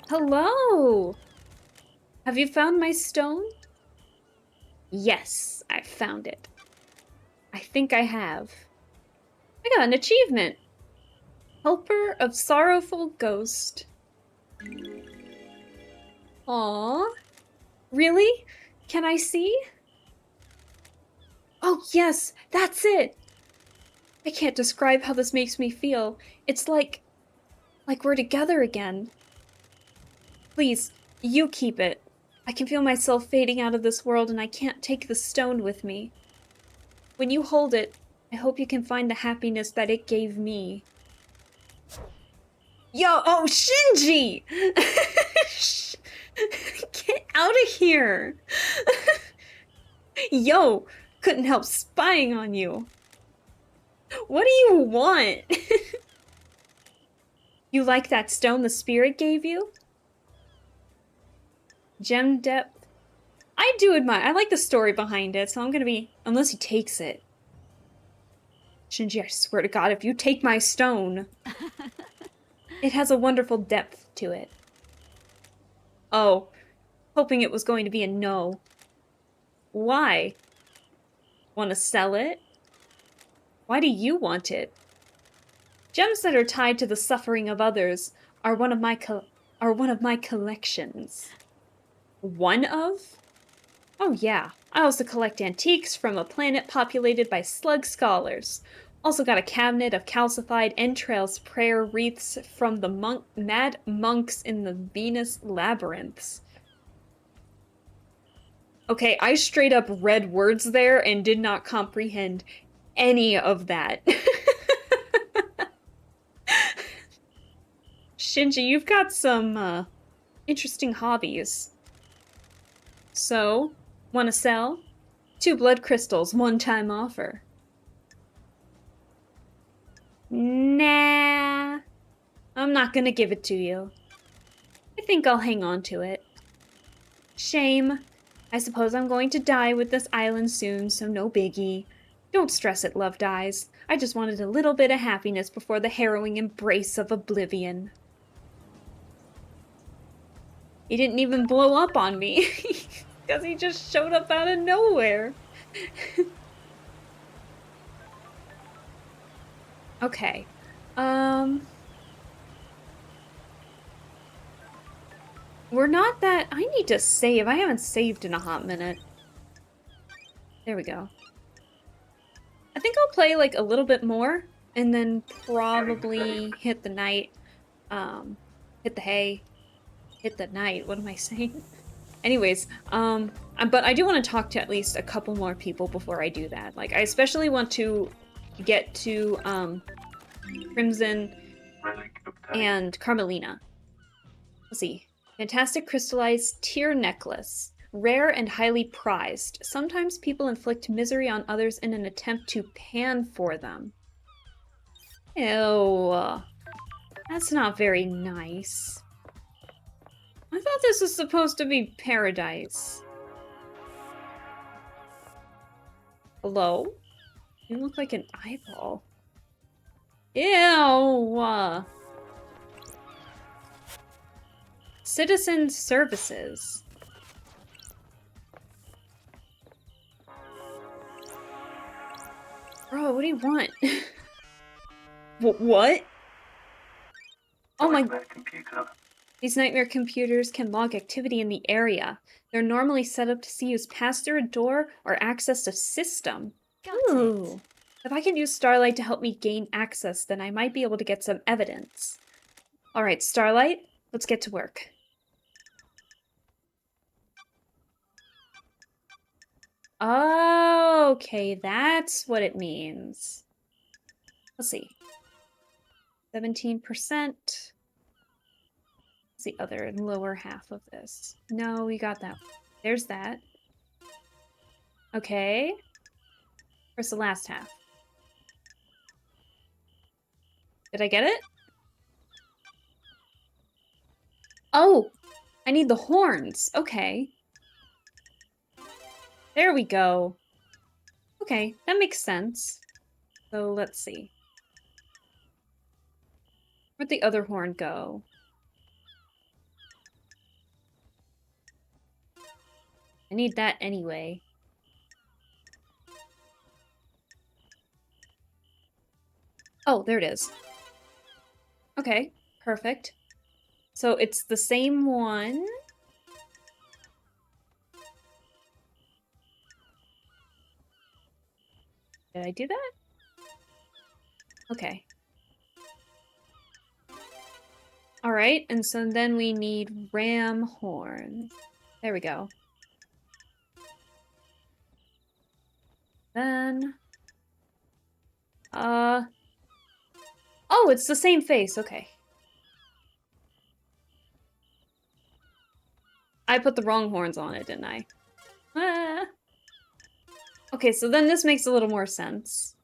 Hello! Have you found my stone? Yes, I found it. I think I have. I got an achievement. Helper of Sorrowful Ghost. Aww. Really? Can I see? Oh yes, that's it! I can't describe how this makes me feel. It's like we're together again. Please, you keep it. I can feel myself fading out of this world and I can't take the stone with me. When you hold it, I hope you can find the happiness that it gave me. Yo, oh, Shinji! Get out of here! Yo, couldn't help spying on you. What do you want? You like that stone the spirit gave you? Gem depth. I do admire. I like the story behind it, so I'm gonna be. Unless he takes it. Shinji, I swear to God, if you take my stone. It has a wonderful depth to it. Oh. Hoping it was going to be a no. Why? Want to sell it? Why do you want it? Gems that are tied to the suffering of others are one of my collections. One of? Oh yeah, I also collect antiques from a planet populated by slug scholars. Also got a cabinet of calcified entrails prayer wreaths from the mad monks in the Venus labyrinths. Okay, I straight up read words there and did not comprehend any of that. Shinji, you've got some, interesting hobbies. So, wanna sell? 2 blood crystals, one-time offer. Nah. I'm not gonna give it to you. I think I'll hang on to it. Shame. I suppose I'm going to die with this island soon, so no biggie. Don't stress it, Love Dies. I just wanted a little bit of happiness before the harrowing embrace of oblivion. He didn't even blow up on me. Because he just showed up out of nowhere. Okay. We're not that... I need to save. I haven't saved in a hot minute. There we go. I think I'll play, like, a little bit more. And then probably hit the night. Hit the hay. Hit the night. What am I saying? Anyways, but I do want to talk to at least a couple more people before I do that. Like, I especially want to get to, Crimson Relic obtained. and Carmelina. Let's see. Fantastic crystallized tear necklace. Rare and highly prized. Sometimes people inflict misery on others in an attempt to pan for them. Ew. That's not very nice. I thought this was supposed to be paradise. Hello? You look like an eyeball. Ew! Citizen services. Bro, what do you want? What? Oh my... Nightmare computer. These nightmare computers can log activity in the area. They're normally set up to see who's passed through a door or accessed a system. Got Ooh. it. If I can use Starlight to help me gain access, then I might be able to get some evidence. Alright, Starlight, let's get to work. Okay, that's what it means. Let's see. 17%. What's the other lower half of this? No, we got that. There's that. Okay. Where's the last half? Did I get it? Oh! I need the horns. Okay. There we go. Okay, that makes sense. So let's see. Where'd the other horn go? I need that anyway. Oh, there it is. Okay, perfect. So it's the same one. Did I do that? Okay. Alright, and so then we need ram horn. There we go. Then... Oh, it's the same face, okay. I put the wrong horns on it, didn't I? Ah. Okay, so then this makes a little more sense.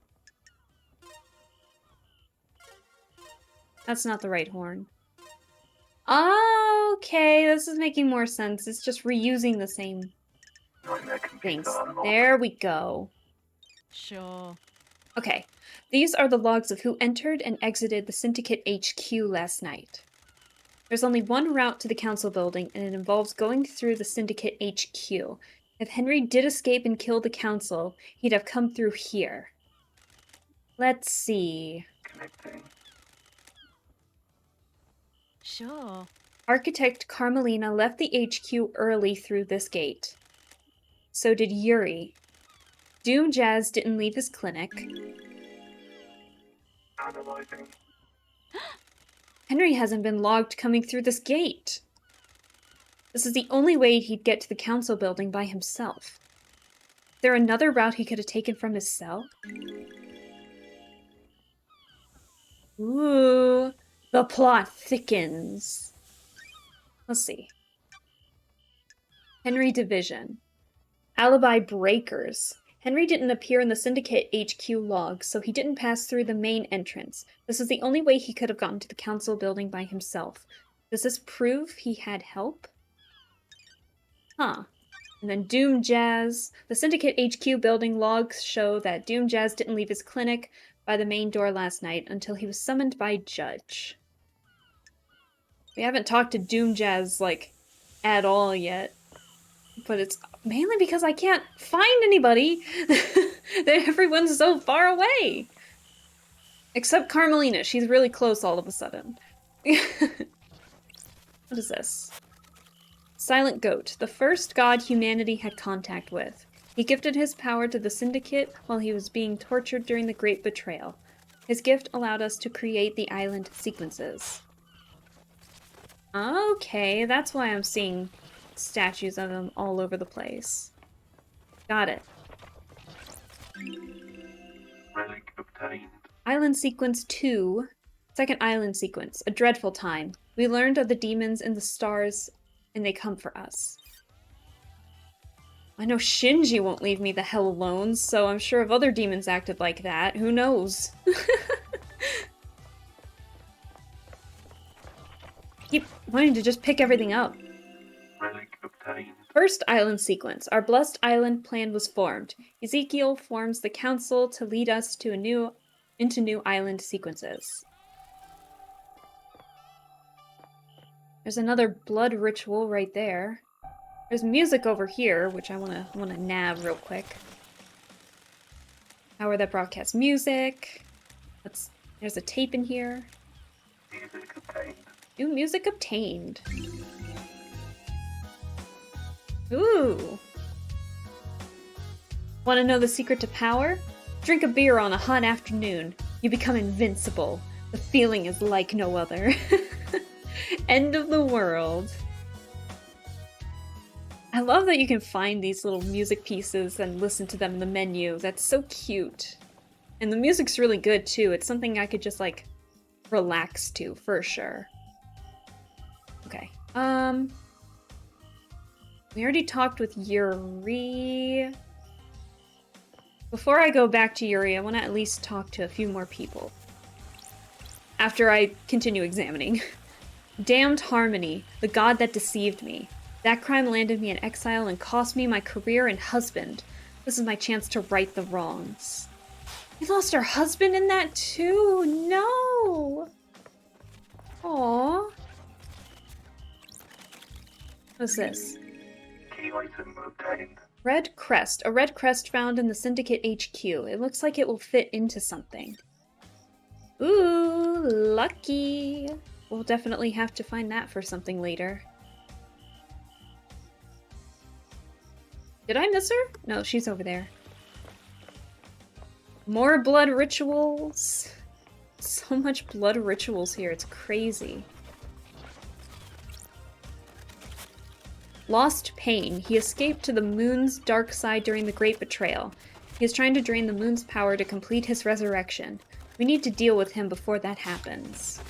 That's not the right horn. Okay, this is making more sense. It's just reusing the same Nightmare things. computer unlocked. There we go. Sure. Okay, these are the logs of who entered and exited the Syndicate HQ last night. There's only one route to the council building, and it involves going through the Syndicate HQ. If Henry did escape and kill the council, he'd have come through here. Let's see. Connecting. Sure. Architect Carmelina left the HQ early through this gate. So did Yuri. Doom Jazz didn't leave his clinic. Analyzing. Henry hasn't been logged coming through this gate. This is the only way he'd get to the council building by himself. Is there another route he could have taken from his cell? Ooh, the plot thickens. Let's see. Henry Division. Alibi breakers. Henry didn't appear in the Syndicate HQ logs, so he didn't pass through the main entrance. This is the only way he could have gotten to the council building by himself. Does this prove he had help? Huh. And then Doom Jazz. The Syndicate HQ building logs show that Doom Jazz didn't leave his clinic by the main door last night until he was summoned by Judge. We haven't talked to Doom Jazz, like, at all yet. But it's mainly because I can't find anybody. Everyone's so far away. Except Carmelina. She's really close all of a sudden. What is this? Silent Goat. The first god humanity had contact with. He gifted his power to the Syndicate while he was being tortured during the Great Betrayal. His gift allowed us to create the island sequences. Okay, that's why I'm seeing statues of him all over the place. Got it. Relic obtained. Island Sequence 2. Second island sequence. A dreadful time. We learned of the demons in the stars, and they come for us. I know Shinji won't leave me the hell alone, so I'm sure if other demons acted like that, who knows? Keep wanting to just pick everything up. Relic obtained. First island sequence. Our blessed island plan was formed. Ezekiel forms the council to lead us to into new island sequences. There's another blood ritual right there. There's music over here, which I wanna nab real quick. Power that broadcasts music. There's a tape in here. Music obtained. New music obtained. Ooh. Want to know the secret to power? Drink a beer on a hot afternoon. You become invincible. The feeling is like no other. End of the world. I love that you can find these little music pieces and listen to them in the menu. That's so cute. And the music's really good too. It's something I could just like relax to for sure. Okay. We already talked with Yuri. Before I go back to Yuri, I want to at least talk to a few more people. After I continue examining. Damned Harmony, the god that deceived me. That crime landed me in exile and cost me my career and husband. This is my chance to right the wrongs. You lost her husband in that too? No! Aww. What's this? Key item obtained. Red crest. A red crest found in the Syndicate HQ. It looks like it will fit into something. Ooh, lucky. We'll definitely have to find that for something later. Did I miss her? No, she's over there. More blood rituals. So much blood rituals here. It's crazy. Lost Pain. He escaped to the moon's dark side during the Great Betrayal. He is trying to drain the moon's power to complete his resurrection. We need to deal with him before that happens.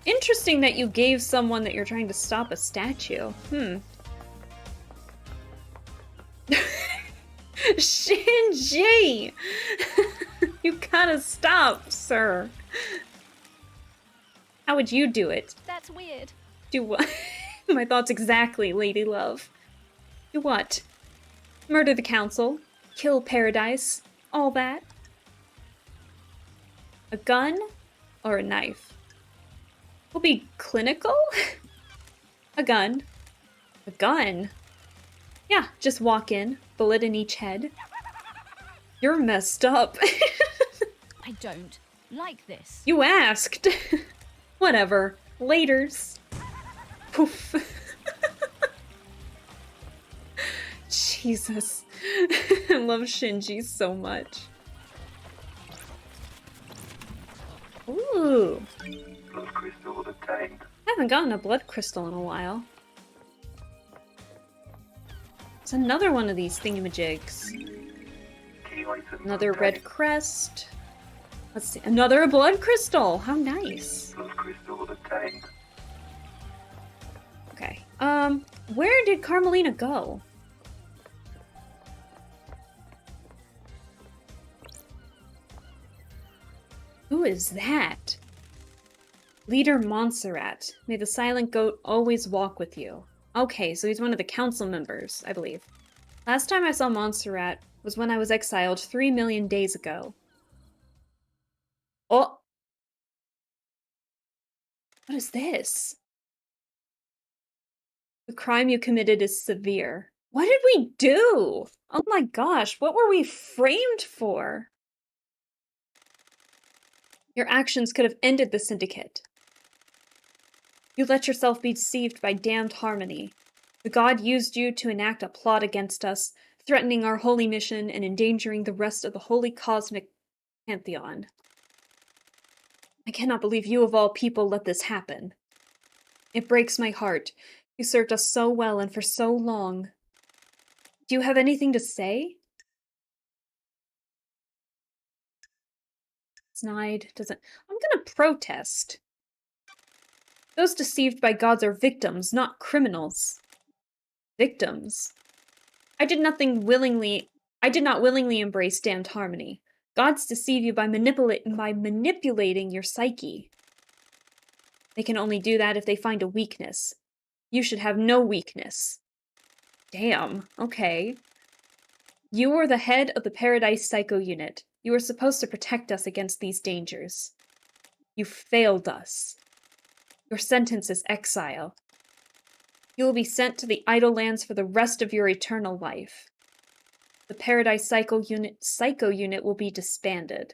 Interesting that you gave someone that you're trying to stop a statue. Shinji! You gotta stop, sir. How would you do it? That's weird. Do what? My thoughts exactly, lady love. Do what? Murder the council? Kill Paradise? All that? A gun? Or a knife? Will be clinical? A gun. A gun? Yeah, just walk in, bullet in each head. You're messed up. I don't like this. You asked. Whatever. Laters. Poof. Jesus. I love Shinji so much. Ooh. Blood crystal obtained. I haven't gotten a blood crystal in a while. It's another one of these thingamajigs. Key item Another obtained. red crest. Let's see. Another blood crystal! How nice. Blood crystal obtained. Okay. Where did Carmelina go? Who is that? Leader Montserrat. May the silent goat always walk with you. Okay, so he's one of the council members, I believe. Last time I saw Montserrat was when I was exiled 3 million days ago. Oh! What is this? The crime you committed is severe. What did we do? Oh my gosh, what were we framed for? Your actions could have ended the Syndicate. You let yourself be deceived by damned Harmony. The god used you to enact a plot against us, threatening our holy mission and endangering the rest of the holy cosmic pantheon. I cannot believe you of all people let this happen. It breaks my heart. You served us so well and for so long. Do you have anything to say? Snide doesn't... I'm gonna protest. Those deceived by gods are victims, not criminals. Victims? I did not willingly embrace damned Harmony. Gods deceive you by manipulating your psyche. They can only do that if they find a weakness. You should have no weakness. Damn, okay. You were the head of the Paradise Psycho Unit. You were supposed to protect us against these dangers. You failed us. Your sentence is exile. You will be sent to the Idle Lands for the rest of your eternal life. The Paradise Psycho Unit will be disbanded.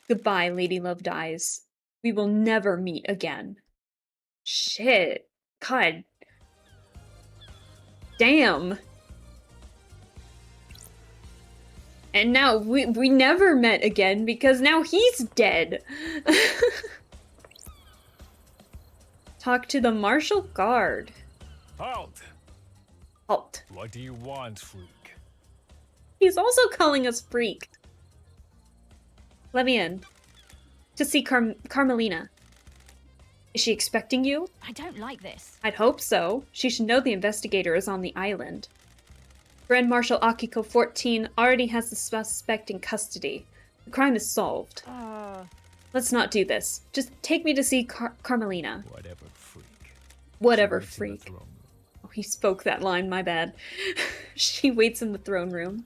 Goodbye, Lady Love Dies. We will never meet again. Shit. God. Damn. And now we never met again because now he's dead. Talk to the Martial Guard. Halt! Halt. What do you want, freak? He's also calling us freak. Let me in. To see Carmelina. Is she expecting you? I don't like this. I'd hope so. She should know the investigator is on the island. Grand Marshal Akiko 14 already has the suspect in custody. The crime is solved. Let's not do this. Just take me to see Carmelina. Whatever, freak. Whatever, She waits in the freak. throne room. Oh, he spoke that line, my bad. She waits in the throne room.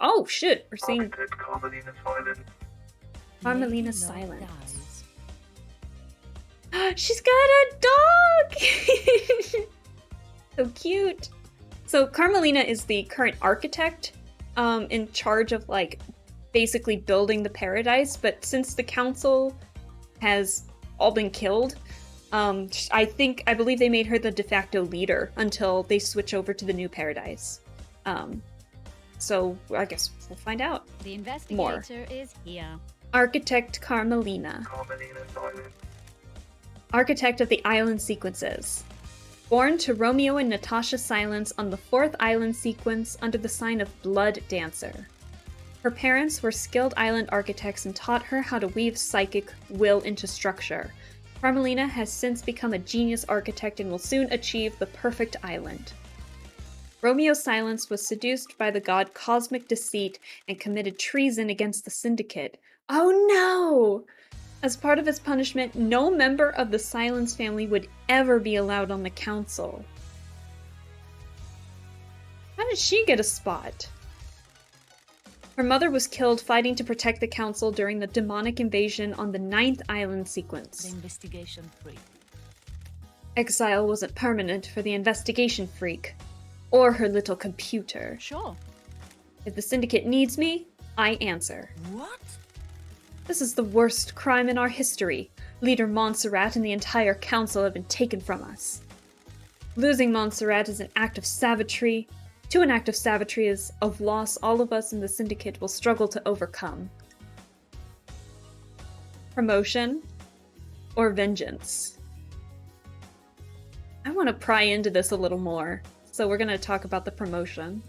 Oh, shit. We're seeing Architect Carmelina Silent. Carmelina Lady Love Silence. Dies. She's got a dog! So cute. So Carmelina is the current architect, in charge of, like, basically building the paradise, but since the council has all been killed, I believe they made her the de facto leader until they switch over to the new paradise. So I guess we'll find out. The investigator is here. Architect Carmelina. Carmelina Silent. Architect of the island sequences. Born to Romeo and Natasha Silence on the 4th island sequence under the sign of Blood Dancer. Her parents were skilled island architects and taught her how to weave psychic will into structure. Carmelina has since become a genius architect and will soon achieve the perfect island. Romeo Silence was seduced by the god Cosmic Deceit and committed treason against the Syndicate. Oh no! As part of his punishment, no member of the Silence family would ever be allowed on the council. How did she get a spot? Her mother was killed fighting to protect the council during the demonic invasion on the 9th island The sequence. investigation freak. Exile wasn't permanent for the investigation freak. Or her little computer. Sure. If the Syndicate needs me, I answer. What? This is the worst crime in our history. Leader Montserrat and the entire council have been taken from us. Losing Montserrat is an act of savagery. To an act of savagery is of loss all of us in the Syndicate will struggle to overcome. Promotion or vengeance? I want to pry into this a little more, so we're going to talk about the promotion.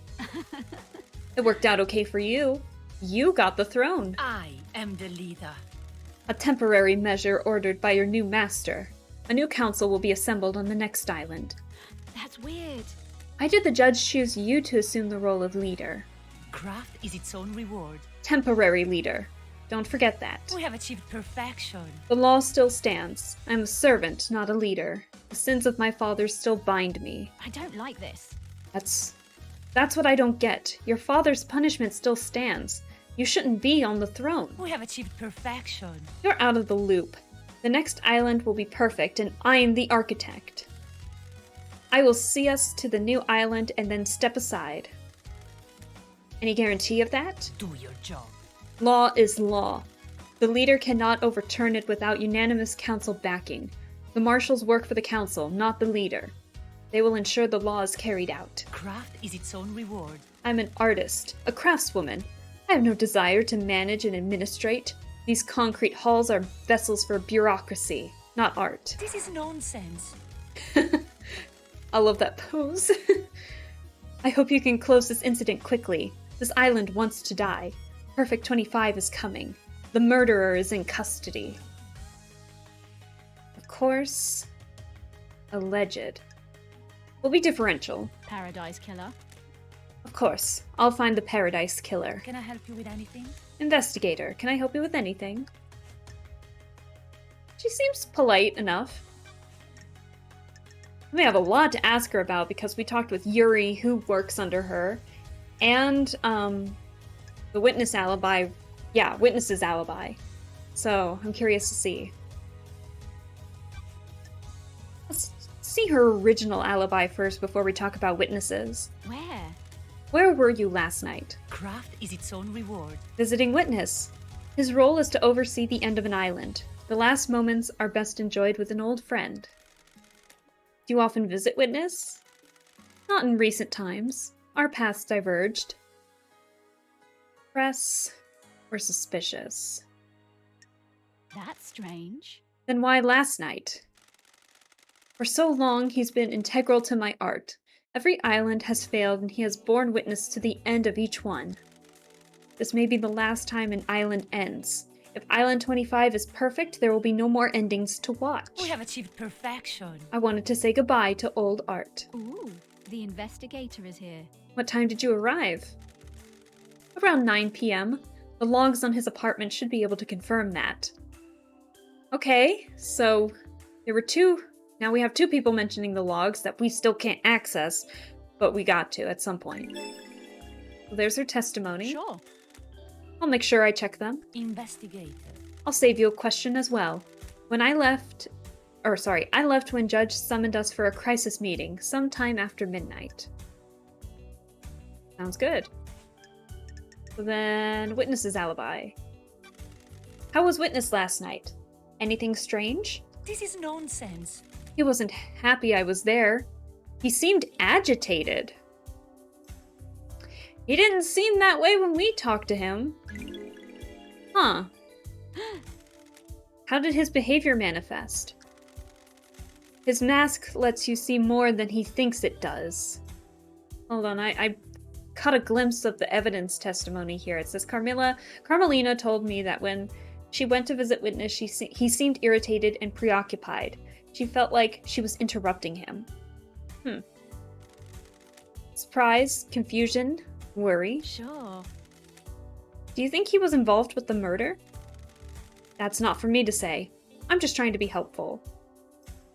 It worked out okay for you. You got the throne. I am the leader. A temporary measure ordered by your new master. A new council will be assembled on the next island. That's weird. Why did the judge choose you to assume the role of leader? Craft is its own reward. Temporary leader. Don't forget that. We have achieved perfection. The law still stands. I'm a servant, not a leader. The sins of my fathers still bind me. I don't like this. That's what I don't get. Your father's punishment still stands. You shouldn't be on the throne. We have achieved perfection. You're out of the loop. The next island will be perfect, and I'm the architect. I will see us to the new island and then step aside. Any guarantee of that? Do your job. Law is law. The leader cannot overturn it without unanimous council backing. The marshals work for the council, not the leader. They will ensure the law is carried out. Craft is its own reward. I'm an artist, a craftswoman. I have no desire to manage and administrate. These concrete halls are vessels for bureaucracy, not art. This is nonsense. I love that pose. I hope you can close this incident quickly. This island wants to die. Perfect 25 is coming. The murderer is in custody. Of course, alleged. Will be differential. Paradise killer. Of course, I'll find the Paradise Killer. Can I help you with anything? Investigator, can I help you with anything? She seems polite enough. We have a lot to ask her about because we talked with Yuri, who works under her, and the witness alibi. Yeah, witness's alibi. So I'm curious to see. Let's see her original alibi first before we talk about witnesses. Where? Where were you last night? Craft is its own reward. Visiting Witness. His role is to oversee the end of an island. The last moments are best enjoyed with an old friend. Do you often visit Witness? Not in recent times. Our paths diverged. Press were suspicious. That's strange. Then why last night? For so long, he's been integral to my art. Every island has failed, and he has borne witness to the end of each one. This may be the last time an island ends. If Island 25 is perfect, there will be no more endings to watch. We have achieved perfection. I wanted to say goodbye to old art. Ooh, the investigator is here. What time did you arrive? Around 9 p.m. The logs on his apartment should be able to confirm that. Okay, so there were two. Now we have two people mentioning the logs that we still can't access, but we got to at some point. Well, there's her testimony. Sure. I'll make sure I check them. Investigator. I'll save you a question as well. I left when Judge summoned us for a crisis meeting sometime after midnight. Sounds good. So then, witness's alibi. How was Witness last night? Anything strange? This is nonsense. He wasn't happy I was there. He seemed agitated. He didn't seem that way when we talked to him. Huh. How did his behavior manifest? His mask lets you see more than he thinks it does. Hold on, I caught a glimpse of the evidence testimony here. It says Carmelina told me that when she went to visit Witness, he seemed irritated and preoccupied. She felt like she was interrupting him. Surprise, confusion, worry. Sure. Do you think he was involved with the murder? That's not for me to say. I'm just trying to be helpful.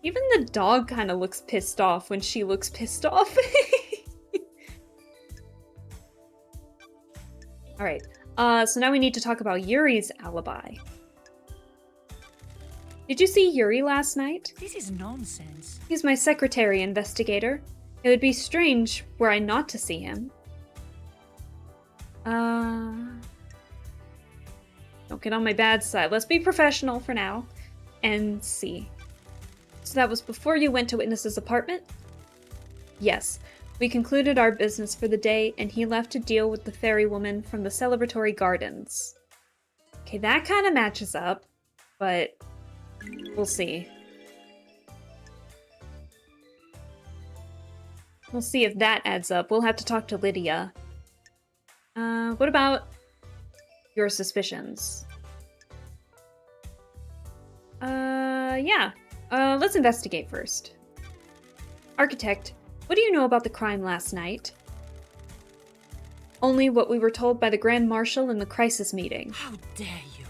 Even the dog kind of looks pissed off when she looks pissed off. Alright, so now we need to talk about Yuri's alibi. Did you see Yuri last night? This is nonsense. He's my secretary, investigator. It would be strange were I not to see him. Don't get on my bad side. Let's be professional for now. And see. So that was before you went to Witness's apartment? Yes. We concluded our business for the day, and he left to deal with the fairy woman from the celebratory gardens. Okay, that kind of matches up, but we'll see. We'll see if that adds up. We'll have to talk to Lydia. What about your suspicions? Yeah. Let's investigate first. Architect, what do you know about the crime last night? Only what we were told by the Grand Marshal in the crisis meeting. How dare you?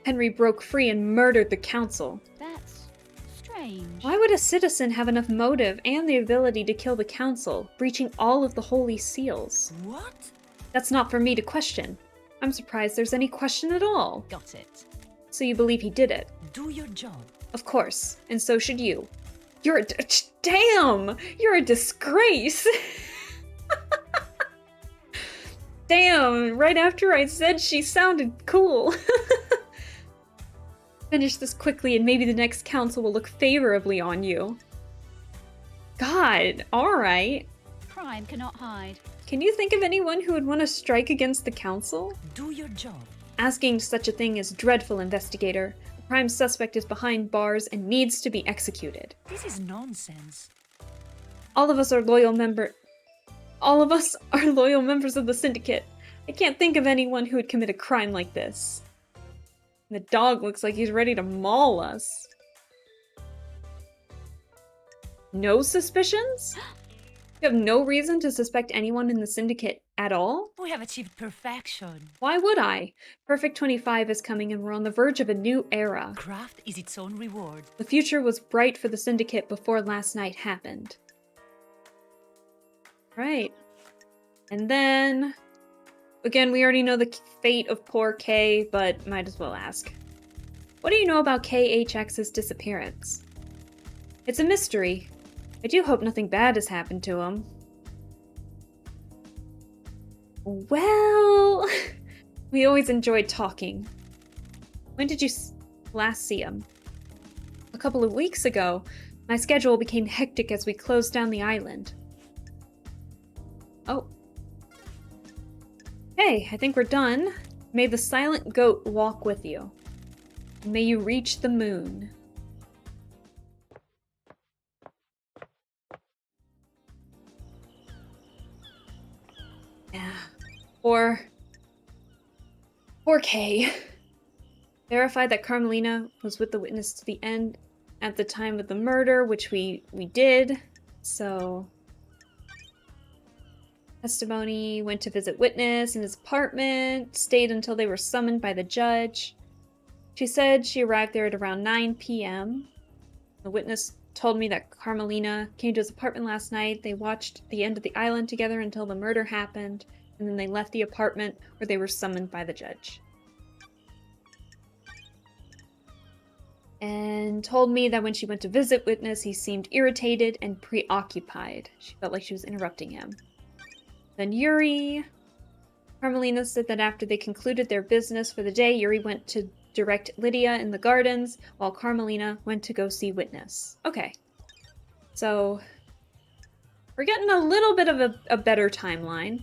Henry broke free and murdered the council. That's strange. Why would a citizen have enough motive and the ability to kill the council, breaching all of the holy seals? What? That's not for me to question. I'm surprised there's any question at all. Got it. So you believe he did it? Do your job. Of course, and so should you. You're a damn! You're a disgrace! Damn, right after I said she sounded cool. Finish this quickly and maybe the next council will look favorably on you. God, alright. Crime cannot hide. Can you think of anyone who would want to strike against the council? Do your job. Asking such a thing is dreadful, investigator. The prime suspect is behind bars and needs to be executed. This is nonsense. All of us are loyal members of the syndicate. I can't think of anyone who would commit a crime like this. The dog looks like he's ready to maul us. No suspicions? You have no reason to suspect anyone in the syndicate at all? We have achieved perfection. Why would I? Perfect 25 is coming and we're on the verge of a new era. Craft is its own reward. The future was bright for the syndicate before last night happened. Right. And then... Again, we already know the fate of poor Kay, but might as well ask. What do you know about KHX's disappearance? It's a mystery. I do hope nothing bad has happened to him. Well... we always enjoyed talking. When did you last see him? A couple of weeks ago. My schedule became hectic as we closed down the island. Oh. Hey, I think we're done. May the silent goat walk with you. May you reach the moon. Yeah. Or Kay. Verify that Carmelina was with the witness to the end at the time of the murder, which we did. So... Testimony, went to visit witness in his apartment, stayed until they were summoned by the judge. She said she arrived there at around 9 p.m. The witness told me that Carmelina came to his apartment last night. They watched the end of the island together until the murder happened, and then they left the apartment where they were summoned by the judge. And told me that when she went to visit witness, he seemed irritated and preoccupied. She felt like she was interrupting him. Then Yuri. Carmelina said that after they concluded their business for the day, Yuri went to direct Lydia in the gardens, while Carmelina went to go see witness. Okay. So, we're getting a little bit of a better timeline.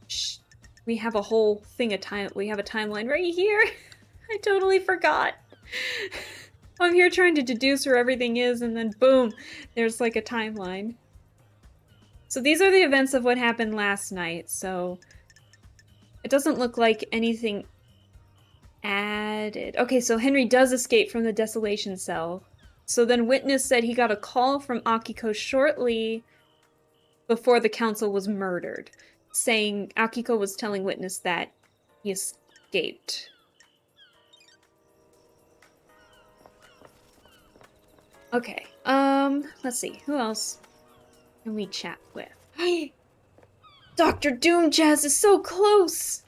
Shh. We have a whole thing of time. We have a timeline right here. I totally forgot. I'm here trying to deduce where everything is, and then boom, there's like a timeline. So these are the events of what happened last night, so it doesn't look like anything added. Okay, so Henry does escape from the desolation cell. So then witness said he got a call from Akiko shortly before the council was murdered, saying Akiko was telling witness that he escaped. Okay, let's see, who else can we chat with? Dr. Doomjazz is so close!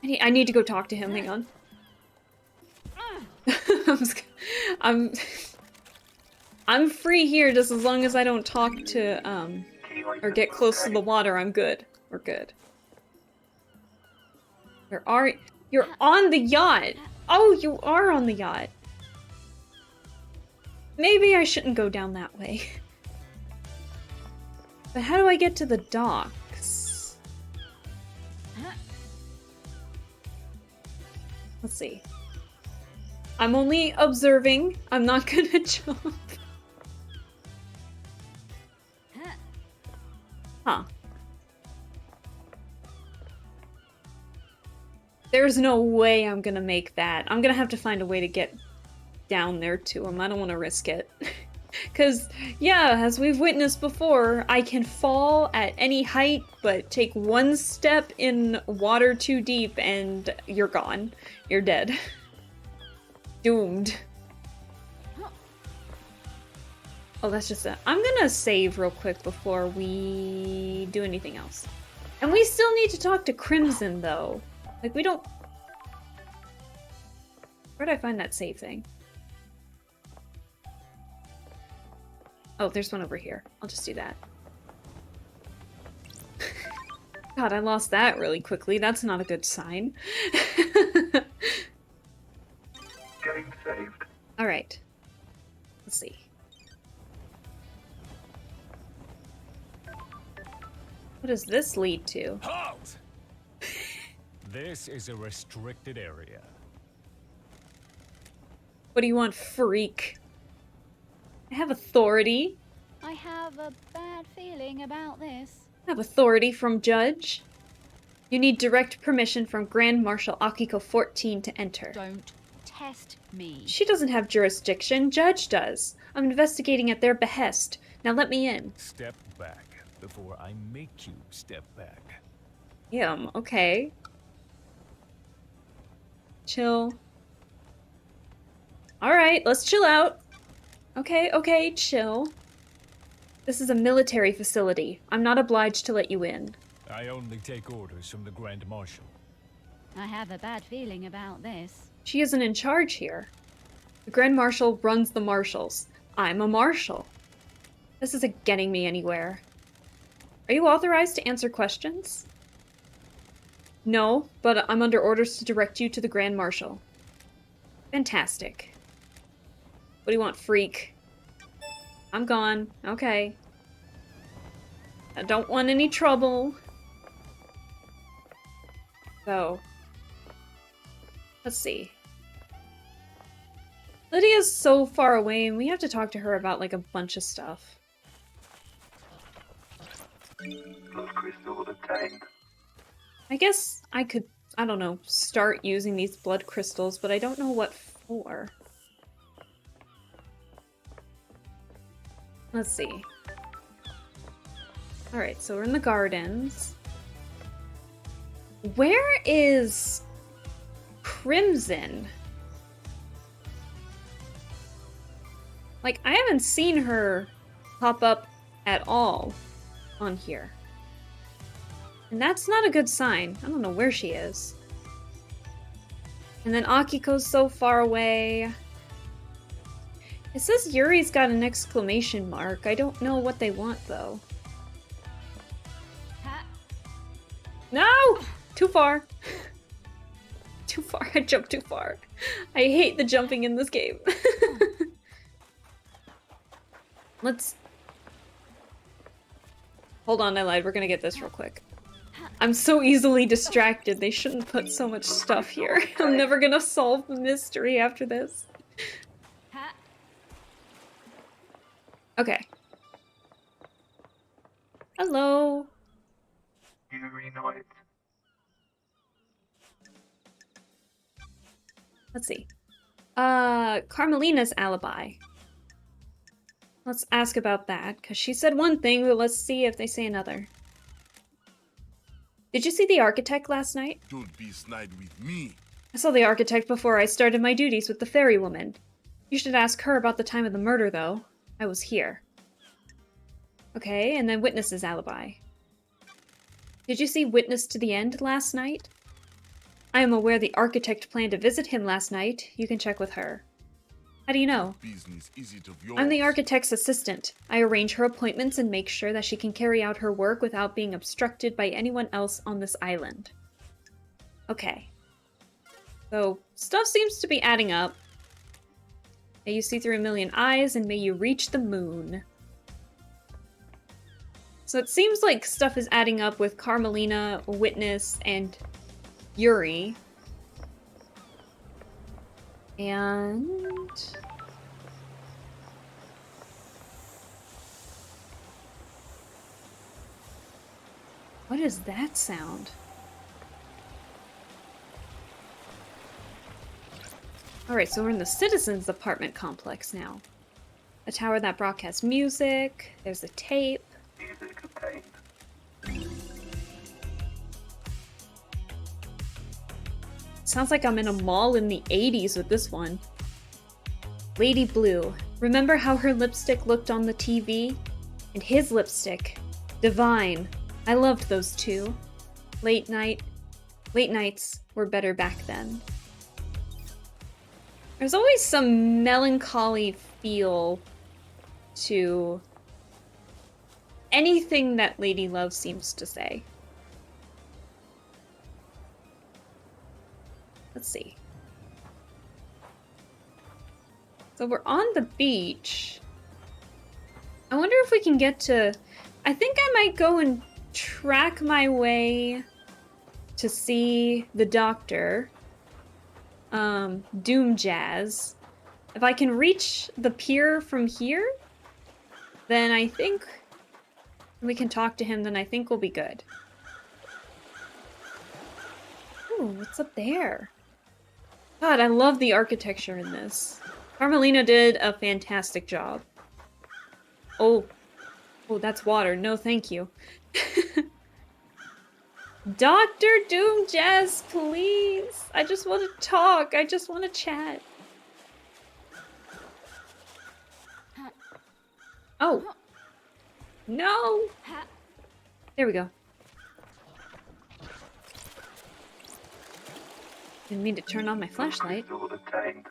I need to go talk to him, hang on. I'm free here just as long as I don't talk to, or get close to the water, I'm good. We're good. You're on the yacht! Oh, you are on the yacht! Maybe I shouldn't go down that way. But how do I get to the docks? Let's see. I'm only observing. I'm not gonna jump. Huh. There's no way I'm gonna make that. I'm gonna have to find a way to get down there to him. I don't want to risk it. Because, yeah, as we've witnessed before, I can fall at any height, but take one step in water too deep and you're gone. You're dead. Doomed. Oh, that's just it. I'm gonna save real quick before we do anything else. And we still need to talk to Crimson, though. Like, we don't... Where'd I find that save thing? Oh, there's one over here. I'll just do that. God, I lost that really quickly. That's not a good sign. Getting saved. Alright. Let's see. What does this lead to? Halt! This is a restricted area. What do you want, freak? I have authority. I have a bad feeling about this. I have authority from Judge. You need direct permission from Grand Marshal Akiko 14 to enter. Don't test me. She doesn't have jurisdiction. Judge does. I'm investigating at their behest. Now let me in. Step back before I make you step back. Okay. Chill. Alright, let's chill out. Okay, chill. This is a military facility. I'm not obliged to let you in. I only take orders from the Grand Marshal. I have a bad feeling about this. She isn't in charge here. The Grand Marshal runs the marshals. I'm a marshal. This isn't getting me anywhere. Are you authorized to answer questions? No, but I'm under orders to direct you to the Grand Marshal. Fantastic. What do you want, freak? I'm gone. Okay. I don't want any trouble. So, let's see. Lydia's so far away, and we have to talk to her about, like, a bunch of stuff. Blood crystal obtained. I guess I could, I don't know, start using these blood crystals, but I don't know what for. Let's see. Alright, so we're in the gardens. Where is Crimson? Like, I haven't seen her pop up at all on here. And that's not a good sign. I don't know where she is. And then Akiko's so far away. It says Yuri's got an exclamation mark. I don't know what they want, though. Ha! No! Too far. Too far. I jumped too far. I hate the jumping in this game. Let's... Hold on, I lied. We're gonna get this real quick. I'm so easily distracted. They shouldn't put so much stuff here. I'm never gonna solve the mystery after this. Ha! Okay. Hello. Yuri Knight. Let's see. Carmelina's alibi. Let's ask about that, because she said one thing, but let's see if they say another. Did you see the architect last night? Don't be snide with me. I saw the architect before I started my duties with the fairy woman. You should ask her about the time of the murder, though. I was here. Okay, and then Witness's alibi. Did you see Witness to the End last night? I am aware the architect planned to visit him last night. You can check with her. How do you know? Business is it of yours? I'm the architect's assistant. I arrange her appointments and make sure that she can carry out her work without being obstructed by anyone else on this island. Okay. So, stuff seems to be adding up. May you see through a million eyes, and may you reach the moon. So it seems like stuff is adding up with Carmelina, Witness, and Yuri. And... what is that sound? Alright, so we're in the Citizens Apartment Complex now. A tower that broadcasts music, there's a tape. Music obtained. Sounds like I'm in a mall in the 80s with this one. Lady Blue. Remember how her lipstick looked on the TV? And his lipstick. Divine. I loved those two. Late nights were better back then. There's always some melancholy feel to anything that Lady Love seems to say. Let's see. So we're on the beach. I wonder if we can get to... I think I might go and track my way to see the doctor. Doom Jazz. If I can reach the pier from here, then I think we can talk to him, then I think we'll be good. Ooh, what's up there? God, I love the architecture in this. Carmelina did a fantastic job. Oh. Oh, that's water. No, thank you. Dr. Doom Jazz, please! I just want to talk. I just want to chat. Oh. No! There we go. Didn't mean to turn on my flashlight. Crystal obtained.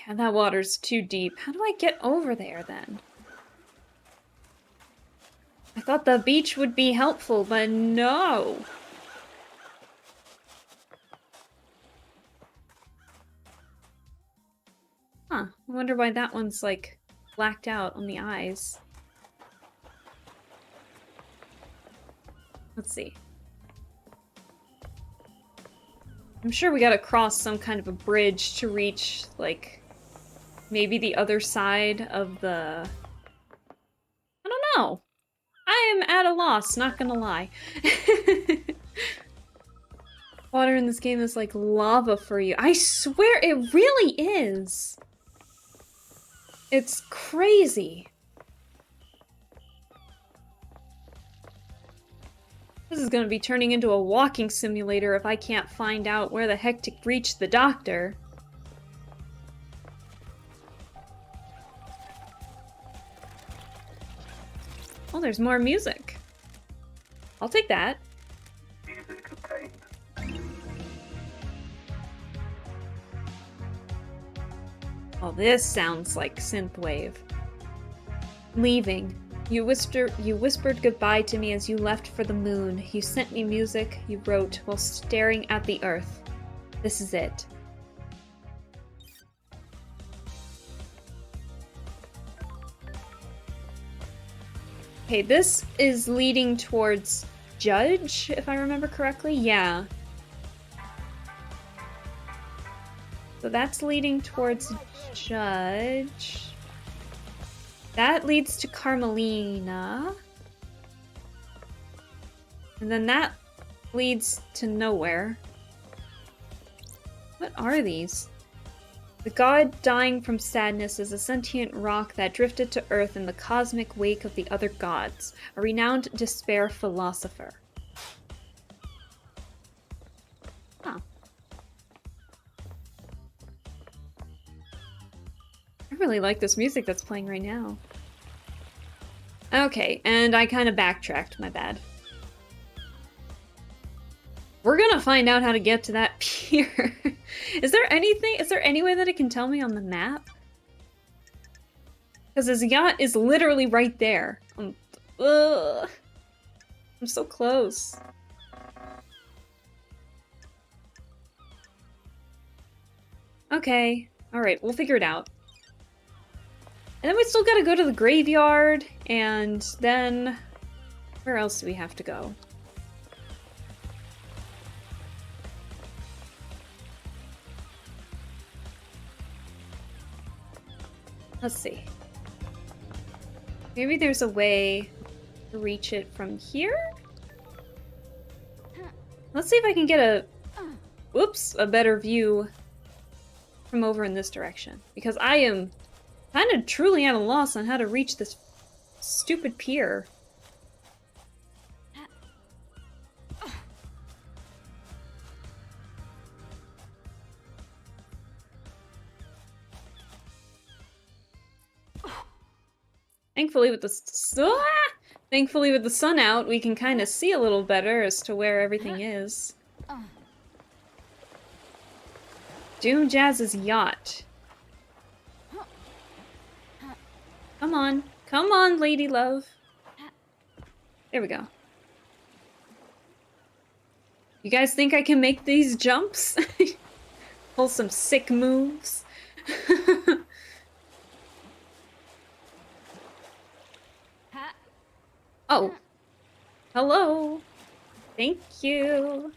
Yeah, that water's too deep. How do I get over there, then? I thought the beach would be helpful, but no! Huh. I wonder why that one's, like, blacked out on the eyes. Let's see. I'm sure we gotta cross some kind of a bridge to reach, like, maybe the other side of the... I don't know. I am at a loss, not gonna lie. Water in this game is like lava for you. I swear it really is. It's crazy. This is gonna be turning into a walking simulator if I can't find out where the heck to reach the doctor. Oh, there's more music. I'll take that. Music obtained. Oh, this sounds like synthwave. Leaving. You whispered goodbye to me as you left for the moon. You sent me music you wrote while staring at the earth. This is it. Okay, this is leading towards Judge, if I remember correctly. Yeah. So that's leading towards Judge. That leads to Carmelina. And then that leads to nowhere. What are these? The god dying from sadness is a sentient rock that drifted to Earth in the cosmic wake of the other gods, a renowned despair philosopher. Huh. I really like this music that's playing right now. Okay, and I kind of backtracked, my bad. We're gonna find out how to get to that pier. Is there any way that it can tell me on the map? Because his yacht is literally right there. I'm so close. Okay, alright, we'll figure it out. And then we still gotta go to the graveyard, and then... where else do we have to go? Let's see. Maybe there's a way to reach it from here? Let's see if I can get a better view from over in this direction. Because I am kind of truly at a loss on how to reach this stupid pier. Thankfully with the sun out, we can kind of see a little better as to where everything is. Doom Jazz's yacht. Come on, lady love. There we go. You guys think I can make these jumps? Pull some sick moves. Oh. Hello. Thank you.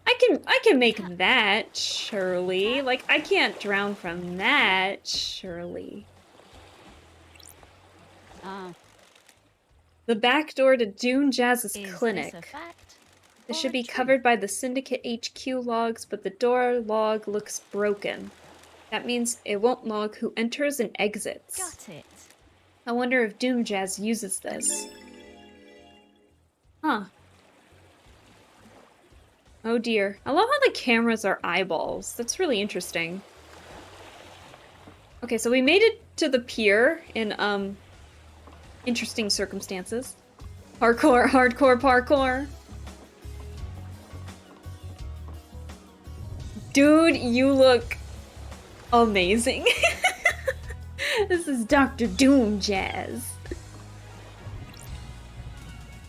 I can make that, surely. Like, I can't drown from that, surely. The back door to Doom Jazz's Is clinic. this a fact This Or should a be tree. covered by the Syndicate HQ logs, but the door log looks broken. That means it won't log who enters and exits. Got it. I wonder if Doom Jazz uses this. Huh. Oh dear. I love how the cameras are eyeballs. That's really interesting. Okay, so we made it to the pier in, interesting circumstances. Hardcore, hardcore, parkour. Dude, you look amazing. This is Dr. Doom Jazz.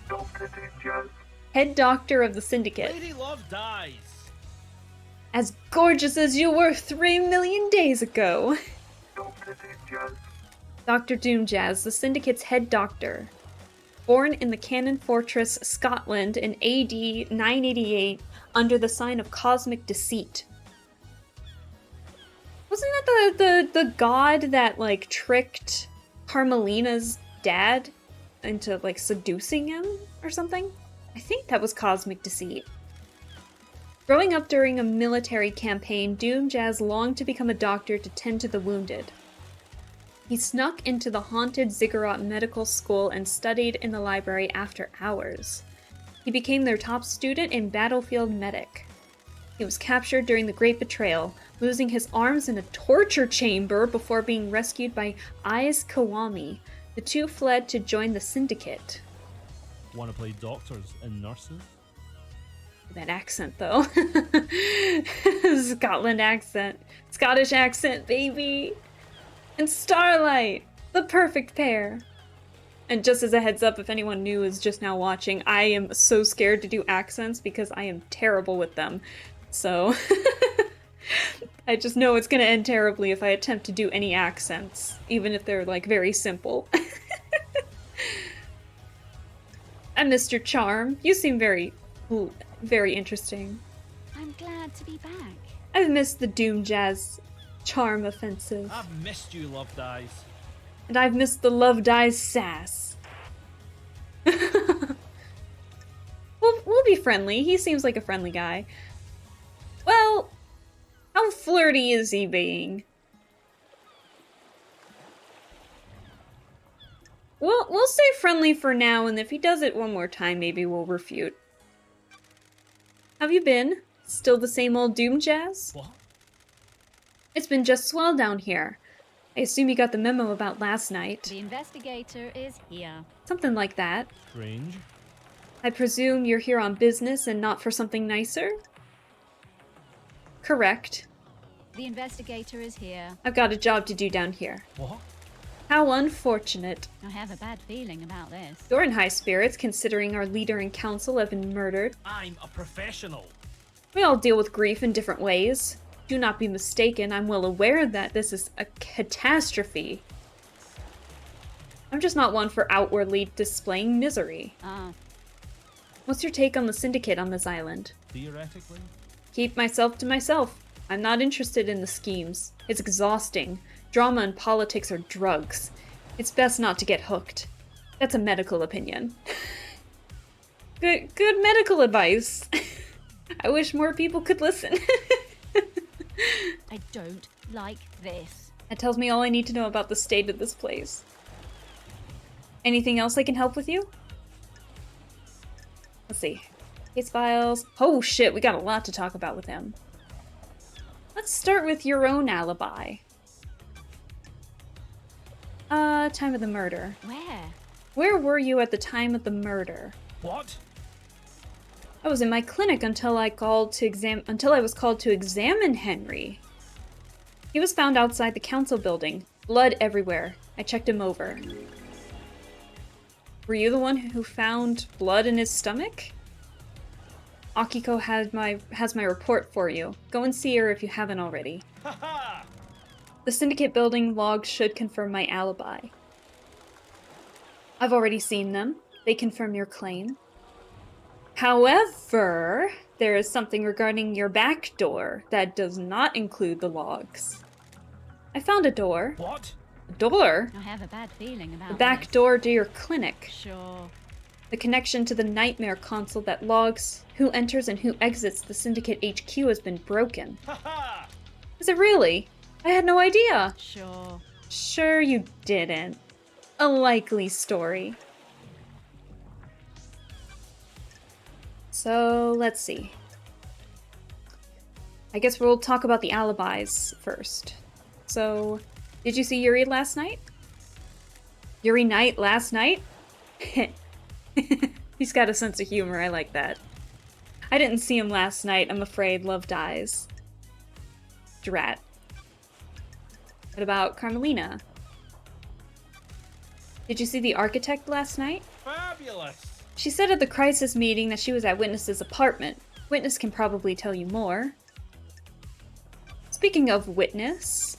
Dr. Doom Jazz. Head doctor of the Syndicate. Lady Love dies. As gorgeous as you were 3 million days ago. Dr. Doom Jazz. Dr. Doom Jazz, the Syndicate's head doctor. Born in the Cannon Fortress, Scotland in AD 988 under the sign of Cosmic Deceit. Wasn't that the god that, like, tricked Carmelina's dad into, like, seducing him or something? I think that was Cosmic Deceit. Growing up during a military campaign, Doom Jazz longed to become a doctor to tend to the wounded. He snuck into the haunted Ziggurat Medical School and studied in the library after hours. He became their top student and battlefield medic. He was captured during the Great Betrayal, losing his arms in a torture chamber before being rescued by Aiz Kawami. The two fled to join the Syndicate. Want to play doctors and nurses? That accent, though. Scotland accent. Scottish accent, baby! And Starlight! The perfect pair! And just as a heads up, if anyone new is just now watching, I am so scared to do accents because I am terrible with them. So, I just know it's gonna end terribly if I attempt to do any accents, even if they're, like, very simple. And Mr. Charm, you seem very interesting. I'm glad to be back. I've missed the Doom Jazz charm offensive. I've missed you, Love Dies. And I've missed the Love Dies sass. We'll be friendly. He seems like a friendly guy. Well, how flirty is he being? We'll stay friendly for now, and if he does it one more time, maybe we'll refute. Have you been? Still the same old Doom Jazz? What? It's been just swell down here. I assume you got the memo about last night. The investigator is here. Something like that. Strange. I presume you're here on business and not for something nicer? Correct. The investigator is here. I've got a job to do down here. What? How unfortunate. I have a bad feeling about this. You're in high spirits, considering our leader and council have been murdered. I'm a professional. We all deal with grief in different ways. Do not be mistaken, I'm well aware that this is a catastrophe. I'm just not one for outwardly displaying misery. Ah, What's your take on the Syndicate on this island? Theoretically. Keep myself to myself. I'm not interested in the schemes. It's exhausting. Drama and politics are drugs. It's best not to get hooked. That's a medical opinion. Good medical advice. I wish more people could listen. I don't like this. That tells me all I need to know about the state of this place. Anything else I can help with you? Let's see. Case files. Oh shit, we got a lot to talk about with him. Let's start with your own alibi. Time of the murder. Where? Where were you at the time of the murder? What? I was in my clinic until I was called to examine Henry. He was found outside the council building, blood everywhere. I checked him over. Were you the one who found blood in his stomach? Akiko has my report for you. Go and see her if you haven't already. Haha! The Syndicate building logs should confirm my alibi. I've already seen them. They confirm your claim. However, there is something regarding your back door that does not include the logs. I found a door. What? A door? I have a bad feeling about The back this. door to your clinic. Sure. The connection to the Nightmare console that logs who enters and who exits the Syndicate HQ has been broken. Ha! Is it really? I had no idea. Sure. Sure you didn't. A likely story. So, let's see. I guess we'll talk about the alibis first. So, did you see Yuri last night? Yuri Knight last night? He's got a sense of humor, I like that. I didn't see him last night, I'm afraid. Love dies. Drat. What about Carmelina? Did you see the architect last night? Fabulous! She said at the crisis meeting that she was at Witness's apartment. Witness can probably tell you more. Speaking of Witness,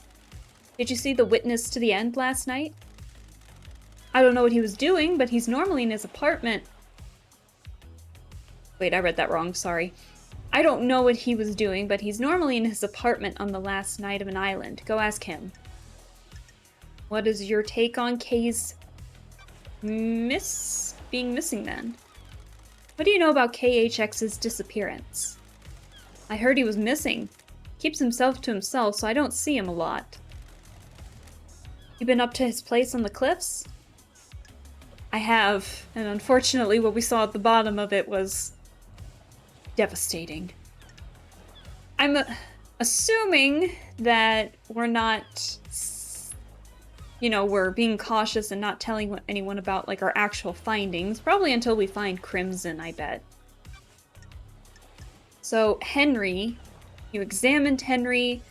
did you see the Witness to the End last night? I don't know what he was doing, but he's normally in his apartment. Wait, I read that wrong, sorry. I don't know what he was doing, but he's normally in his apartment on the last night of an island. Go ask him. What is your take on Kay's being missing then? What do you know about KHX's disappearance? I heard he was missing. Keeps himself to himself, so I don't see him a lot. You been up to his place on the cliffs? I have, and unfortunately what we saw at the bottom of it was devastating. I'm assuming that we're not, we're being cautious and not telling anyone about, like, our actual findings, probably until we find Crimson, I bet. So, Henry, you examined Henry,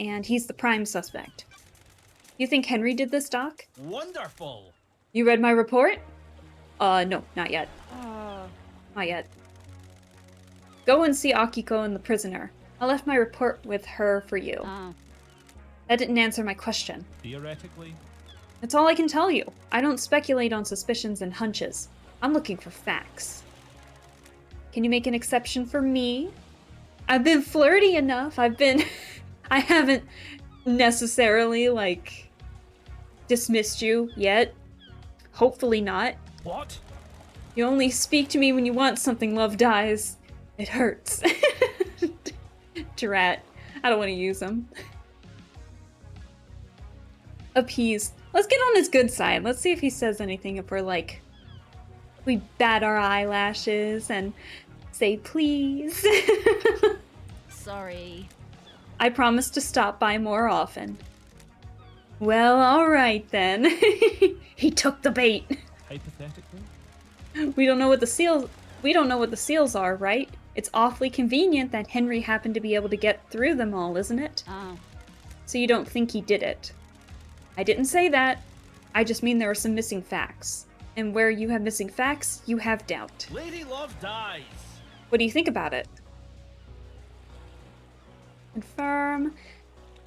and he's the prime suspect. You think Henry did this, Doc? Wonderful! You read my report? No, not yet. Not yet. Go and see Akiko and the prisoner. I left my report with her for you. That didn't answer my question. Theoretically? That's all I can tell you. I don't speculate on suspicions and hunches. I'm looking for facts. Can you make an exception for me? I've been flirty enough. I haven't necessarily, dismissed you yet. Hopefully not. What? You only speak to me when you want something, Love dies. It hurts. Drat. I don't want to use him. Appease. Let's get on his good side. Let's see if he says anything if we bat our eyelashes and say please. Sorry. I promise to stop by more often. Well, alright then. He took the bait. Hypothetically? We don't know what the seals are, right? It's awfully convenient that Henry happened to be able to get through them all, isn't it? So you don't think he did it? I didn't say that. I just mean there are some missing facts. And where you have missing facts, you have doubt. Lady Love dies! What do you think about it? Confirm.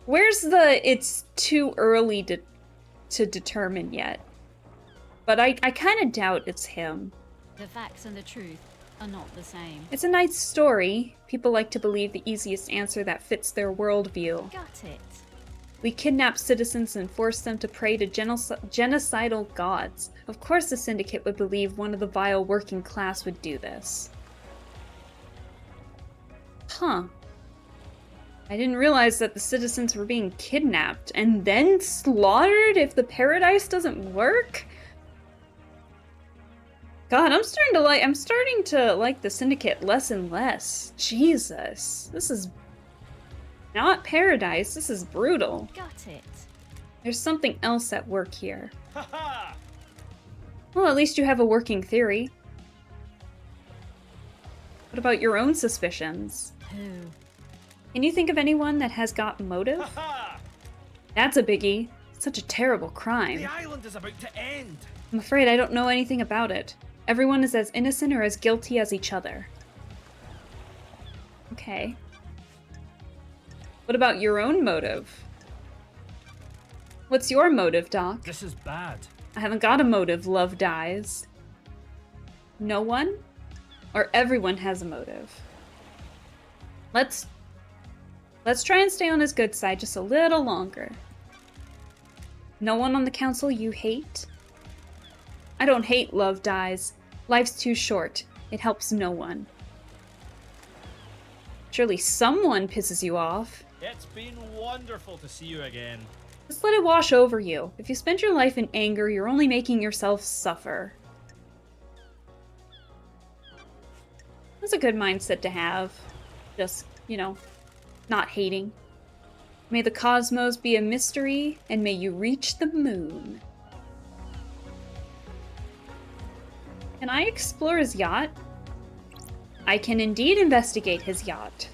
Where's the it's too early to determine yet? But I kind of doubt it's him. The facts and the truth are not the same. It's a nice story. People like to believe the easiest answer that fits their worldview. Got it. We kidnap citizens and force them to pray to genocidal gods. Of course the Syndicate would believe one of the vile working class would do this. Huh. I didn't realize that the citizens were being kidnapped and then slaughtered if the paradise doesn't work? God, I'm starting to like the Syndicate less and less. Jesus. This is not paradise, this is brutal. Got it. There's something else at work here. Ha ha! Well, at least you have a working theory. What about your own suspicions? Who? Can you think of anyone that has got motive? Ha ha! That's a biggie. Such a terrible crime. The island is about to end! I'm afraid I don't know anything about it. Everyone is as innocent or as guilty as each other. Okay. What about your own motive? What's your motive, Doc? This is bad. I haven't got a motive, Love dies. No one? Or everyone has a motive? Let's try and stay on his good side just a little longer. No one on the council you hate? I don't hate Love dies. Life's too short. It helps no one. Surely someone pisses you off. It's been wonderful to see you again. Just let it wash over you. If you spend your life in anger, you're only making yourself suffer. That's a good mindset to have. Just, you know, not hating. May the cosmos be a mystery, and may you reach the moon. Can I explore his yacht? I can indeed investigate his yacht.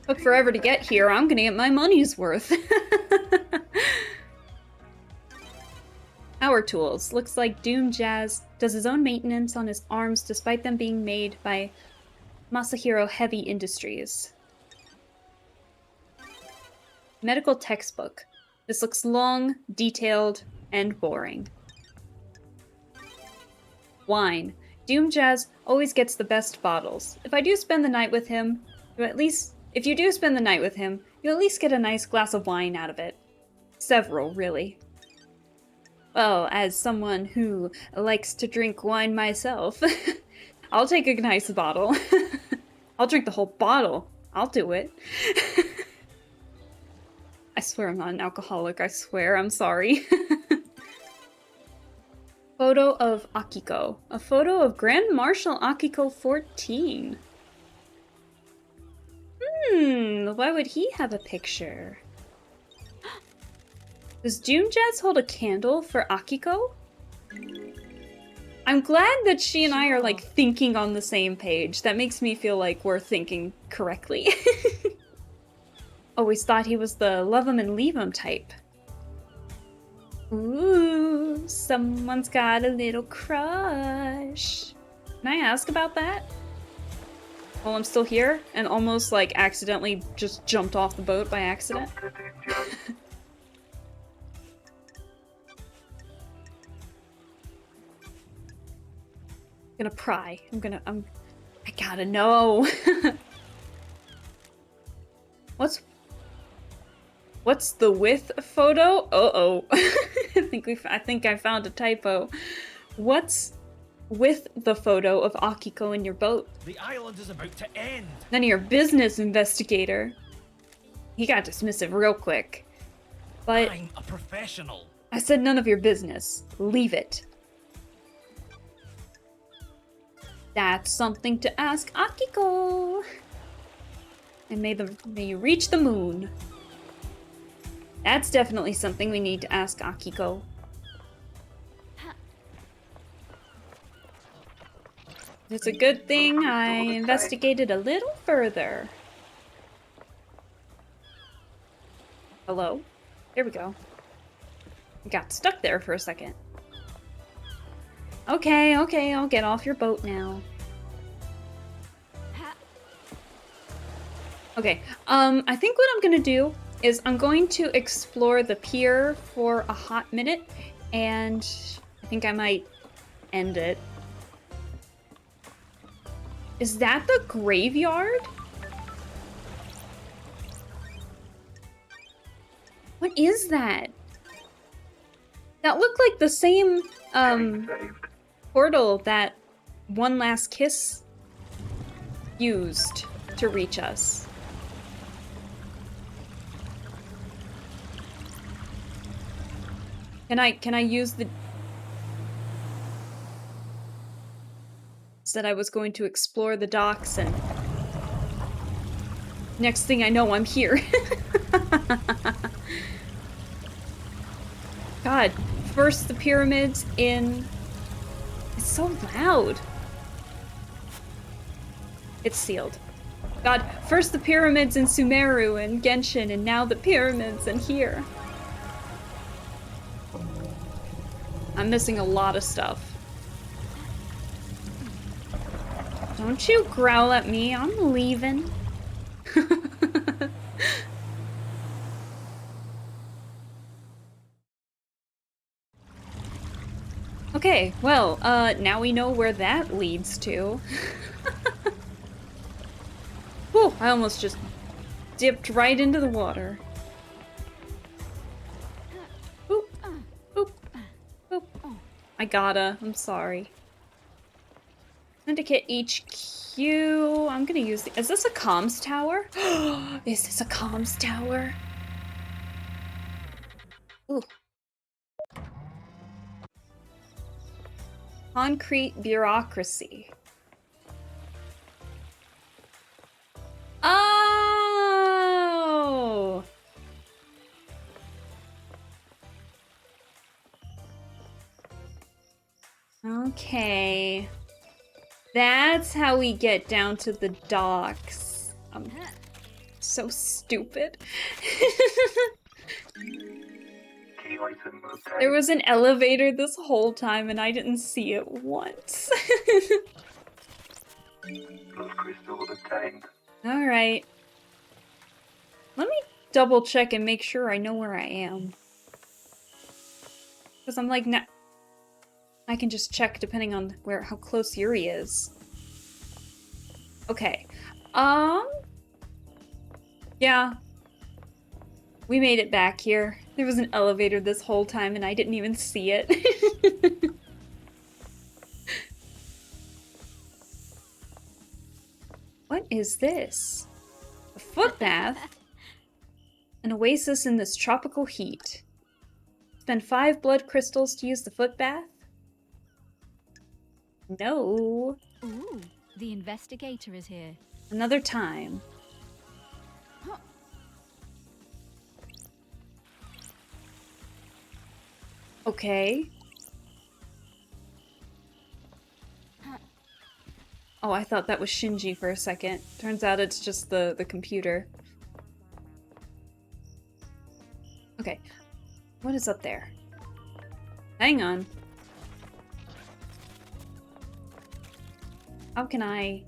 Took forever to get here. I'm gonna get my money's worth. Power tools. Looks like Doom Jazz does his own maintenance on his arms despite them being made by Masahiro Heavy Industries. Medical textbook. This looks long, detailed, and boring. Wine. Doom Jazz always gets the best bottles. If you do spend the night with him, you'll at least get a nice glass of wine out of it. Several, really. Well, as someone who likes to drink wine myself, I'll take a nice bottle. I'll drink the whole bottle. I'll do it. I swear I'm not an alcoholic, I swear, I'm sorry. Photo of Akiko. A photo of Grand Marshal Akiko 14. Why would he have a picture? Does Doom Jazz hold a candle for Akiko? I'm glad that she and I are like thinking on the same page. That makes me feel like we're thinking correctly. Always thought he was the love him and leave him type. Ooh, someone's got a little crush. Can I ask about that? While I'm still here and almost like accidentally just jumped off the boat by accident. I'm gonna pry. I gotta know. What's the with photo? Uh-oh. I think I found a typo. What's with the photo of Akiko in your boat? The island is about to end. None of your business, investigator. He got dismissive real quick. But I'm a professional. I said none of your business. Leave it. That's something to ask Akiko. And may you reach the moon. That's definitely something we need to ask Akiko. It's a good thing I investigated a little further. Hello? There we go. I got stuck there for a second. Okay, I'll get off your boat now. Okay, I think what I'm gonna do is I'm going to explore the pier for a hot minute, and I think I might end it. Is that the graveyard? What is that? That looked like the same, portal that One Last Kiss used to reach us. Can I use the... Said I was going to explore the docks, and next thing I know, I'm here. God, first the pyramids in... It's so loud. It's sealed. God, first the pyramids in Sumeru and Genshin, and now the pyramids in here. I'm missing a lot of stuff. Don't you growl at me, I'm leaving. Okay, well, now we know where that leads to. Whew, I almost just dipped right into the water. Boop, boop, boop. gotta. I'm sorry. Syndicate HQ. I'm gonna use the... Is this a comms tower? Is this a comms tower? Ooh. Concrete bureaucracy. Oh! Okay. That's how we get down to the docks. I'm so stupid. Key item obtained. There was an elevator this whole time and I didn't see it once. Plus crystal obtained. Alright. Let me double check and make sure I know where I am. Because I'm like, I can just check depending on how close Yuri is. Okay. Yeah. We made it back here. There was an elevator this whole time and I didn't even see it. What is this? A foot bath? An oasis in this tropical heat. Spend 5 blood crystals to use the foot bath? No. Ooh, the investigator is here. Another time. Okay. Oh, I thought that was Shinji for a second. Turns out it's just the computer. Okay. What is up there? Hang on. How can I...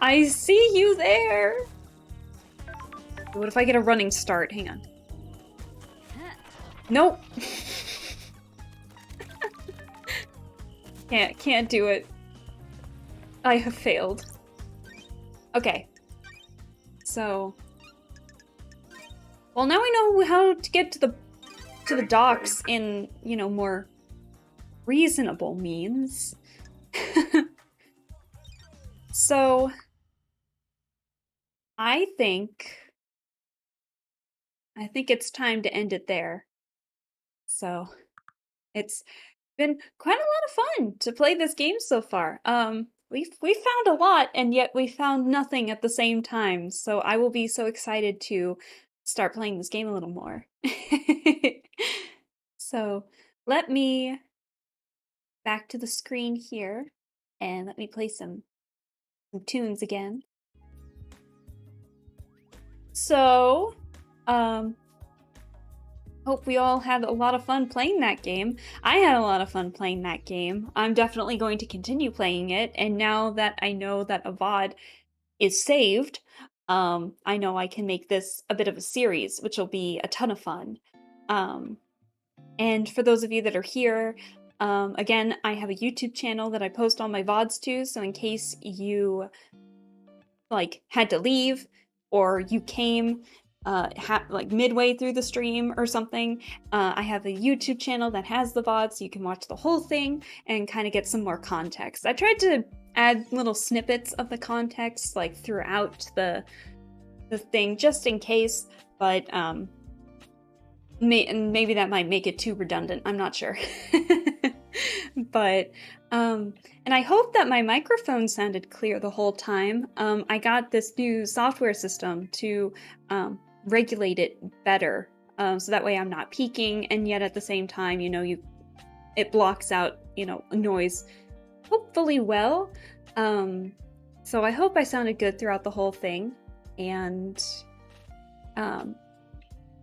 I see you there! What if I get a running start? Hang on. Nope! Can't do it. I have failed. Okay. So... Well, now I know how to get to the docks in, you know, more reasonable means. So... I think it's time to end it there. So, it's been quite a lot of fun to play this game so far. We found a lot, and yet we found nothing at the same time. So I will be so excited to start playing this game a little more. So let me back to the screen here, and let me play some tunes again. So, hope we all had a lot of fun playing that game. I had a lot of fun playing that game. I'm definitely going to continue playing it, and now that I know that a VOD is saved, I know I can make this a bit of a series, which will be a ton of fun. And for those of you that are here, again, I have a YouTube channel that I post all my VODs to, so in case you, like, had to leave, or you came like midway through the stream or something, I have a YouTube channel that has the VOD, so you can watch the whole thing and kind of get some more context. I tried to add little snippets of the context like throughout the thing, just in case, but maybe that might make it too redundant. I'm not sure. But and I hope that my microphone sounded clear the whole time. I got this new software system to regulate it better, so that way I'm not peaking, and yet at the same time, you know, it blocks out, you know, noise hopefully well. So I hope I sounded good throughout the whole thing, and I'm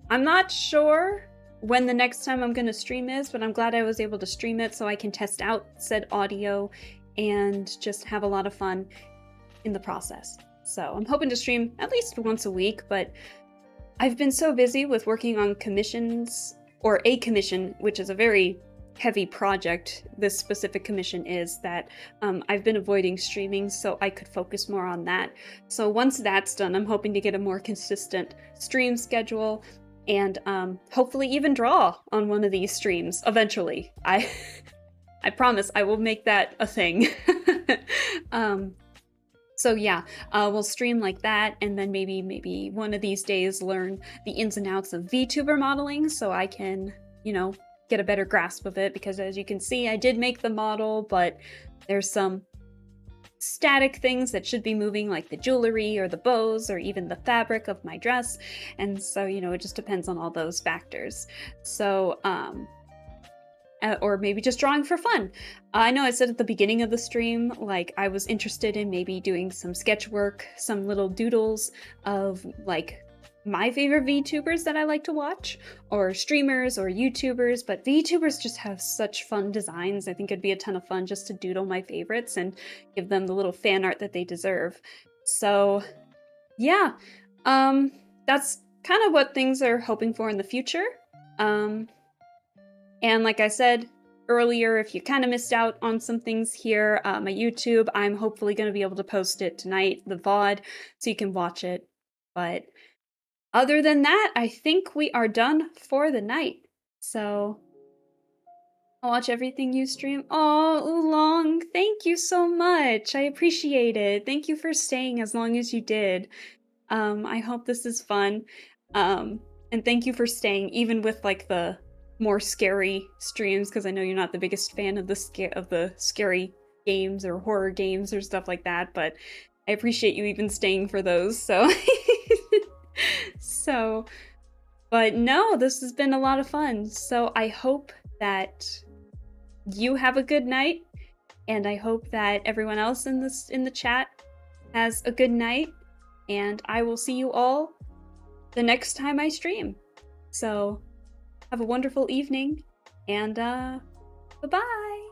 not sure when the next time I'm going to stream is, but I'm glad I was able to stream it so I can test out said audio and just have a lot of fun in the process. So I'm hoping to stream at least once a week, but I've been so busy with working on commissions, or a commission, which is a very heavy project, this specific commission is, that I've been avoiding streaming so I could focus more on that. So once that's done, I'm hoping to get a more consistent stream schedule and hopefully even draw on one of these streams eventually. I I promise I will make that a thing. So yeah, we'll stream like that, and then maybe one of these days learn the ins and outs of VTuber modeling, so I can, you know, get a better grasp of it, because as you can see, I did make the model, but there's some static things that should be moving, like the jewelry or the bows or even the fabric of my dress, and so, you know, it just depends on all those factors. So or maybe just drawing for fun. I know I said at the beginning of the stream, like, I was interested in maybe doing some sketch work, some little doodles of like my favorite VTubers that I like to watch, or streamers or YouTubers, but VTubers just have such fun designs. I think it'd be a ton of fun just to doodle my favorites and give them the little fan art that they deserve. So yeah, that's kind of what things are hoping for in the future. And like I said earlier, if you kind of missed out on some things here, my YouTube, I'm hopefully going to be able to post it tonight, the VOD, so you can watch it. But other than that, I think we are done for the night. So I'll watch everything you stream. Oh, Oolong, thank you so much. I appreciate it. Thank you for staying as long as you did. I hope this is fun. And thank you for staying, even with like the more scary streams, because I know you're not the biggest fan of the scary games or horror games or stuff like that, but I appreciate you even staying for those. But no, this has been a lot of fun. So I hope that you have a good night, and I hope that everyone else in the chat has a good night, and I will see you all the next time I stream. So have a wonderful evening, and bye-bye.